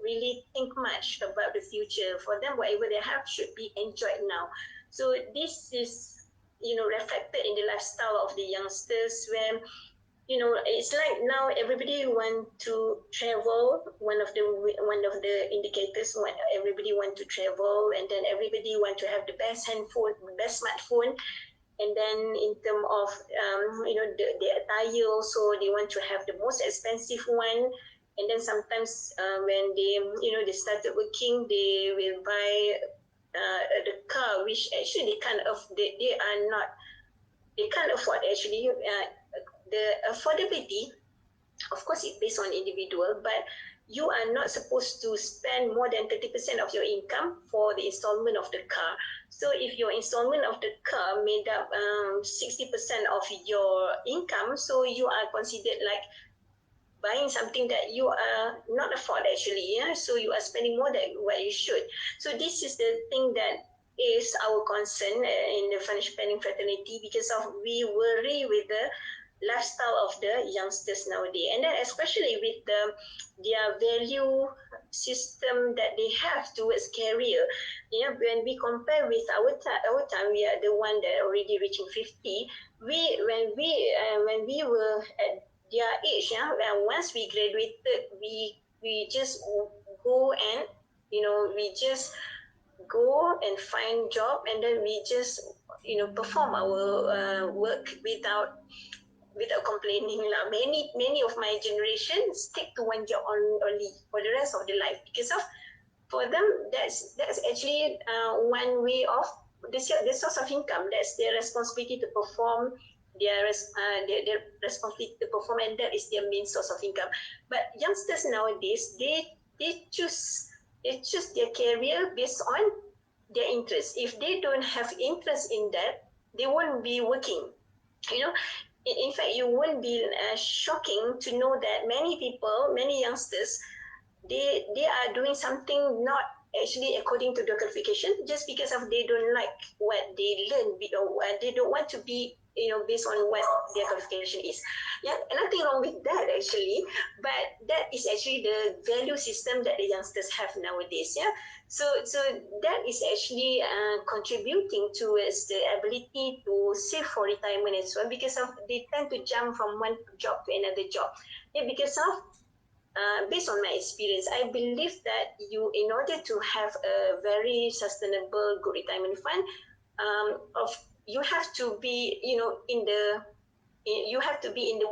really think much about the future. For them, whatever they have should be enjoyed now. So this is reflected in the lifestyle of the youngsters, where it's like now everybody want to travel. One of the indicators, everybody want to travel, and then everybody want to have the best handphone, best smartphone, and then in terms of the attire also, they want to have the most expensive one. And then sometimes when they started working, they will buy the car, which actually they can't afford actually. The affordability, of course, it's based on individual, but you are not supposed to spend more than 30% of your income for the installment of the car. So if your installment of the car made up 60% of your income, so you are considered like buying something that you are not afford actually. So you are spending more than what you should. So this is the thing that is our concern in the financial planning fraternity, because of we worry with the lifestyle of the youngsters nowadays, and then especially with their value system that they have towards career. When we compare with our time, we are the one that already reaching 50. When we were at their age, once we graduated, we just go and we just go and find job, and then we just perform our work without complaining lah. Many of my generation stick to one job only for the rest of their life, because of, for them, that's actually one way of the source of income. That's their responsibility to perform their responsibility to perform, and that is their main source of income. But youngsters nowadays, they choose their career based on their interest. If they don't have interest in that, they won't be working. you know in fact, you won't be shocking to know that many youngsters, they are doing something not actually according to their qualification, just because of they don't like what they learn, or they don't want to be based on what their qualification is. Yeah, nothing wrong with that actually, but that is actually the value system that the youngsters have nowadays. Yeah, so that is actually contributing towards the ability to save for retirement as well, because of they tend to jump from one job to another job. Yeah, because of based on my experience, I believe that in order to have a very sustainable good retirement fund, of you have to be, you have to be in the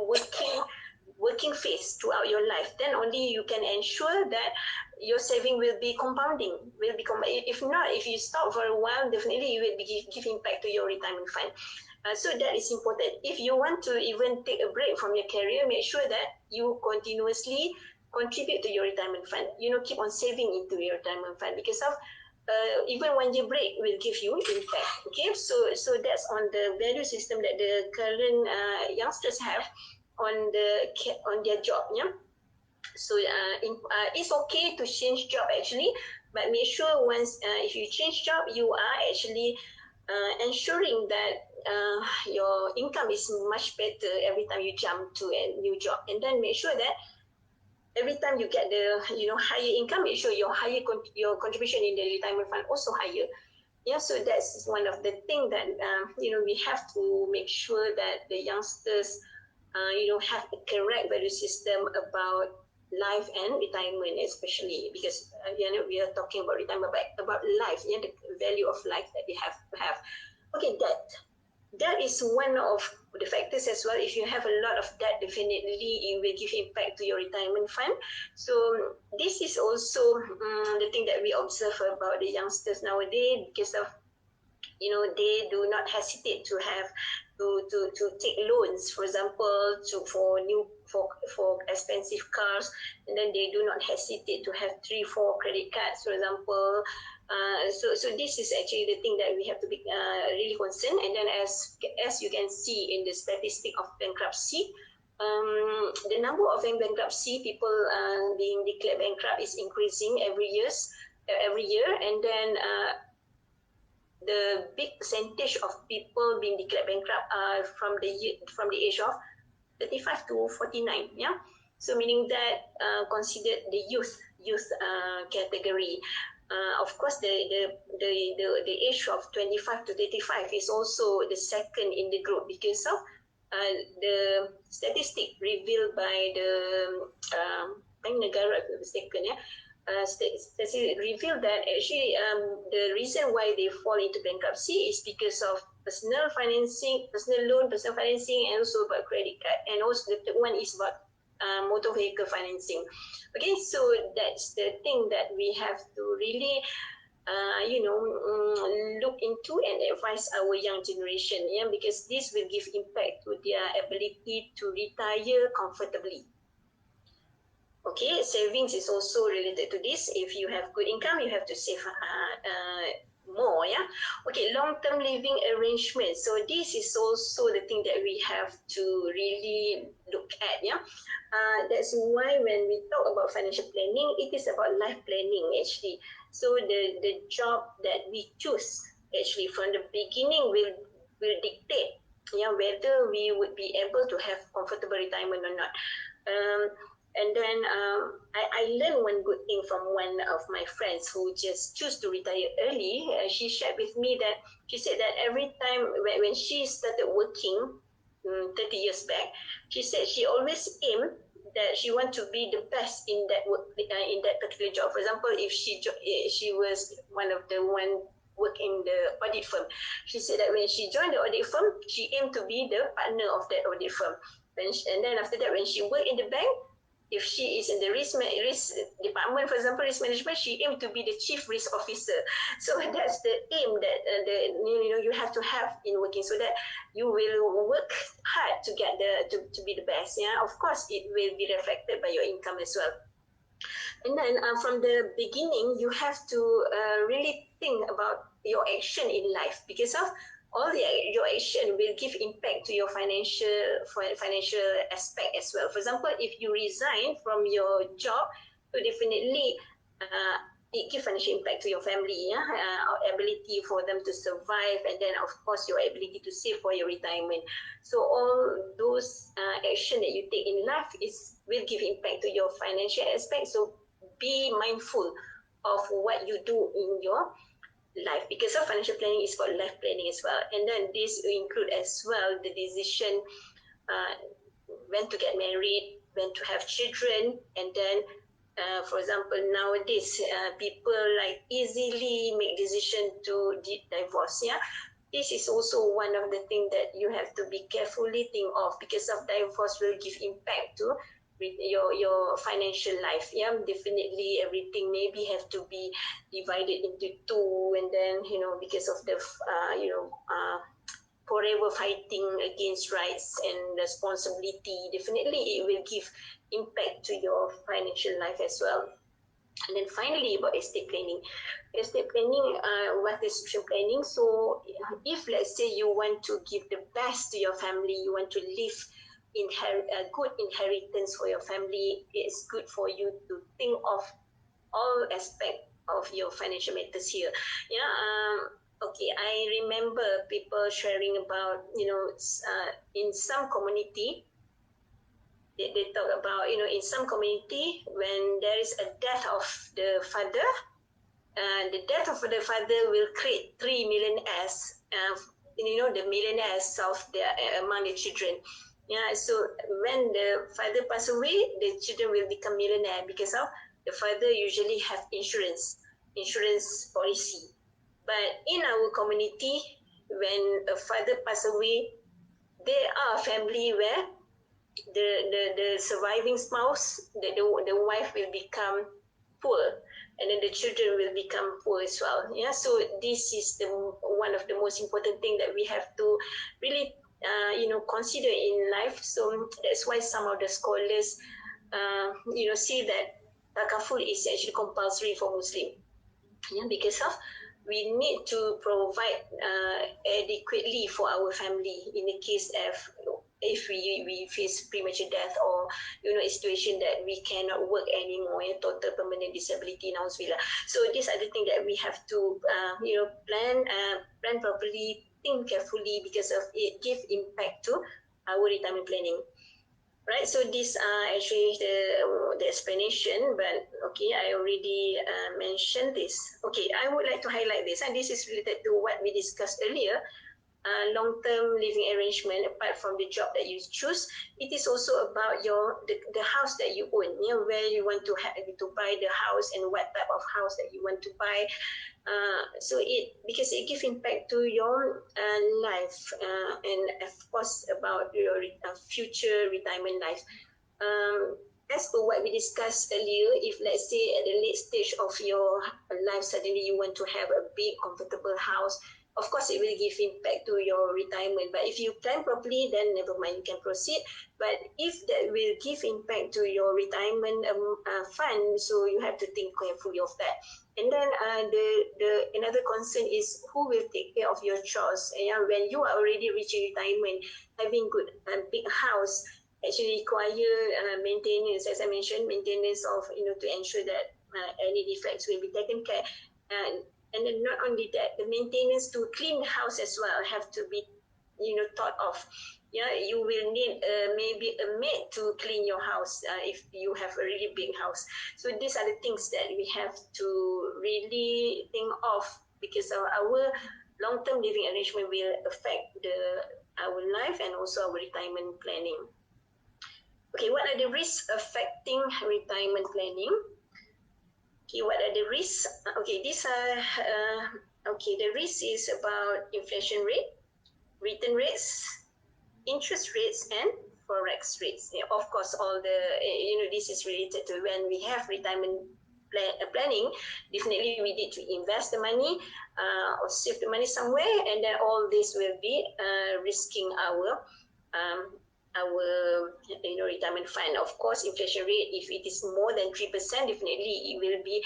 working phase throughout your life. Then only you can ensure that your saving will be compounding. If not, if you stop for a while, definitely you will be giving back to your retirement fund. So that is important. If you want to even take a break from your career, make sure that you continuously contribute to your retirement fund. Keep on saving into your retirement fund, because of even 1 year break will give you impact. Okay, so that's on the value system that the current youngsters have on their job. Yeah. So it's okay to change job actually, but make sure once if you change job, you are actually ensuring that your income is much better every time you jump to a new job, and then make sure that every time you get the higher income, make sure your contribution in the retirement fund also higher. Yeah, so that's one of the things that we have to make sure that the youngsters have a correct value system about life and retirement, especially because we are talking about retirement, but about life, the value of life that they have to have. Okay, that is one of the factors as well. If you have a lot of debt, definitely it will give impact to your retirement fund. So this is also the thing that we observe about the youngsters nowadays, because of they do not hesitate to have to take loans, for example, for expensive cars, and then they do not hesitate to have 3-4 credit cards, for example. So this is actually the thing that we have to be really concerned. And then as you can see in the statistic of bankruptcy, the number of bankruptcy people being declared bankrupt is increasing every year, and then the big percentage of people being declared bankrupt are from the age of 35 to 49. Yeah, so meaning that considered the youth category. Of course, the age of 25 to 35 is also the second in the group, because of the statistic revealed by the Bank Negara, if I'm mistaken, yeah, revealed that actually the reason why they fall into bankruptcy is because of personal financing, personal loan, personal financing, and also about credit card. And also the third one is about motor vehicle financing. Okay, so that's the thing that we have to really look into and advise our young generation, yeah, because this will give impact to their ability to retire comfortably. Okay, savings is also related to this. If you have good income, you have to save more, yeah. Okay, long-term living arrangements. So this is also the thing that we have to really look at, yeah. That's why when we talk about financial planning, it is about life planning actually. So the job that we choose actually from the beginning will dictate, yeah, whether we would be able to have comfortable retirement or not. And then I learned one good thing from one of my friends who just choose to retire early. She shared with me that she said that every time when she started working 30 years back, she said she always aimed that she want to be the best in that work, in that particular job. For example, if she was one of the one work in the audit firm, she said that when she joined the audit firm, she aimed to be the partner of that audit firm. And then after that, when she worked in the bank, if she is in the risk department, for example, risk management, she aimed to be the chief risk officer. So that's the aim that you have to have in working, so that you will work hard to get to be the best. Yeah, of course, it will be reflected by your income as well. And then from the beginning, you have to really think about your action in life, because of your action will give impact to your financial aspect as well. For example, if you resign from your job, so definitely it gives financial impact to your family, yeah, ability for them to survive, and then of course your ability to save for your retirement. So all those action that you take in life will give impact to your financial aspect. So be mindful of what you do in your life, because of financial planning is called life planning as well. And then this will include as well the decision when to get married, when to have children, and then for example, nowadays people like easily make decision to divorce, yeah. This is also one of the things that you have to be carefully think of, because of divorce will give impact to your financial life. Yeah, definitely everything maybe have to be divided into two, and then because of the forever fighting against rights and responsibility, definitely it will give impact to your financial life as well. And then finally, about estate planning. Estate planning, what is succession planning? So if let's say you want to give the best to your family, you want to leave a good inheritance for your family, it's good for you to think of all aspects of your financial matters here. Yeah. Okay, I remember people sharing about, in some community, they talk about, in some community, when there is a death of the father, the death of the father will create 3 millionaires, the millionaires of among the children. Yeah, so when the father pass away, the children will become millionaire, because of the father usually have insurance policy. But in our community, when a father pass away, there are family where the surviving spouse, the wife will become poor. and then the children will become poor as well. Yeah, so this is the one of the most important thing that we have to really consider in life. So that's why some of the scholars say that takaful is actually compulsory for Muslim. Yeah, because of we need to provide adequately for our family in the case of if we face premature death, or a situation that we cannot work anymore, total permanent disability, nauzubillah. So these are the things that we have to plan properly, think carefully, because of it give impact to our retirement planning. Right, so these are actually the explanation, but okay, I already mentioned this. Okay, I would like to highlight this, and this is related to what we discussed earlier. Long-term living arrangement, apart from the job that you choose, it is also about the house that you own, where you want to buy the house, and what type of house that you want to buy. So because it gives impact to your life, and of course about your future retirement life. As per what we discussed earlier, if let's say at the late stage of your life suddenly you want to have a big comfortable house, of course it will give impact to your retirement. But if you plan properly, then never mind, you can proceed. But if that will give impact to your retirement fund, so you have to think carefully of that. And then the another concern is who will take care of your chores. When you are already reaching retirement, having good big house actually require maintenance, as I mentioned, maintenance of to ensure that any defects will be taken care. And then not only that, the maintenance to clean the house as well have to be thought of. Yeah, you will need maybe a maid to clean your house if you have a really big house. So these are the things that we have to really think of, because our long-term living arrangement will affect our life and also our retirement planning. Okay, what are the risks affecting retirement planning? Okay, what are the risks? Okay, these are the risk is about inflation rate, return rates, interest rates, and forex rates. Yeah, of course, all the this is related to when we have retirement planning. Definitely, we need to invest the money or save the money somewhere, and then all this will be risking um, our retirement fund. Of course, inflation rate, if it is more than 3%, definitely it will be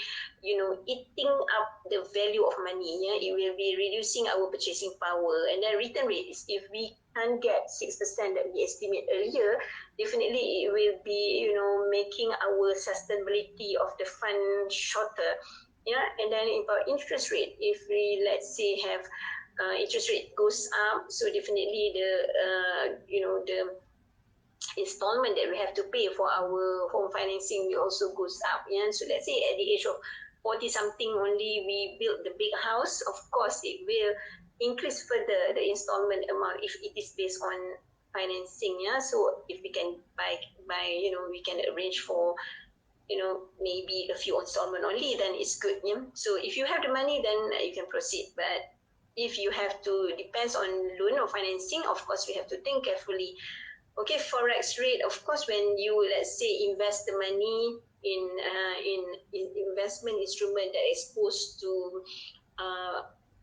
eating up the value of money. Yeah, it will be reducing our purchasing power. And then return rate is, if we can't get 6% that we estimate earlier, definitely it will be making our sustainability of the fund shorter. Yeah, and then about interest rate, if we let's say have interest rate goes up, so definitely the installment that we have to pay for our home financing also goes up. Yeah, so let's say at the age of 40 something only we build the big house, of course it will increase further the installment amount if it is based on financing. Yeah, so if we can buy we can arrange for maybe a few installment only, then it's good. Yeah, so if you have the money, then you can proceed. But if you have to depends on loan or financing, of course we have to think carefully. Okay, forex rate, of course, when you let's say invest the money in investment instrument that is exposed to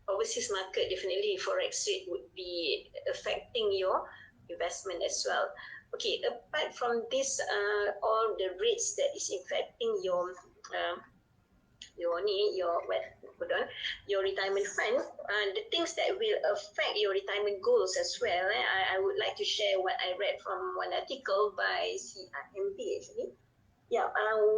overseas market, definitely forex rate would be affecting your investment as well. Okay, apart from this, all the rates that is affecting your retirement fund, the things that will affect your retirement goals as well. I would like to share what I read from one article by CIMB actually. Yeah,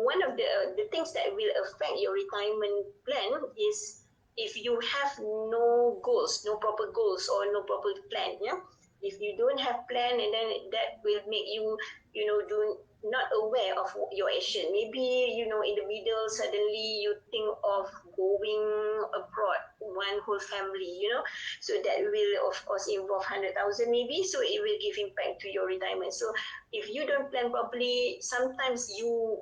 one of the things that will affect your retirement plan is if you have no goals, no proper goals, or no proper plan. Yeah, if you don't have plan, and then that will make you do not aware of your action. Maybe in the middle suddenly you think of going abroad, one whole family. So that will of course involve 100,000 maybe. So it will give impact to your retirement. So if you don't plan properly, sometimes you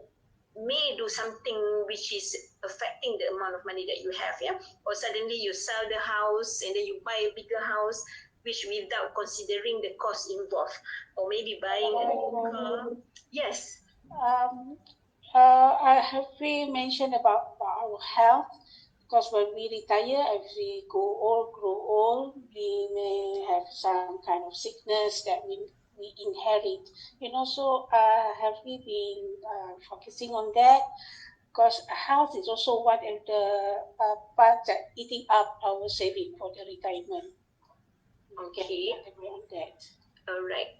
may do something which is affecting the amount of money that you have. Yeah, or suddenly you sell the house and then you buy a bigger house, which without considering the cost involved, or maybe buying a new car. Yes. Have we mentioned about our health? Because when we retire, as we grow old, we may have some kind of sickness that we inherit. So have we been focusing on that? Because health is also one of the parts that eating up our saving for the retirement. Okay. On that. All right.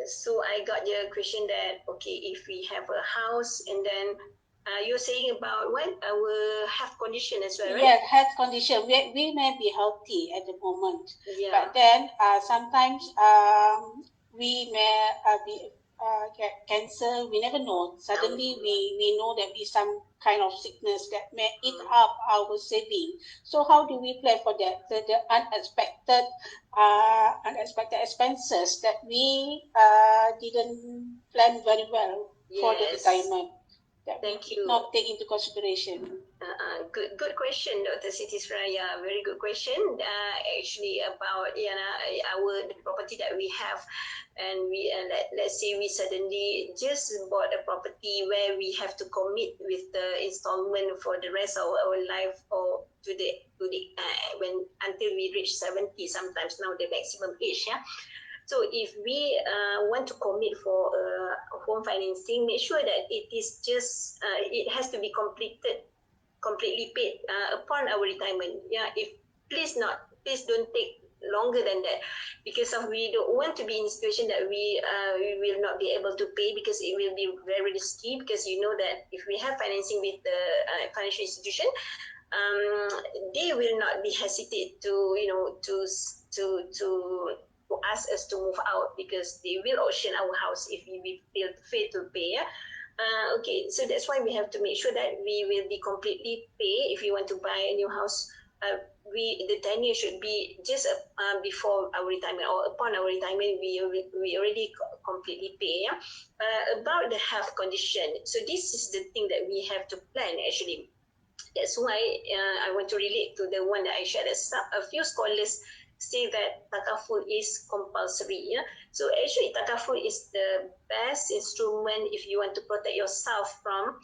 So I got your question that, okay, if we have a house and then you're saying about what? Our health condition as well, right? Yeah, health condition. We may be healthy at the moment, Yeah. but then sometimes we may get cancer. We never know. Suddenly we know that we some kind of sickness that may eat up our saving. So how do we plan for that? The unexpected expenses that we didn't plan very well for the retirement. That Thank we you. not take into consideration. Good question, Dr. Sitisra. Yeah, very good question. Actually, about the property that we have, and we let's say we suddenly just bought a property where we have to commit with the installment for the rest of our life, or to the when until we reach 70. Sometimes now the maximum age. Yeah. So if we want to commit for home financing, make sure that it has to be completely paid upon our retirement. Yeah, please don't take longer than that, because we don't want to be in a situation that we will not be able to pay, because it will be very risky, because you know that if we have financing with the financial institution, they will not be hesitate to ask us to move out, because they will auction our house if we fail to pay. Yeah? Okay, so that's why we have to make sure that we will be completely pay if you want to buy a new house. The tenure should be just before our retirement, or upon our retirement, we already completely pay. Yeah? About the health condition, so this is the thing that we have to plan actually. That's why I want to relate to the one that I shared. A few scholars say that takaful is compulsory. Yeah? So actually, takaful is the best instrument if you want to protect yourself from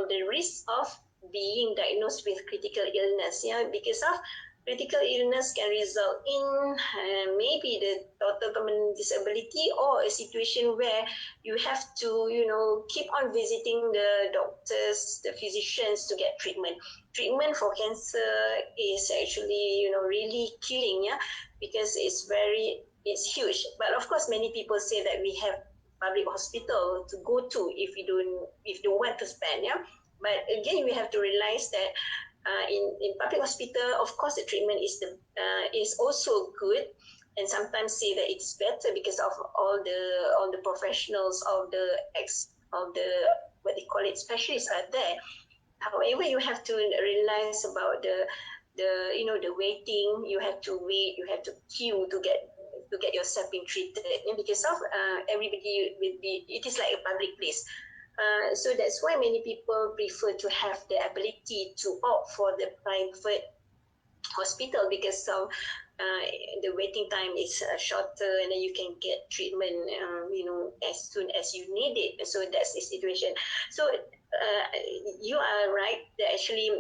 the risk of being diagnosed with critical illness. Yeah, because of critical illness can result in maybe the total permanent disability, or a situation where you have to keep on visiting the doctors, the physicians, to get treatment. Treatment for cancer is actually really killing, yeah, because it's huge. But of course, many people say that we have public hospital to go to if you want to spend, yeah. But again, we have to realize that in public hospital, of course, the treatment is also good, and sometimes say that it's better because of all the professionals of the what they call it, specialists are there. However, you have to realize about the waiting. You have to wait. You have to queue to get yourself being treated, and because of everybody will be. It is like a public place. So that's why many people prefer to have the ability to opt for the private hospital, because the waiting time is shorter, and then you can get treatment as soon as you need it. So that's the situation. So you are right that actually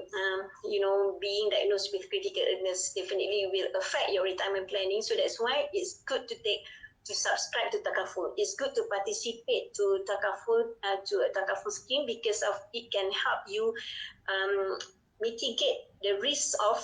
being diagnosed with critical illness definitely will affect your retirement planning. So that's why it's good to subscribe to takaful. It's good to participate to a takaful scheme, because of it can help you mitigate the risk of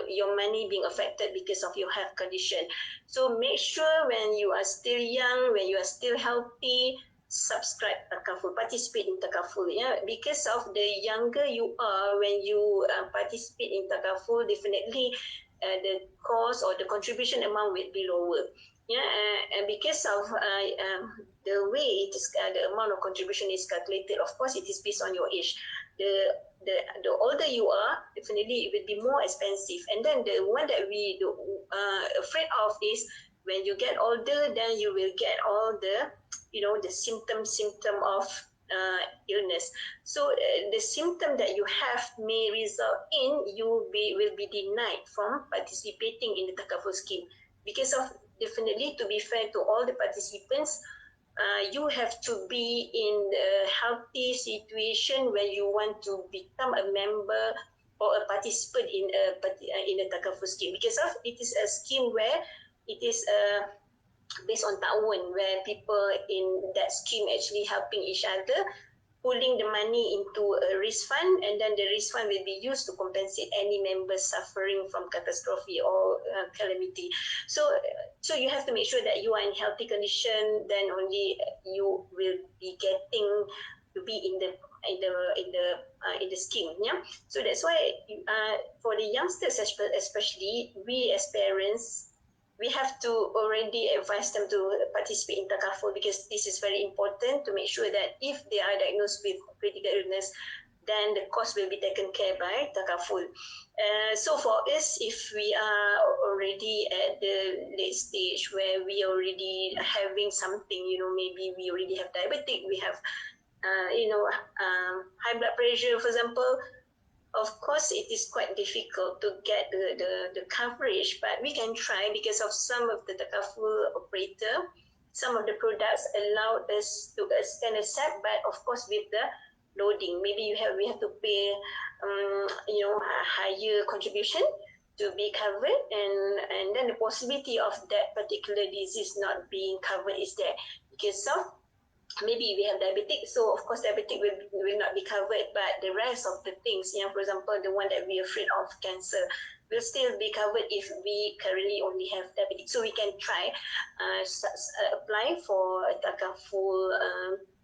your money being affected because of your health condition. So make sure when you are still young, when you are still healthy, subscribe takaful, participate in takaful. Yeah, because of the younger you are, when you participate in takaful, definitely the cost or the contribution amount will be lower. Yeah, and because of the way it is, the amount of contribution is calculated. Of course, it is based on your age. The older you are, definitely it will be more expensive. And then the one that we afraid of is when you get older, then you will get all the the symptom of illness. So the symptom that you have may result in will be denied from participating in the takaful scheme, because of, definitely, to be fair to all the participants, you have to be in a healthy situation where you want to become a member or a participant in a takaful scheme, because of it is a scheme where it is based on ta'awun, where people in that scheme actually helping each other, pulling the money into a risk fund, and then the risk fund will be used to compensate any members suffering from catastrophe or calamity. So you have to make sure that you are in healthy condition, then only you will be getting to be in the scheme. Yeah. So that's why for the youngsters especially, we as parents, we have to already advise them to participate in takaful, because this is very important to make sure that if they are diagnosed with critical illness, then the cost will be taken care by takaful. So for us, if we are already at the late stage where we already having something, maybe we already have diabetic, we have high blood pressure, for example, of course, it is quite difficult to get the coverage, but we can try, because of some of the takaful operator, some of the products allow us to can accept, but of course with the loading, maybe we have to pay a higher contribution to be covered, and then the possibility of that particular disease not being covered is there, because of maybe we have diabetic, so of course diabetic will not be covered, but the rest of the things, for example, the one that we're afraid of, cancer, will still be covered if we currently only have diabetic. So we can try apply for a takaful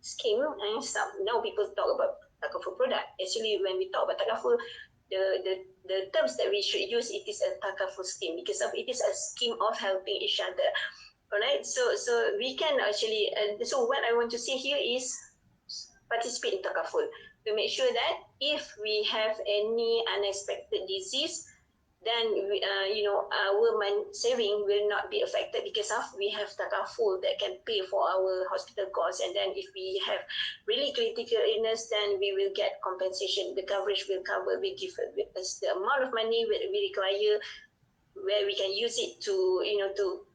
scheme, and now people talk about takaful product. Actually, when we talk about takaful, the terms that we should use, it is a takaful scheme, because of it is a scheme of helping each other. All right, so we can actually, so what I want to say here is participate in takaful to make sure that if we have any unexpected disease, then our saving will not be affected, because of we have takaful that can pay for our hospital costs, and then if we have really critical illness, then we will get compensation. The coverage will cover, we give us the amount of money we require, where we can use it to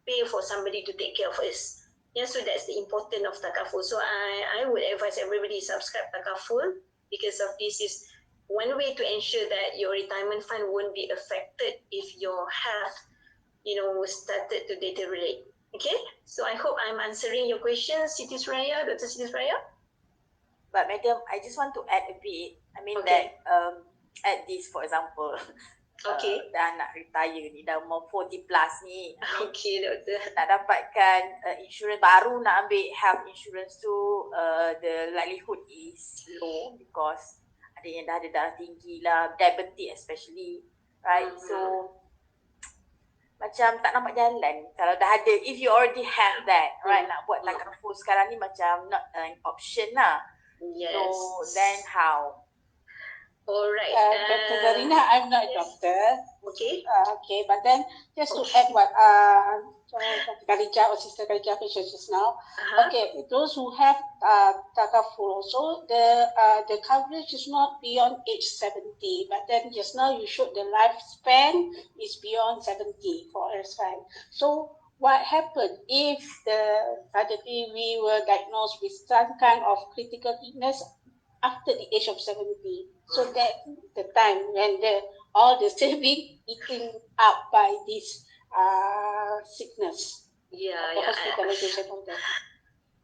pay for somebody to take care of us. Yeah, so that's the importance of takaful. So I would advise everybody subscribe takaful, because of this is one way to ensure that your retirement fund won't be affected if your health started to deteriorate. Okay, so I hope I'm answering your question, Siti Suraya, Dr. Siti Suraya. But madam, I just want to add a bit. I mean Okay. that at this, for example, Okay. dah nak retire ni, dah umur 40 plus ni. I mean, Okay, doktor. nak dapatkan insurans baru, nak ambil health insurance tu, the likelihood is low, because ada yang dah ada darah tinggi lah, diabetic especially, right? So macam tak nampak jalan kalau dah ada. If you already have that, right, nak buat takaful sekarang ni macam not an option lah. Yes. So then how? Alright. Dr. Zarina, I'm not a doctor. Okay. Okay, but then just to add what Dr. Kharija or Sister Kharija mentioned just now. Okay, those who have takaful also, the coverage is not beyond age 70, but then just now you showed the lifespan is beyond 70 for us, right? So what happened if suddenly we were diagnosed with some kind of critical illness after the age of 70? So that the time when all the saving eaten up by this sickness, Yeah. hospitalization of that.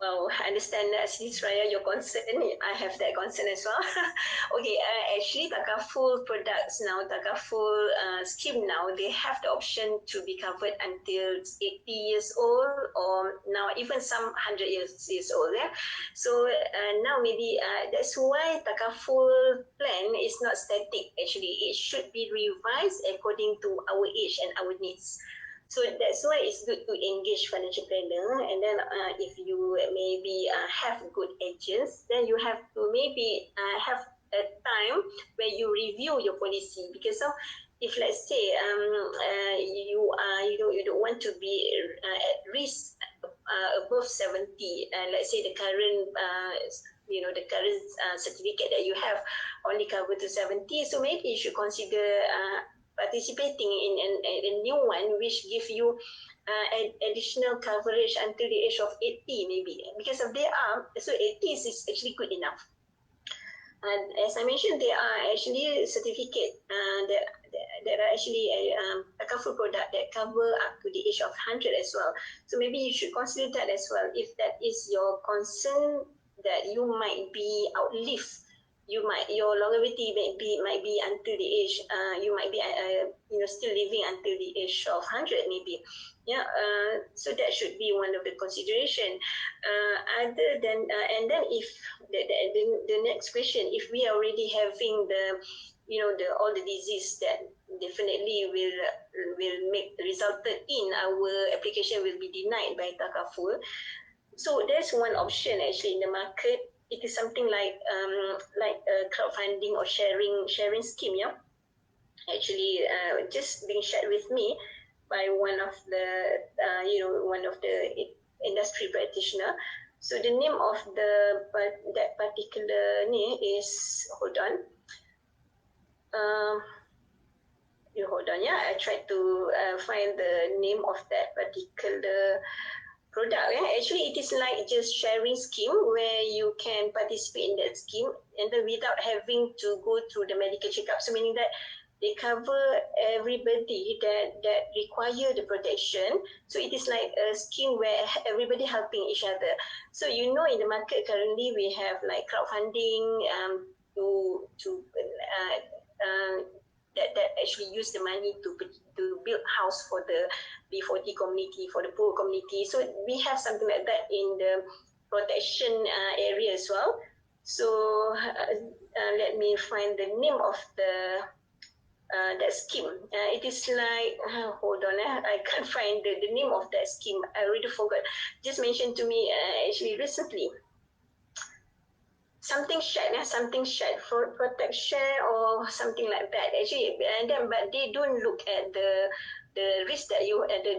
Well, I understand that, Raya, your concern. I have that concern as well. Okay, actually, takaful products now, takaful scheme now, they have the option to be covered until 80 years old, or now even some 100 years old. Yeah. So now maybe that's why takaful plan is not static. Actually, it should be revised according to our age and our needs. So that's why it's good to engage financial planner, and then if you maybe have good agents, then you have to maybe have a time where you review your policy, because of if let's say you don't want to be at risk above 70, and let's say the current the current certificate that you have only cover to 70, so maybe you should consider participating in a new one which give you additional coverage until the age of 80 maybe, because of their arm, so 80 is actually good enough. And as I mentioned, there are actually certificate that are actually a cover product that cover up to the age of 100 as well. So maybe you should consider that as well. If that is your concern, that you might be outlive, your longevity might be until the age, you might be still living until the age of 100 maybe. Yeah, so that should be one of the consideration. Other than and then if the next question, if we are already having the all the disease that definitely will make resulted in our application will be denied by Takaful. So there's one option actually in the market. It is something like a crowdfunding or sharing scheme. Yeah, actually just being shared with me by one of the industry practitioner. So the name of that particular name is, hold on. You hold on, yeah. I tried to find the name of that particular product. Yeah? Actually, it is like just sharing scheme where you can participate in that scheme and then without having to go through the medical checkup. So meaning that they cover everybody that require the protection. So it is like a scheme where everybody helping each other. So in the market currently we have like crowdfunding that actually use the money to build house for the B40 community, for the poor community. So we have something like that in the protection area as well. So let me find the name of that scheme. It is like, hold on, I can't find the name of that scheme. I already forgot. Just mentioned to me actually recently. Something shared for protect share or something like that. Actually, but they don't look at the risk that you the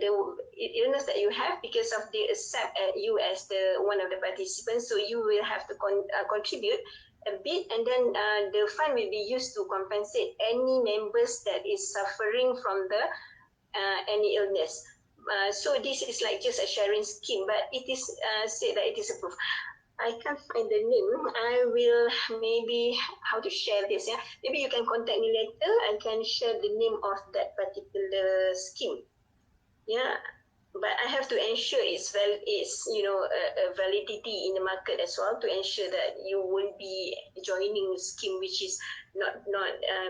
illness that you have, because of they accept you as the one of the participants. So you will have to contribute a bit, and then the fund will be used to compensate any members that is suffering from the any illness. So this is like just a sharing scheme, but it is said that it is approved. I can't find the name. I will maybe how to share this. Yeah, maybe you can contact me later. I can share the name of that particular scheme. Yeah, but I have to ensure it's a validity in the market as well, to ensure that you won't be joining a scheme which is not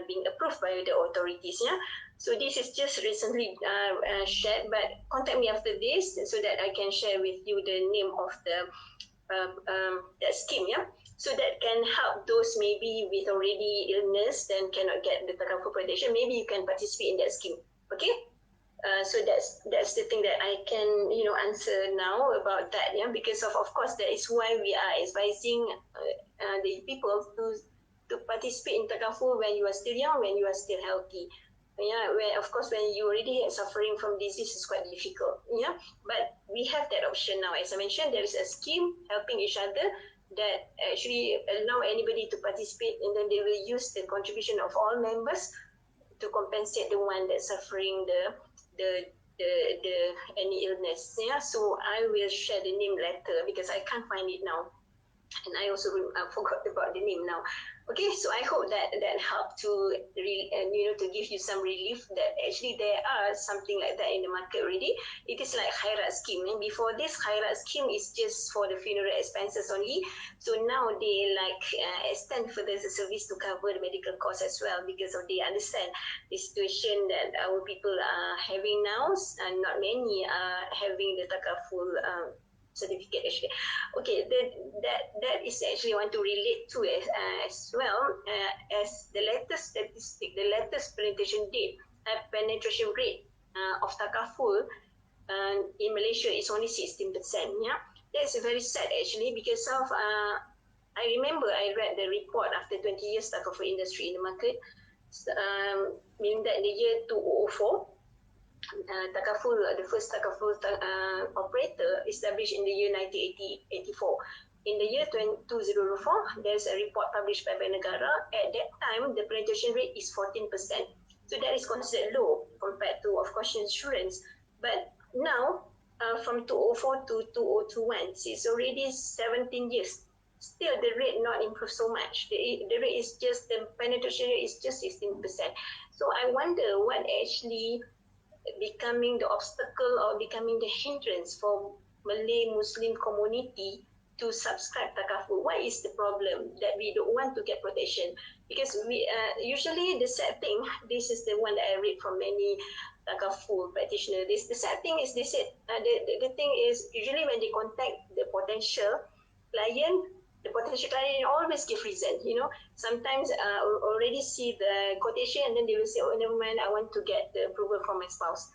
being approved by the authorities. Yeah. So this is just recently shared, but contact me after this so that I can share with you the name of that scheme, yeah. So that can help those maybe with already illness then cannot get the Takaful protection. Maybe you can participate in that scheme. Okay. So that's the thing that I can answer now about that, yeah. Because of course that is why we are advising the people to participate in Takaful when you are still young, when you are still healthy. Yeah, where of course when you already suffering from disease is quite difficult. Yeah, but we have that option now. As I mentioned, there is a scheme helping each other that actually allow anybody to participate, and then they will use the contribution of all members to compensate the one that's suffering the any illness. Yeah, so I will share the name later because I can't find it now, and I also forgot about the name now. Okay, so I hope that helped to to give you some relief that actually there are something like that in the market already. It is like khairat scheme, and before this khairat scheme is just for the funeral expenses only. So now they like extend further the service to cover the medical costs as well, because of they understand the situation that our people are having now, and not many are having the Takaful certificate actually. Okay, that is actually want to relate to as well as the latest statistic, the latest penetration rate of Takaful in Malaysia is only 16%. Yeah, that's very sad actually, because of I remember I read the report after 20 years Takaful industry in the market, meaning that in the year 2004. Takaful, the first Takaful operator established in the year 1984. In the year 2004, there's a report published by Negara. At that time, the penetration rate is 14%. So that is considered low compared to, of course, insurance. But now from 204 to 2021, it's already 17 years. Still, the rate not improved so much. The rate is just, the penetration rate is just 16%. So I wonder what actually becoming the obstacle or becoming the hindrance for Malay Muslim community to subscribe takaful. What is the problem that we don't want to get protection? Because we usually the sad thing, this is the one that I read from many takaful practitioners. The sad thing is they said the thing is usually when they contact the potential client, the potential client always give reason. Sometimes already see the quotation and then they will say, oh, never mind, I want to get the approval from my spouse.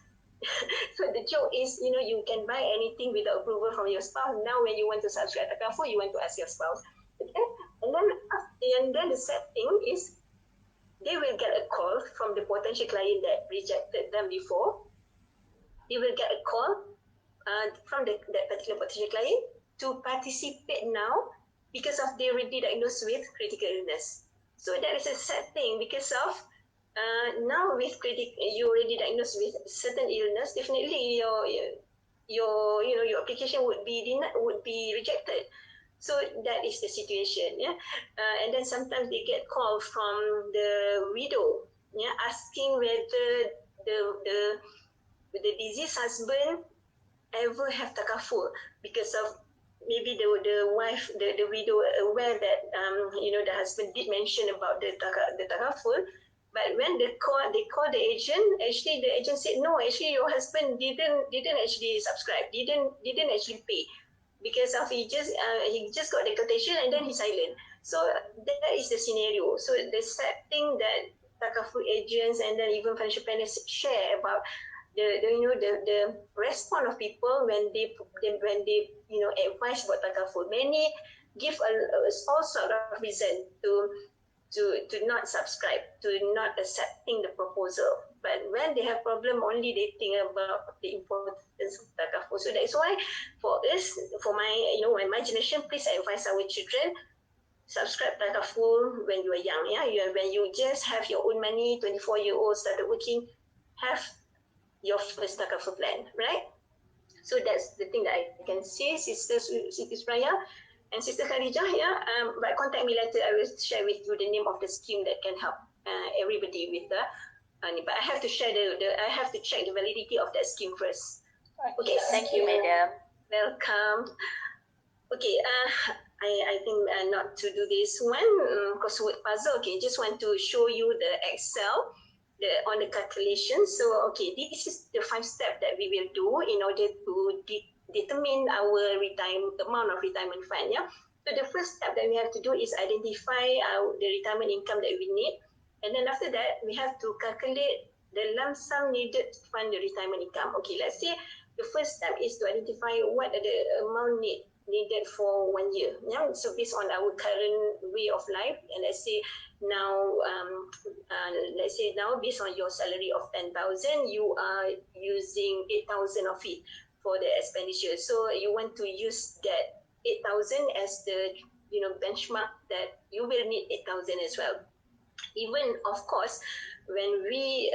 So the joke is, you can buy anything without approval from your spouse. Now when you want to subscribe takaful, you want to ask your spouse. Okay? And then the sad thing is they will get a call from the potential client that rejected them before. They will get a call from that particular potential client to participate now because of they already diagnosed with critical illness. So that is a sad thing because of now with you already diagnosed with certain illness, definitely your application would be rejected. So that is the situation, yeah. And then sometimes they get call from the widow, yeah, asking whether the the deceased husband ever have takaful because of maybe the wife, the widow aware that the husband did mention about the takaful, but when they call the agent, actually the agent said no, actually your husband didn't actually subscribe, didn't actually pay because of he just got the quotation and then he's silent. So that is the scenario. So the sad thing that takaful agents and then even financial planners share about the response of people when they advise about takaful. Many give all sort of reason to not subscribe, to not accepting the proposal. But when they have problem, only they think about the importance of takaful. So that's why for us, for my generation, please advise our children subscribe takaful when you are young. Yeah, when you just have your own money, 24-year-old started working, have your first takaful plan, right? So that's the thing that I can say, Sister Siti Suraya and Sister Khadijah. Yeah, but contact me later. I will share with you the name of the scheme that can help everybody with the. But I have to share I have to check the validity of that scheme first. Okay, Thank you, madam. welcome. Okay, I think not to do this one because word puzzle. Okay, just want to show you the Excel on the calculation. So okay, this is the 5 steps that we will do in order to determine our amount of retirement fund. Yeah. So the first step that we have to do is identify the retirement income that we need, and then after that we have to calculate the lump sum needed to fund the retirement income. Okay, let's say the first step is to identify what are the amount needed for 1 year. Yeah. So based on our current way of life, and now let's say now based on your salary of 10,000, you are using 8,000 of it for the expenditure. So you want to use that 8,000 as the benchmark that you will need 8,000 as well. Even of course when we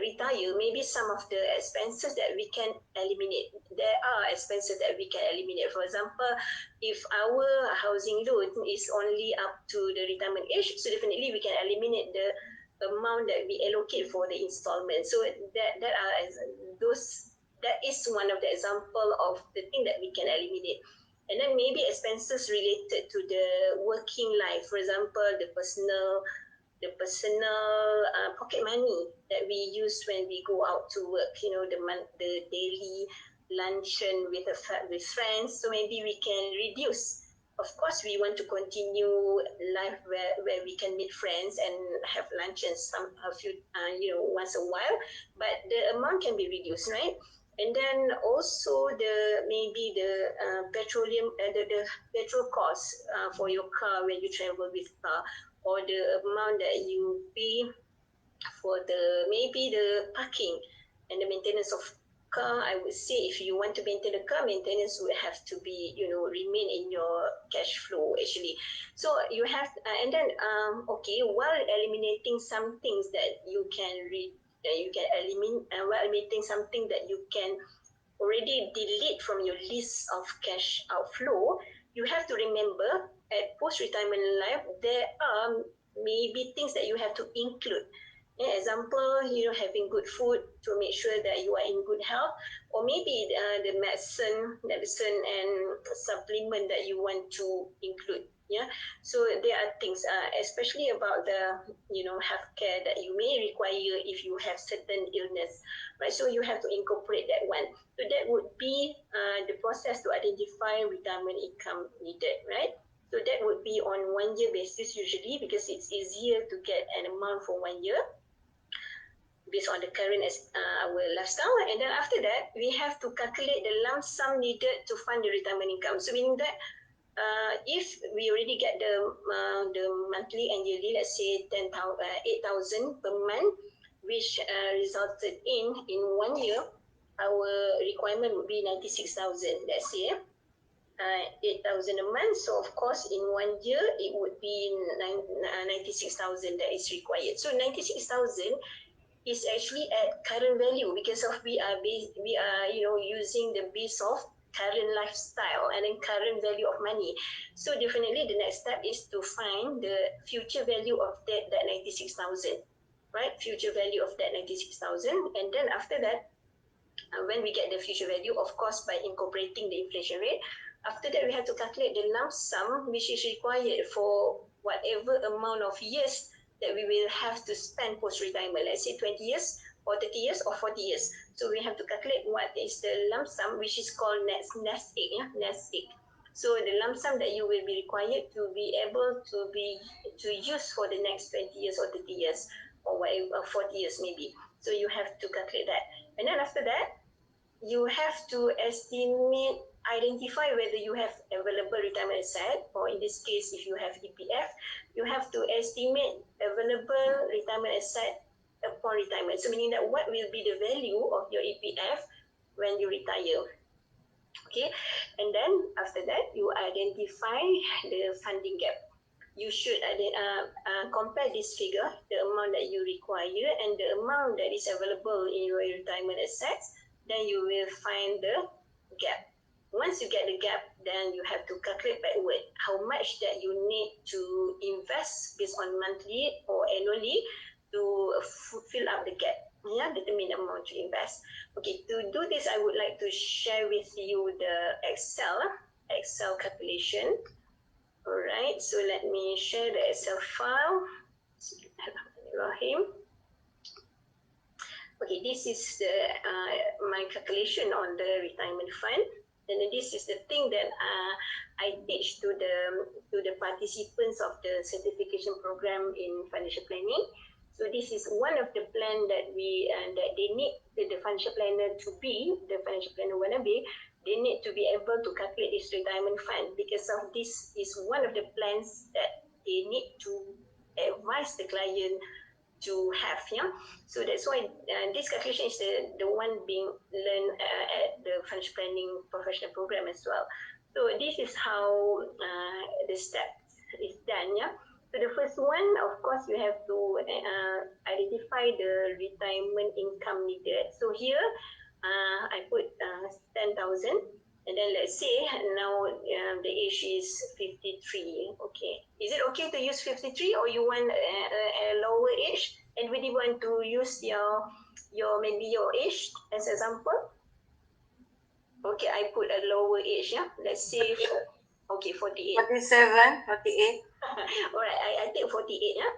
retire, maybe some of the expenses that we can eliminate, there are expenses that we can eliminate. For example, if our housing loan is only up to the retirement age, so definitely we can eliminate the amount that we allocate for the installment. So that is one of the example of the thing that we can eliminate. And then maybe expenses related to the working life, for example the personal pocket money that we use when we go out to work, the daily luncheon with friends. So maybe we can reduce. Of course, we want to continue life where we can meet friends and have lunch and once a while, but the amount can be reduced, right? And then also maybe the petroleum, the petrol cost for your car when you travel with car, or the amount that you pay for maybe the parking and the maintenance of car. I would say if you want to maintain the car, maintenance would have to be remain in your cash flow actually. So you have and then okay, while eliminating some things that you can eliminate, while eliminating something that you can already delete from your list of cash outflow, you have to remember at post-retirement life, there are maybe things that you have to include. Example, having good food to make sure that you are in good health, or maybe the medicine and supplement that you want to include. Yeah, so there are things, especially about the healthcare that you may require if you have certain illness, right? So you have to incorporate that one. So that would be the process to identify retirement income needed, right? So that would be on 1 year basis usually, because it's easier to get an amount for 1 year based on the current our lifestyle. And then after that, we have to calculate the lump sum needed to fund the retirement income. So meaning that if we already get the monthly and yearly, let's say 8,000 per month, which resulted in 1 year, our requirement would be 96,000. Let's say 8,000 a month. So of course, in 1 year, it would be 96,000 that is required. So 96,000 is actually at current value, because of we are using the base of current lifestyle and then current value of money. So definitely the next step is to find the future value of that 96,000, right? Future value of that 96,000, and then after that, when we get the future value, of course, by incorporating the inflation rate, after that we have to calculate the lump sum which is required for whatever amount of years that we will have to spend post-retirement. Let's say 20 years or 30 years or 40 years. So we have to calculate what is the lump sum, which is called nest egg. Yeah? Nest egg. So the lump sum that you will be required to be able to use for the next 20 years or 30 years or whatever, 40 years maybe. So you have to calculate that. And then after that, you have to identify whether you have available retirement asset, or in this case, if you have EPF, you have to estimate available retirement asset upon retirement. So meaning that what will be the value of your EPF when you retire. Okay, and then after that, you identify the funding gap. You should compare this figure, the amount that you require and the amount that is available in your retirement assets. Then you will find the gap. Once you get the gap, then you have to calculate backward how much that you need to invest based on monthly or annually to fill up the gap. Yeah, determine the amount to invest. Okay, to do this, I would like to share with you the Excel calculation. Alright, so let me share the Excel file. Okay, this is the my calculation on the retirement fund, and then this is the thing that I teach to the participants of the certification program in financial planning. So this is one of the plan that that they need the financial planner to be, the financial planner wannabe, they need to be able to calculate this retirement fund, because of this is one of the plans that they need to advise the client to have. Yeah, so that's why this calculation is the one being learned at the financial planning professional program as well. So this is how the steps is done. Yeah, so the first one, of course, you have to identify the retirement income needed. So here I put 10,000, and then let's say now the age is 53. Okay, is it okay to use 53, or you want a lower age? And would you want to use your maybe your age as example? Okay, I put a lower age. Yeah, let's say okay, 48. 47, 48. All right, I take 48. Yeah.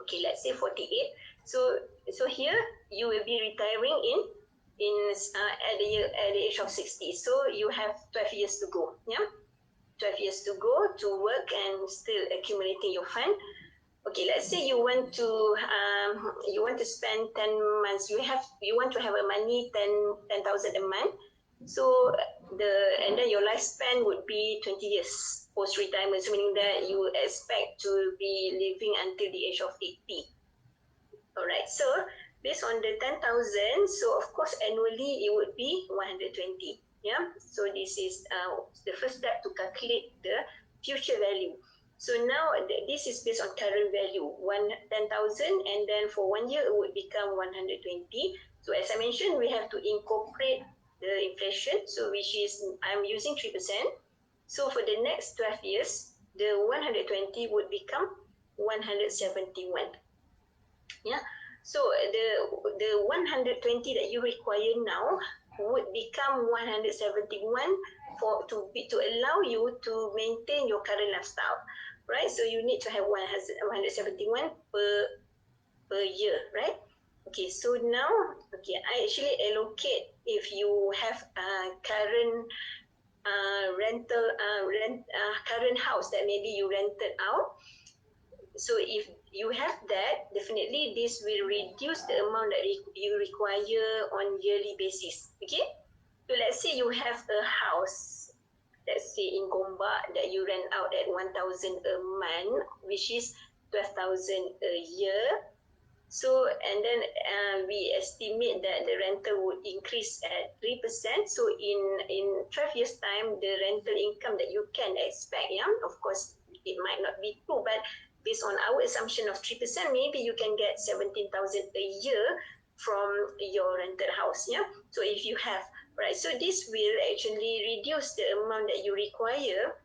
Okay, let's say 48. So here you will be retiring at the age of 60. So you have 12 years to go. Yeah, 12 years to go to work and still accumulating your fund. Okay, let's say you want to spend 10 months. You want to have a money 10,000 a month. So and then your lifespan would be 20 years post retirement, so meaning that you expect to be living until the age of 80. All right, so based on the 10,000, so of course annually it would be 120. Yeah, so this is the first step to calculate the future value. So now this is based on current value, 10,000, and then for 1 year it would become 120. So as I mentioned, we have to incorporate the inflation, so which is I'm using 3%. So for the next 12 years, the 120 would become 171. Yeah. So the 120 that you require now would become 171 to allow you to maintain your current lifestyle, right? So you need to have 171 per year, right? Okay, so now, okay, I actually allocate if you have current current house that maybe you rented out. So if you have that, definitely this will reduce the amount that you require on yearly basis. Okay, so let's say you have a house, let's say in Gombak, that you rent out at 1,000 a month, which is 12,000 a year. So, and then we estimate that the rental would increase at 3%. So in 12 years time, the rental income that you can expect, yeah, of course, it might not be true, but based on our assumption of 3%, maybe you can get 17,000 a year from your rented house, yeah. So if you have, right, so this will actually reduce the amount that you require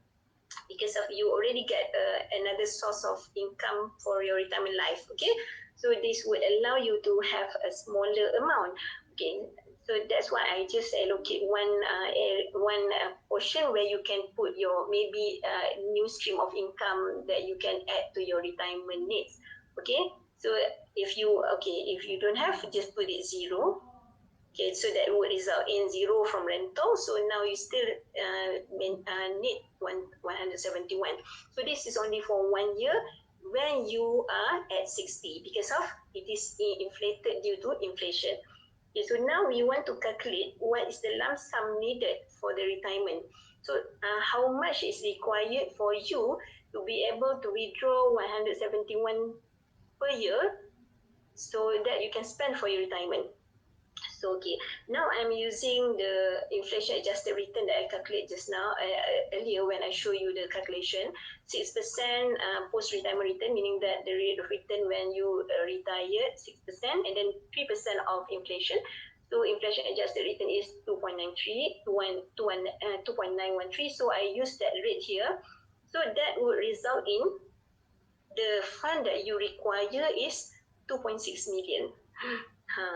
because of you already get another source of income for your retirement life. Okay, so this would allow you to have a smaller amount. Okay, so that's why I just allocate one portion where you can put your maybe new stream of income that you can add to your retirement needs. Okay, so if you don't have, just put it zero. Okay, so that would result in zero from rental. So now you still need 171. So this is only for 1 year when you are at 60 because of it is inflated due to inflation. Okay, so now we want to calculate what is the lump sum needed for the retirement. So how much is required for you to be able to withdraw 171 per year so that you can spend for your retirement. So okay, now I'm using the inflation adjusted return that I calculate just now earlier when I show you the calculation. 6% post retirement return, meaning that the rate of return when you retired 6%, and then 3% of inflation. So inflation adjusted return is 2.913. So I use that rate here. So that would result in the fund that you require is 2.6 million.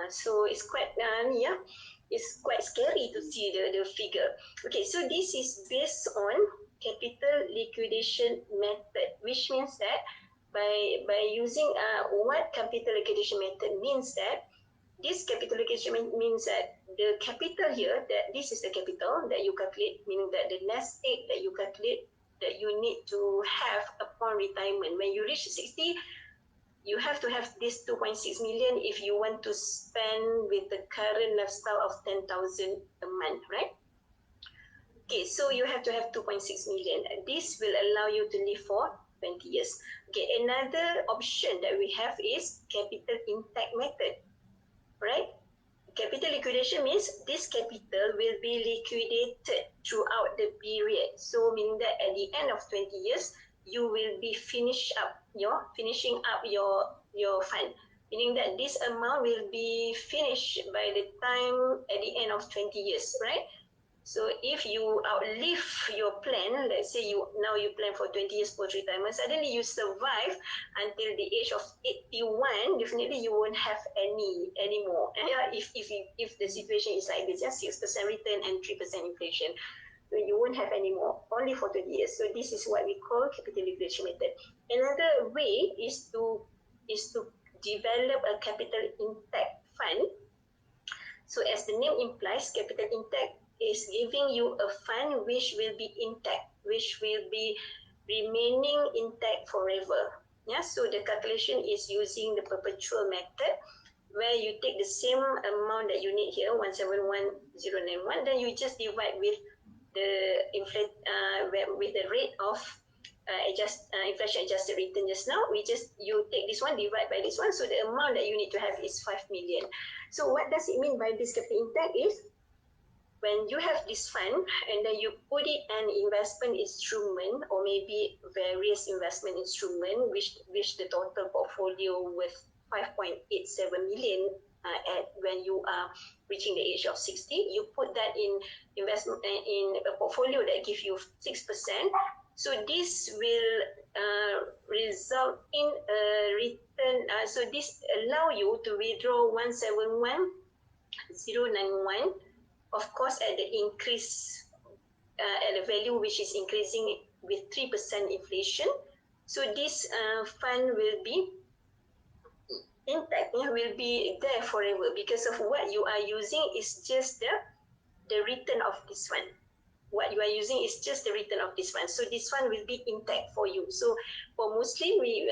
So it's quite it's quite scary to see the figure. Okay, so this is based on capital liquidation method, which means that by using what capital liquidation method means that this capital liquidation means that the capital here, that this is the capital that you calculate, meaning that the nest egg that you calculate that you need to have upon retirement. When you reach 60, you have to have this 2.6 million if you want to spend with the current lifestyle of 10,000 a month, right? Okay, so you have to have 2.6 million. This will allow you to live for 20 years. Okay, another option that we have is capital intact method, right? Capital liquidation means this capital will be liquidated throughout the period. So meaning that at the end of 20 years, you will be finishing up your fund. Meaning that this amount will be finished by the time at the end of 20 years, right? So if you outlive your plan, let's say you plan for 20 years post-retirement, suddenly you survive until the age of 81, definitely you won't have any anymore. If the situation is like this, just 6% return and 3% inflation, so you won't have any more, only for 20 years. So this is what we call capital liquidation method. Another way is to develop a capital intact fund. So as the name implies, capital intact is giving you a fund which will be intact, which will be remaining intact forever. Yeah, so the calculation is using the perpetual method, where you take the same amount that you need here, 171,091, then you just divide with the with the rate of inflation adjusted return just now. You take this one, divide by this one, so the amount that you need to have is 5 million. So what does it mean by this capital intact is, when you have this fund and then you put it an investment instrument or maybe various investment instrument, which the total portfolio with 5.87 million at when you are reaching the age of 60. You put that in investment in a portfolio that gives you 6%. So this will result in a return. So this allow you to withdraw 171,091, of course, at the increase at a value which is increasing with 3% inflation. So this fund will be intact, will be there forever because of what you are using is just the return of this fund. What you are using is just the return of this fund. So this fund will be intact for you. So for Muslim, we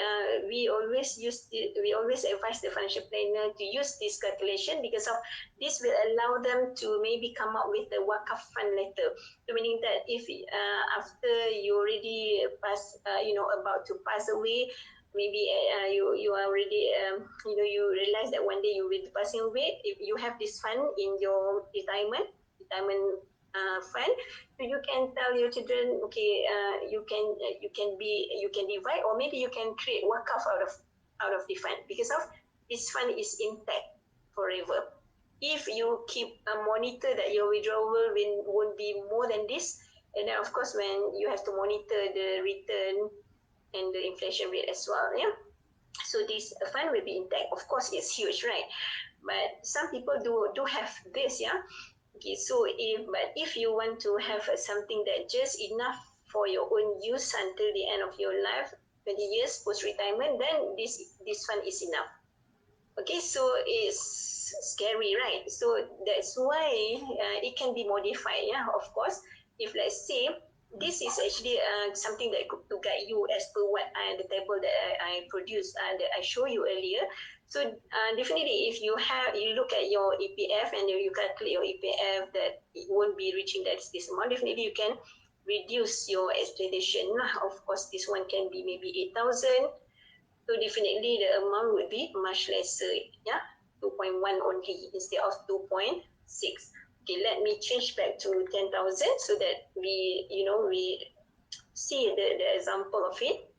always advise the financial planner to use this calculation because of this will allow them to maybe come up with the wakaf fund later. So meaning that if after you already about to pass away, maybe you are already you realize that one day you will be passing away. If you have this fund in your retirement fund, so you can tell your children, okay, you can divide, or maybe you can create wakaf out of the fund because of this fund is intact forever. If you keep monitor that your withdrawal won't be more than this, and then of course when you have to monitor the return and the inflation rate as well, yeah. So this fund will be intact. Of course, it's huge, right? But some people do have this, yeah. Okay, so if you want to have something that just enough for your own use until the end of your life, 20 years post-retirement, then this fund is enough. Okay, so it's scary, right? So that's why it can be modified, yeah, of course. If let's say this is actually something that to guide you as per what the table that I produced that I showed you earlier. So definitely, if you look at your EPF and you calculate your EPF that it won't be reaching this amount, definitely you can reduce your expectation. Of course, this one can be maybe 8,000. So definitely the amount would be much lesser, yeah, 2.1 only instead of 2.6. Okay, let me change back to 10,000 so that we see the example of it.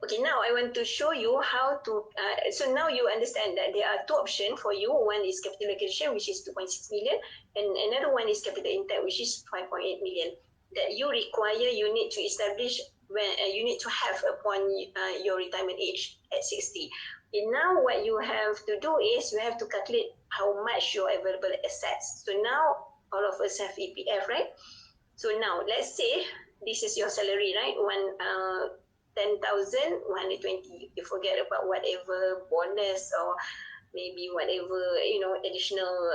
Okay, now I want to show you how to, so now you understand that there are two options for you. One is capital allocation, which is 2.6 million, and another one is capital intact, which is 5.8 million. That you need to establish when you need to have upon your retirement age at 60. And now what you have to do is you have to calculate how much your available assets. So now all of us have EPF, right? So now let's say this is your salary, right? 10,120. You forget about whatever bonus or maybe whatever additional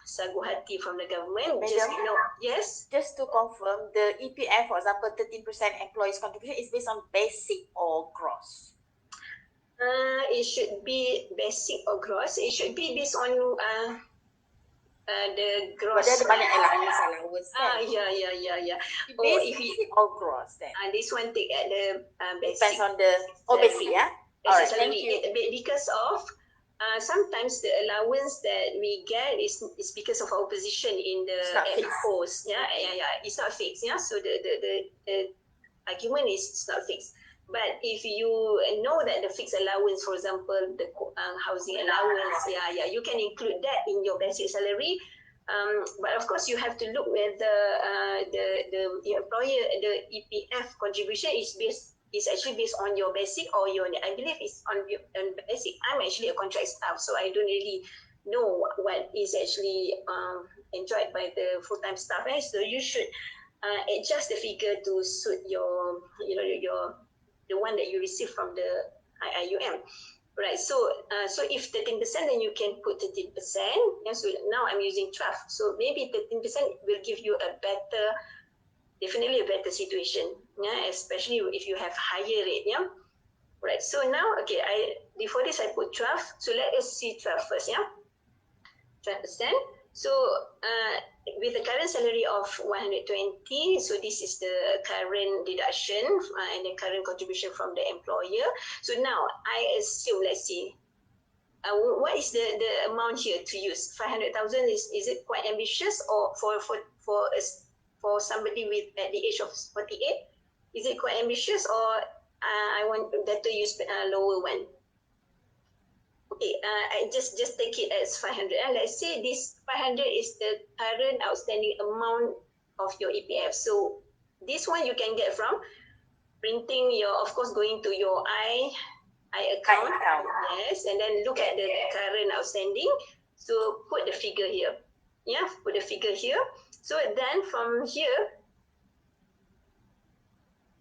sagu hati from the government. Madam? Just yes. Just to confirm, the EPF, for example, 13% employees contribution is based on basic or gross? It should be basic or gross. It should be based on the gross. Whether the banyak allowance kan? Yeah. Basic or gross then? This one take at the basic. Depends on the basic, yeah. Alright, thank you. Because of sometimes the allowance that we get is because of our position in the post. Yeah. It's not fixed. Yeah. So the argument is it's not fixed. But if you know that the fixed allowance, for example, the housing allowance, you can include that in your basic salary. But of course, you have to look whether the employer, the EPF contribution is actually based on your basic or I believe it's on basic. I'm actually a contract staff, so I don't really know what is actually enjoyed by the full-time staff. Right? So you should adjust the figure to suit your the one that you receive from the IIUM. Right, so if 13%, then you can put 13%. Yeah, so now I'm using 12. So maybe 13% will give you definitely a better situation. Yeah, especially if you have higher rate. Yeah, right. So now, okay, before this I put 12. So let us see 12 first. Yeah, 12%. So with the current salary of 120, so this is the current deduction and the current contribution from the employer. So now I assume, let's see, what is the amount here to use? 500,000 is it quite ambitious, or for somebody with at the age of 48, is it quite ambitious, or I want better use lower one? Okay, I just take it as 500. Let's say this 500 is the current outstanding amount of your EPF. So this one you can get from printing your, of course, going to your I account. Yes, and then look at the current outstanding. So put the figure here. Yeah, put the figure here. So then from here,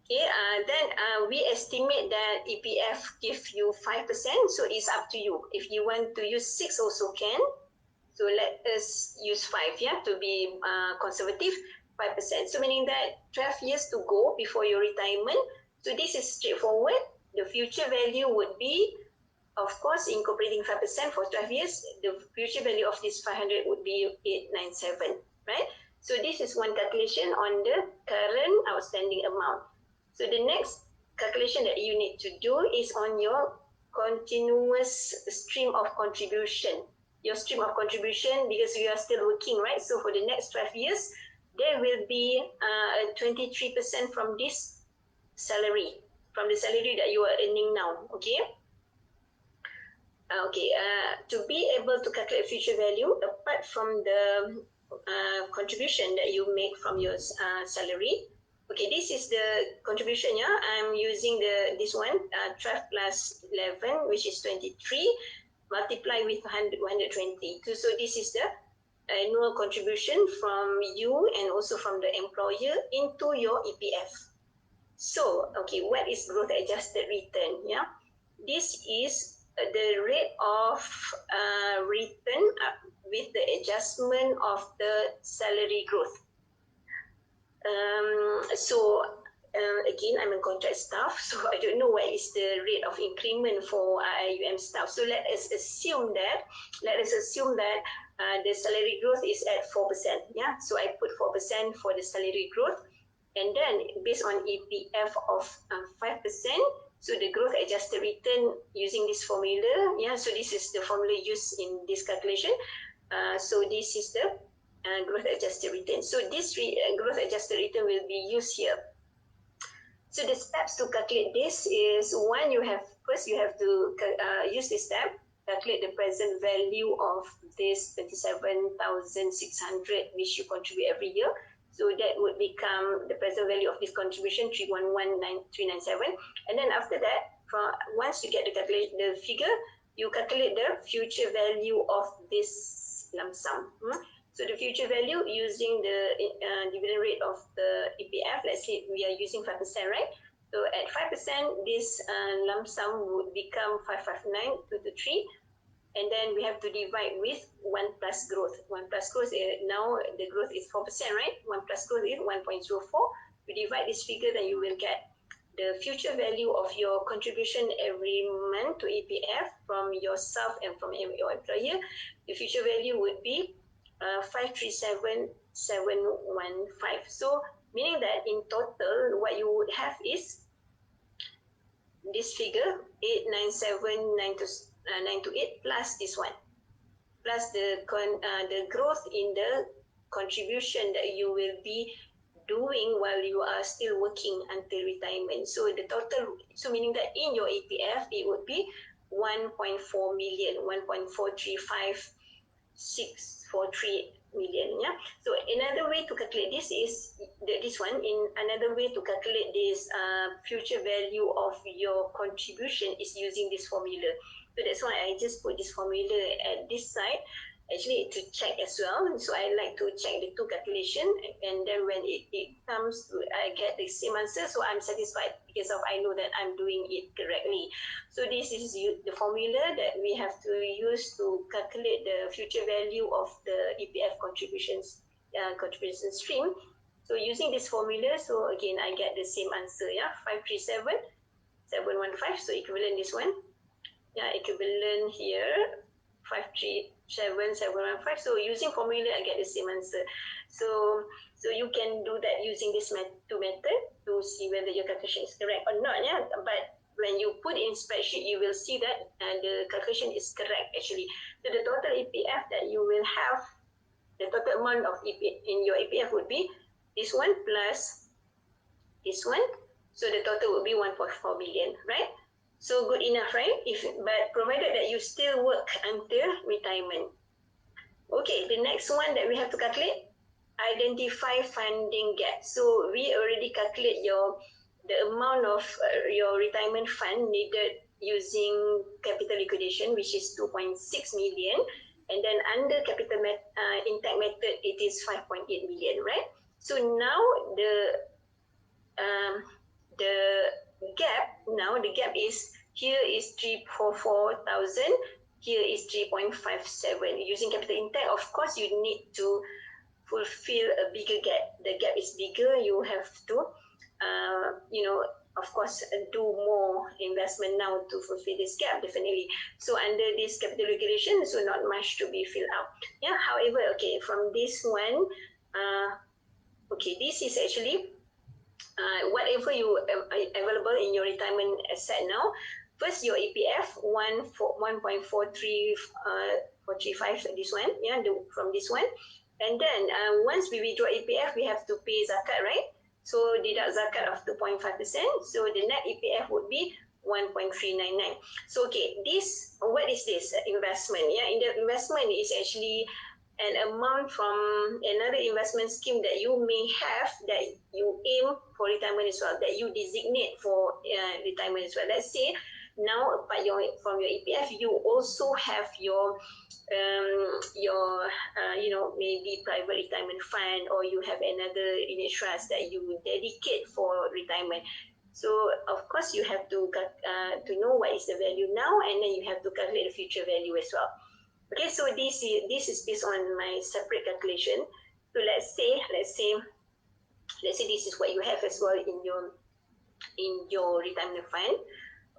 okay, then we estimate that EPF give you 5%. So it's up to you. If you want to use 6 also can. So let us use 5, yeah, to be conservative, 5%. So meaning that 12 years to go before your retirement. So this is straightforward. The future value would be, of course, incorporating 5% for 12 years, the future value of this 500 would be 897, right? So this is one calculation on the current outstanding amount. So the next calculation that you need to do is on your continuous stream of contribution. Your stream of contribution, because you are still working, right? So for the next 12 years, there will be 23% from this salary, from the salary that you are earning now, okay? Okay, to be able to calculate future value, apart from the contribution that you make from your salary, okay, this is the contribution, yeah. I'm using this one, 12 plus 11, which is 23, multiply with 120. So this is the annual contribution from you and also from the employer into your EPF. So, okay, what is growth adjusted return? Yeah, this is the rate of return with the adjustment of the salary growth. Again, I'm a contract staff, so I don't know what is the rate of increment for IUM staff. So let us assume that the salary growth is at 4%. Yeah, so I put 4% for the salary growth, and then based on EPF of 5%, so the growth adjusted return using this formula. Yeah, so this is the formula used in this calculation. So this is the growth adjusted return. So this growth adjusted return will be used here. So the steps to calculate this is one, you have to use this step, calculate the present value of this 27,600 which you contribute every year. So that would become the present value of this contribution, 311,397. And then after that, once you get the figure, you calculate the future value of this lump sum. So the future value using the dividend rate of the EPF, let's say we are using 5%, right? So at 5%, this lump sum would become 559,223. And then we have to divide with 1 plus growth. 1 plus growth, now the growth is 4%, right? 1 plus growth is 1.04. You divide this figure, then you will get the future value of your contribution every month to EPF from yourself and from your employer. The future value would be 537,715. So meaning that in total, what you would have is this figure 897,928 plus this one, plus the growth in the contribution that you will be doing while you are still working until retirement. So the total, so meaning that in your EPF, it would be 1.4 million, 1.435643 million. Yeah. So another way to calculate this is this one. In another way to calculate this future value of your contribution is using this formula. So that's why I just put this formula at this side, actually to check as well. So I like to check the two calculation, and then when it comes to, I get the same answer, so I'm satisfied because of I know that I'm doing it correctly. So this is the formula that we have to use to calculate the future value of the EPF contribution stream. So using this formula, so again I get the same answer, yeah, 537,715. So equivalent this one, yeah, equivalent here 537,715. So using formula, I get the same answer. So you can do that using this two method to see whether your calculation is correct or not. Yeah, but when you put in spreadsheet, you will see that the calculation is correct actually. So the total EPF that you will have, the total amount of EPF in your EPF would be this one plus this one. So the total would be 1.4 million, right? So good enough, right? But provided that you still work until retirement. Okay, the next one that we have to calculate, identify funding gap. So we already calculate the amount of your retirement fund needed using capital liquidation, which is 2.6 million. And then under capital intact method, it is 5.8 million, right? So now the the gap is, here is 344,000, here is 3.57. Using capital intact, of course, you need to fulfill a bigger gap. The gap is bigger, you have to, of course, do more investment now to fulfill this gap, definitely. So under this capital regulation, so not much to be filled out. Yeah, however, okay, from this one, okay, this is actually whatever you available in your retirement asset now. First, your EPF 1.435, this one, yeah, from this one. And then once we withdraw EPF, we have to pay zakat, right? So deduct zakat of 2.5%. So the net EPF would be 1.399. So okay, this, what is this investment? Yeah, in the investment is actually an amount from another investment scheme that you may have, that you aim for retirement as well, that you designate for retirement as well. Let's say now, apart from your EPF, you also have your maybe private retirement fund, or you have another unit trust that you dedicate for retirement. So of course you have to know what is the value now, and then you have to calculate the future value as well. Okay, so this is based on my separate calculation. So let's say this is what you have as well in your retirement fund.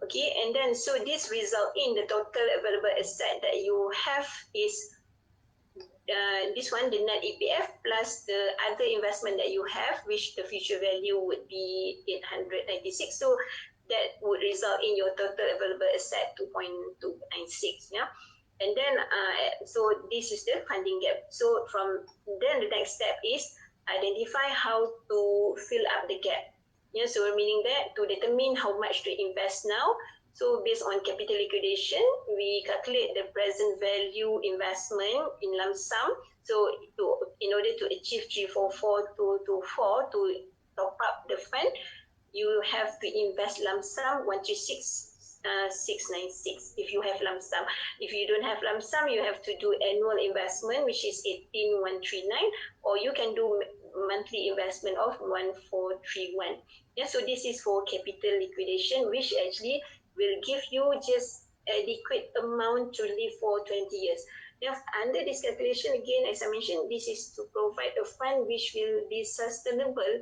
Okay, and then so this result in the total available asset that you have is this one, the net EPF, plus the other investment that you have, which the future value would be 896. So that would result in your total available asset 2.296. Yeah. And then, so this is the funding gap. So from then, the next step is identify how to fill up the gap. Yeah, so meaning that to determine how much to invest now. So based on capital liquidation, we calculate the present value investment in lump sum. So in order to achieve 344,224 to top up the fund, you have to invest lump sum 136,696 if you have lump sum. If you don't have lump sum, you have to do annual investment, which is 18,139, or you can do monthly investment of 1,431. Yeah, so this is for capital liquidation, which actually will give you just adequate amount to live for 20 years. Now, under this calculation, again, as I mentioned, this is to provide a fund which will be sustainable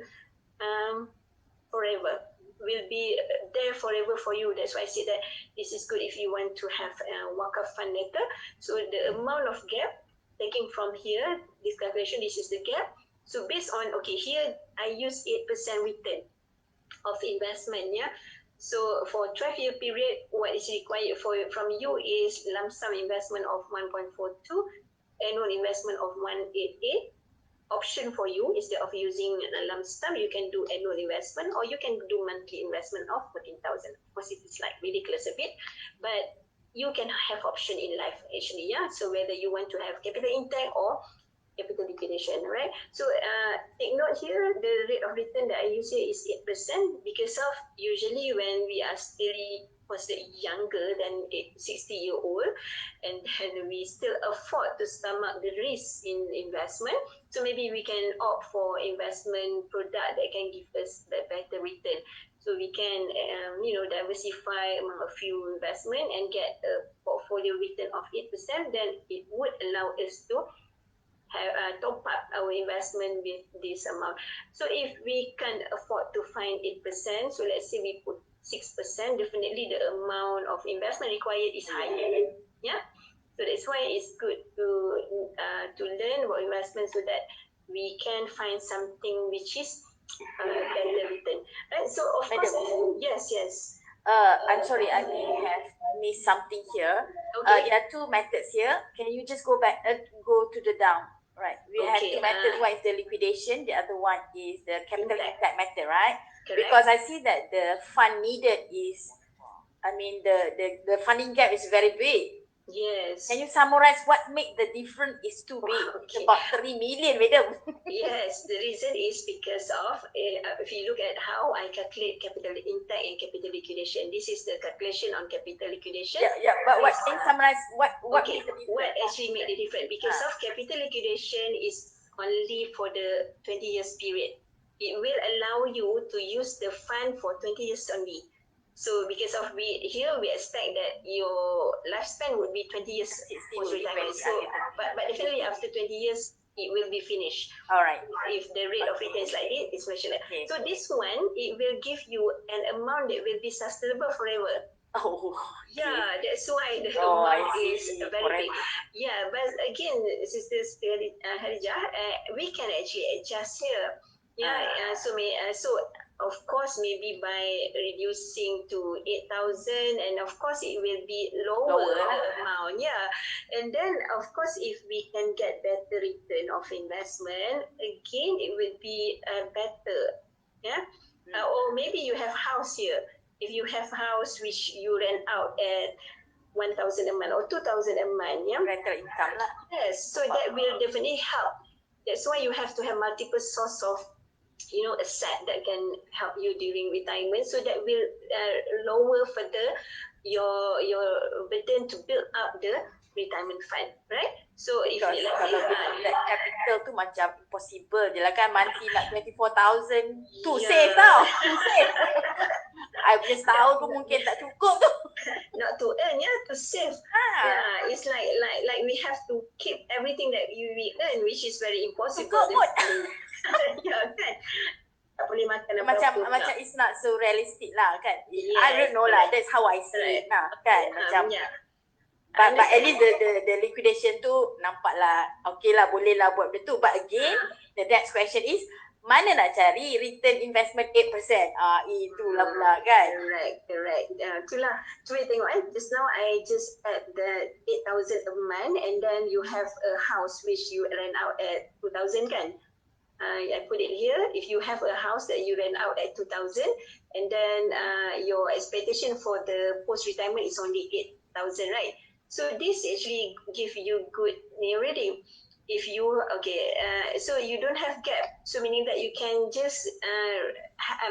forever, will be there forever for you. That's why I say that this is good if you want to have a wakaf fund later. So the amount of gap, taking from here, this calculation, this is the gap. So based on, okay, here I use 8% return of investment, yeah. So for 12-year period, what is required from you is lump sum investment of 1.42, annual investment of 188. Option for you, instead of using a lump sum, you can do annual investment, or you can do monthly investment of 14,000. Of course, it is like ridiculous a bit, but you can have option in life actually, yeah. So whether you want to have capital intact or capital liquidation, right? So take note here, the rate of return that I use here is 8%, because of usually when we are still considered younger than 60-year-old, and then we still afford to stomach the risk in investment. So maybe we can opt for investment product that can give us the better return. So we can, diversify among a few investment and get a portfolio return of 8%. Then it would allow us to have top up our investment with this amount. So if we can afford to find 8%, so let's say we put 6%, definitely the amount of investment required is higher. Yeah. So that's why it's good to learn about investment, so that we can find something which is better return. Right. So of course, yes. I'm sorry, I may have missed something here. Okay. There are two methods here. Can you just go back, go to the down? Right. We have Okay, two methods. One is the liquidation. The other one is the capital Intact. intact method, right? Correct. Because I see that the fund needed is I mean, the funding gap is very big. Yes. Can you summarize what make the difference is too big? It's Okay. about 3 million, madam. Yes, the reason is because of, if you look at how I calculate capital intake and capital liquidation, this is the calculation on capital liquidation. Yeah, but what can you summarize what Okay, make the difference? what actually made the difference? Because of capital liquidation is only for the 20 years period. It will allow you to use the fund for 20 years only. So because of here we expect that your lifespan would be 20 years post retirement. So but definitely after 20 years it will be finished. All right. If the rate of return is like this, it's mentioned. Okay. So this one, it will give you an amount that will be sustainable forever. Oh, okay. Yeah, that's why the I amount see. is very big. Yeah, but again, Sister Harijah, we can actually adjust here. Yeah, so of course maybe by reducing to 8,000, and of course it will be lower the amount. Yeah, and then of course if we can get better return of investment, again it will be better. Yeah, or maybe you have house here. If you have house which you rent out at 1,000 a month or 2,000 a month, yeah, Rental income lah. yes, so that will definitely help. That's why you have to have multiple source of asset that can help you during retirement, so that will lower further your burden to build up the retirement fund, right? So if Because kalau that capital tu macam impossible je lah kan, monthly nak 24,000 to save tau, to save. I punya setahun pun mungkin tak cukup tu. Not to earn, yeah, to save. Yeah, it's like we have to keep everything that we earn, which is very impossible. Yeah, kan? Tak boleh makan macam it's not so realistic lah kan. I don't know lah, that's how I see it lah kan. Macam but at least the liquidation tu nampak lah okay lah, boleh lah buat benda tu. But again, the next question is, mana nak cari return investment 8%? Itulah pula kan. Correct. Itulah. Cuba tengok just now I just add the 8,000 a month, and then you have a house which you rent out at 2,000 kan? I put it here. If you have a house that you rent out at 2,000, and then your expectation for the post-retirement is only 8,000, right? So this actually give you good rating. If you so you don't have gap, so meaning that you can just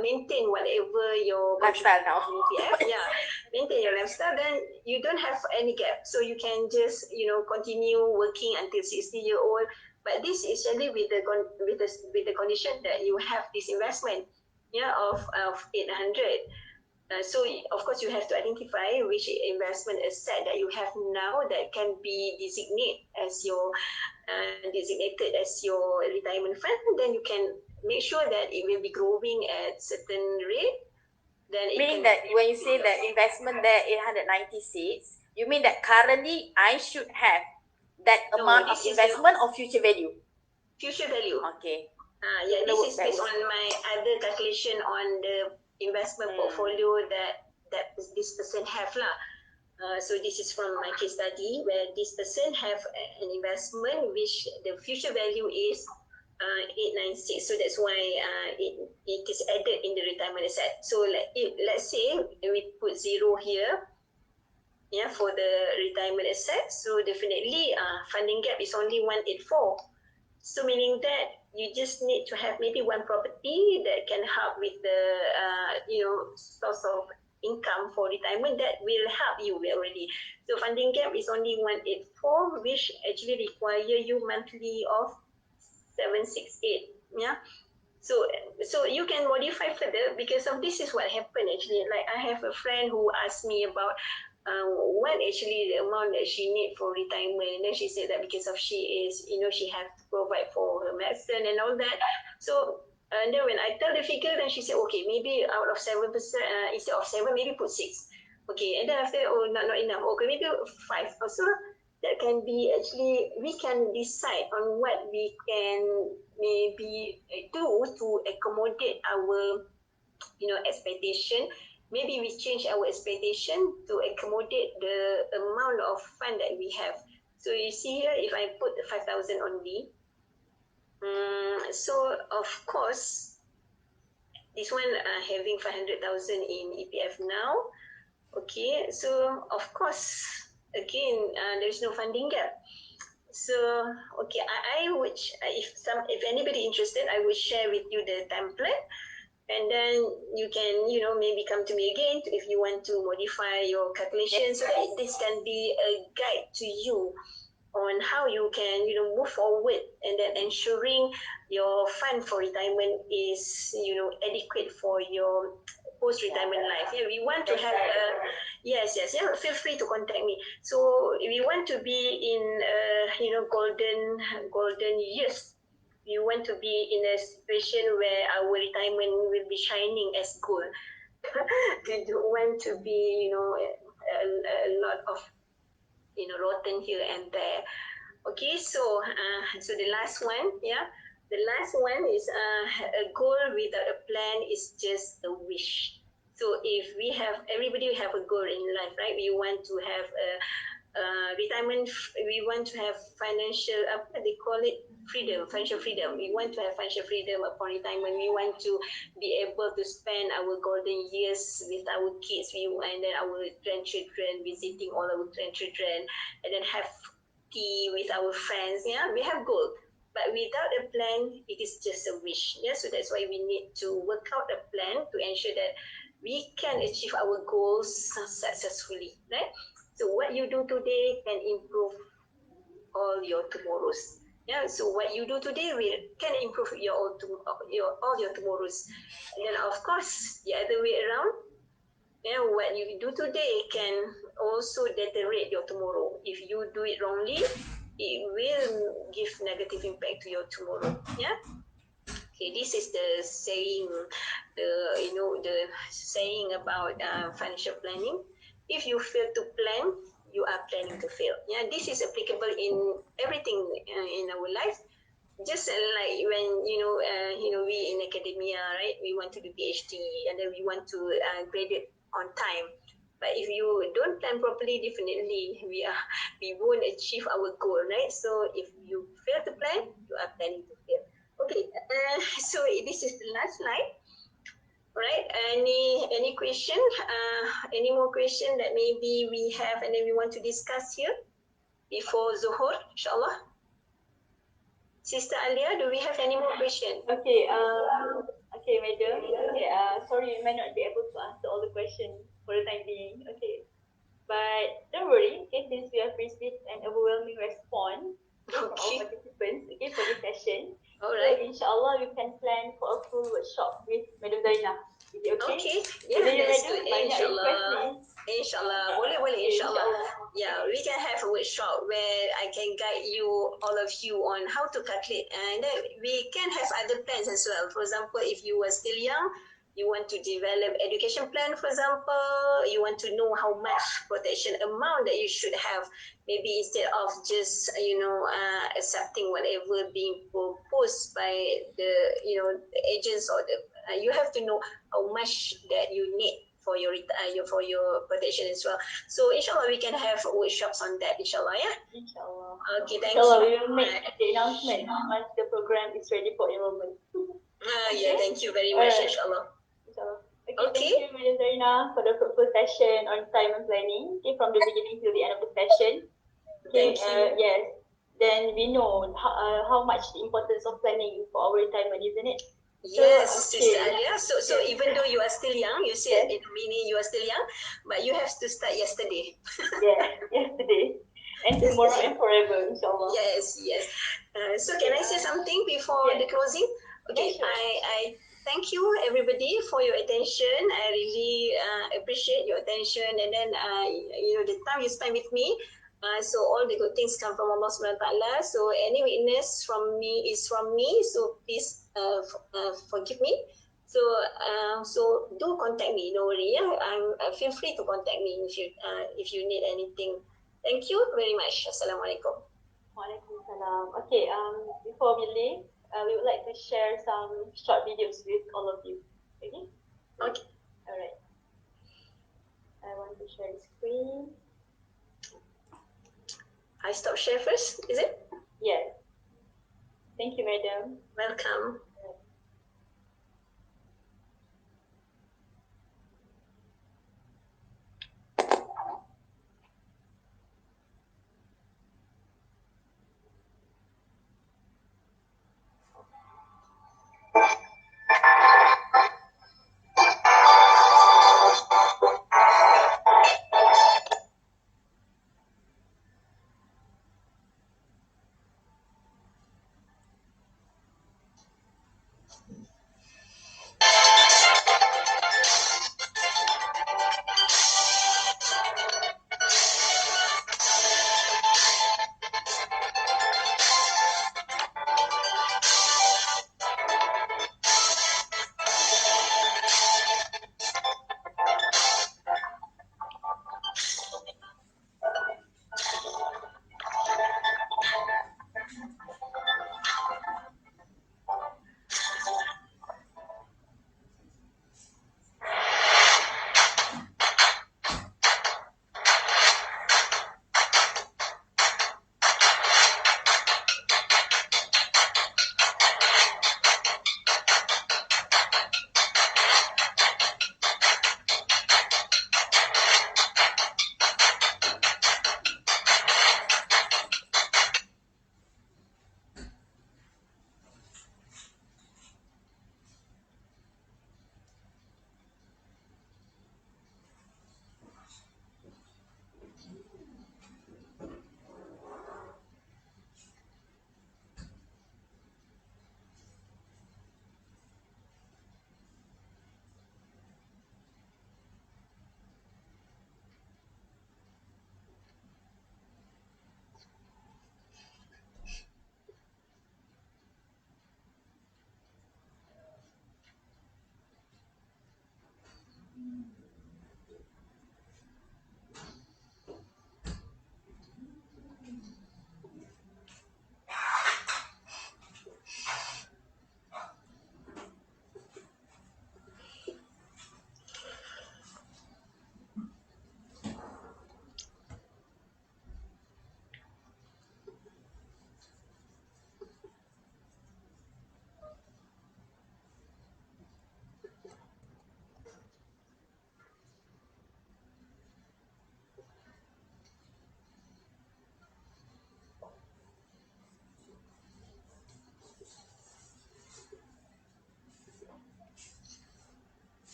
maintain whatever your lifestyle now. Yeah, maintain your lifestyle, then you don't have any gap, so you can just continue working until 60-year-old. But this is actually with the condition that you have this investment, of 800. So of course you have to identify which investment asset that you have now that can be designated as your retirement fund. Then you can make sure that it will be growing at certain rate. Then meaning that when you say that investment there 896, you mean that currently I should have that amount of investment or future value? Future value. Okay. Yeah, this is based on my other calculation on the investment portfolio that this person have lah. So this is from my case study where this person have an investment which the future value is 896. So that's why it is added in the retirement asset. So let's say we put 0 here, for the retirement asset. So definitely funding gap is only 184. So meaning that you just need to have maybe one property that can help with the source of income for retirement that will help you already. So funding gap is only 184, which actually require you monthly of 768. Yeah. So you can modify further, because of this is what happened actually. Like I have a friend who asked me about what actually the amount that she need for retirement, and then she said that because of she has to provide for her medicine and all that. So and then when I tell the figure, then she said okay, maybe out of 7%, instead of 7, maybe put 6. Okay, and then after not enough, okay, maybe 5 also. That can be actually, we can decide on what we can maybe do to accommodate our expectation. Maybe we change our expectation to accommodate the amount of fund that we have. So you see here, if I put 5,000 only, so of course, this one having 500,000 in EPF now, Okay, so of course, again, there is no funding gap. So okay, I would if anybody interested, I will share with you the template, and then you can maybe come to me again if you want to modify your calculations, so that this can be a guide to you on how you can move forward, and then ensuring your fund for retirement is adequate for your post-retirement life. Yeah, we want to have a yes, yeah, feel free to contact me. So we want to be in golden years. We want to be in a situation where our retirement will be shining as gold. We don't want to be a lot of rotten here and there. Okay, so the last one, yeah, the last one is a goal without a plan is just a wish. So if we have everybody have a goal in life, right? We want to have a retirement. We want to have financial, what they call it, freedom, financial freedom. We want to have financial freedom upon retirement. We want to be able to spend our golden years with our kids. And then our grandchildren, visiting all our grandchildren, and then have tea with our friends. Yeah, we have goal. But without a plan, it is just a wish. Yeah, so that's why we need to work out a plan to ensure that we can achieve our goals successfully. Right? So what you do today can improve all your tomorrows. Yeah. So what you do today can improve all your tomorrows. And then of course the other way around. Yeah, what you do today can also deteriorate your tomorrow. If you do it wrongly, it will give negative impact to your tomorrow. Yeah. Okay, this is the saying, the saying about financial planning. If you fail to plan, you are planning to fail. Yeah, this is applicable in everything in our life. Just like when we in academia, right? We want to do PhD, and then we want to graduate on time. But if you don't plan properly, definitely we won't achieve our goal, right? So if you fail to plan, you are planning to fail. Okay, so this is the last slide. Right? Any question? Any more question that maybe we have and then we want to discuss here before Zuhur, inshallah? Sister Alia, do we have any more questions? Okay, madam. Okay, sorry, you might not be able to answer all the questions for the time being. Okay, but don't worry. Okay, since we have received an overwhelming response from our participants, okay, for this session. All so right. inshallah, you can plan for a full workshop with Madam Zarina. Is it okay? Okay, yeah, Jadi, that's madam, good. banyak request ni. Inshallah, boleh, Okay, inshallah. inshallah. Yeah, we can have a workshop where I can guide you, all of you, on how to calculate, and then we can have other plans as well. For example, if you were still young, you want to develop education plan, for example, you want to know how much protection amount that you should have, maybe instead of just accepting whatever being proposed by the the agents, or the you have to know how much that you need for your protection as well. So inshallah we can have workshops on that, inshallah. Yeah, inshallah. Okay, thank inshallah, you. we will make the announcement once the program is ready for enrollment. Yeah, thank you very much. Inshallah. Okay, thank you, Madam Zarina, for the fruitful session on retirement planning. Okay, from the beginning till the end of the session. Okay, Thank you. yes. Then we know how much the importance of planning for our retirement, isn't it? Yes, So, Sister okay. Alia. So Yes. even though you are still young, you said Yes. in the meaning you are still young, but you have to start yesterday. Yeah, yesterday. And tomorrow and forever, inshallah. Yes. So can I say something before the closing? Okay, Yeah, sure. I thank you everybody for your attention. I really appreciate your attention, and then the time you spend with me. So all the good things come from Allah Subhanahu wa Taala. So any weakness from me is from me. So please forgive me. So do contact me. No worry. Yeah, feel free to contact me if you need anything. Thank you very much. Assalamualaikum. Waalaikumsalam. Okay, before we leave, we would like to share some short videos with all of you. Okay? Okay. Alright. I want to share the screen. I stop share first, is it? Yes. Thank you, madam. Welcome.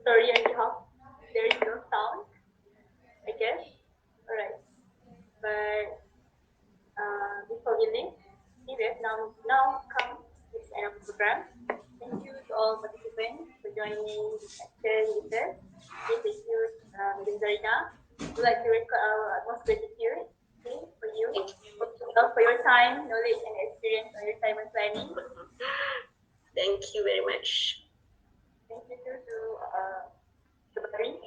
Sorry, I hope there is no sound, I guess. Alright. But before we leave, we have now come to the end of the program. Thank you to all participants for joining this session with us. Thank you, Ms. Zarina. We'd like to record our utmost gratitude for you, for your time, knowledge, and experience on retirement planning. Thank you very much. Thank you too to Sabari. Do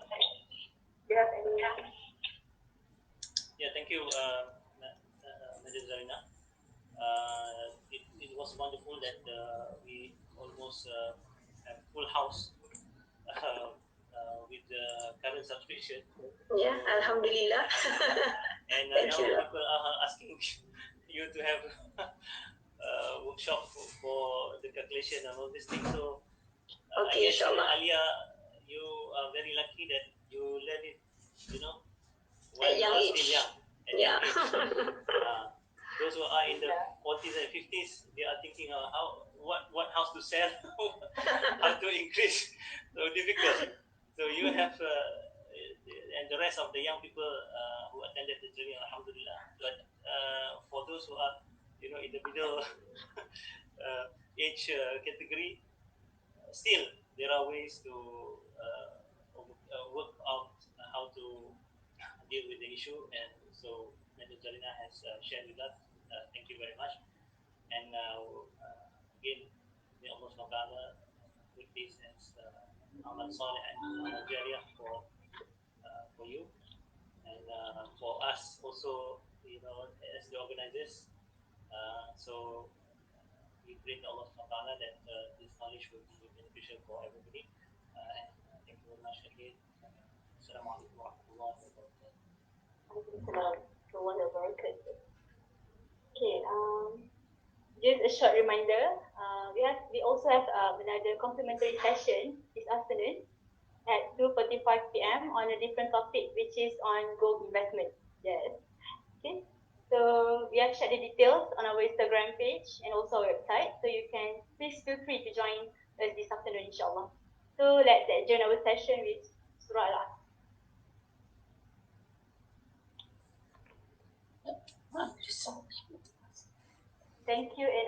you have any? Yeah, thank you, Madam Zarina. It was wonderful that we almost have full house with the current subscription. Yeah, so, Alhamdulillah. And Thank now you. people are asking you to have workshop for the calculation and all these things. So okay, I guess inshallah. Alia, you are very lucky that you learn it, when you are still young. At yeah. young age. Those who are in the 40s and 50s, they are thinking what house to sell, how to increase. So difficult. So you have, and the rest of the young people who attended the training, alhamdulillah. But for those who are, in the middle age category, still there are ways to work out how to deal with the issue. And so Madam Zarina has shared with us. Thank you very much. And again, may Allah SWT make this as Amal Saleh and Amal Jariyah for you. And for us also, as the organizers. So we pray to Allah SWT that this knowledge will be beneficial for everybody. And thank you very much again. Assalamualaikum warahmatullahi wabarakatuh. Okay, just a short reminder, we also have another complimentary session this afternoon at 2:45 p.m. on a different topic, which is on gold investment. Yes. Okay. So we have shared the details on our Instagram page and also our website. So you can please feel free to join us this afternoon, inshallah. So let's join our session with Surah Al-Asr. Thank you. And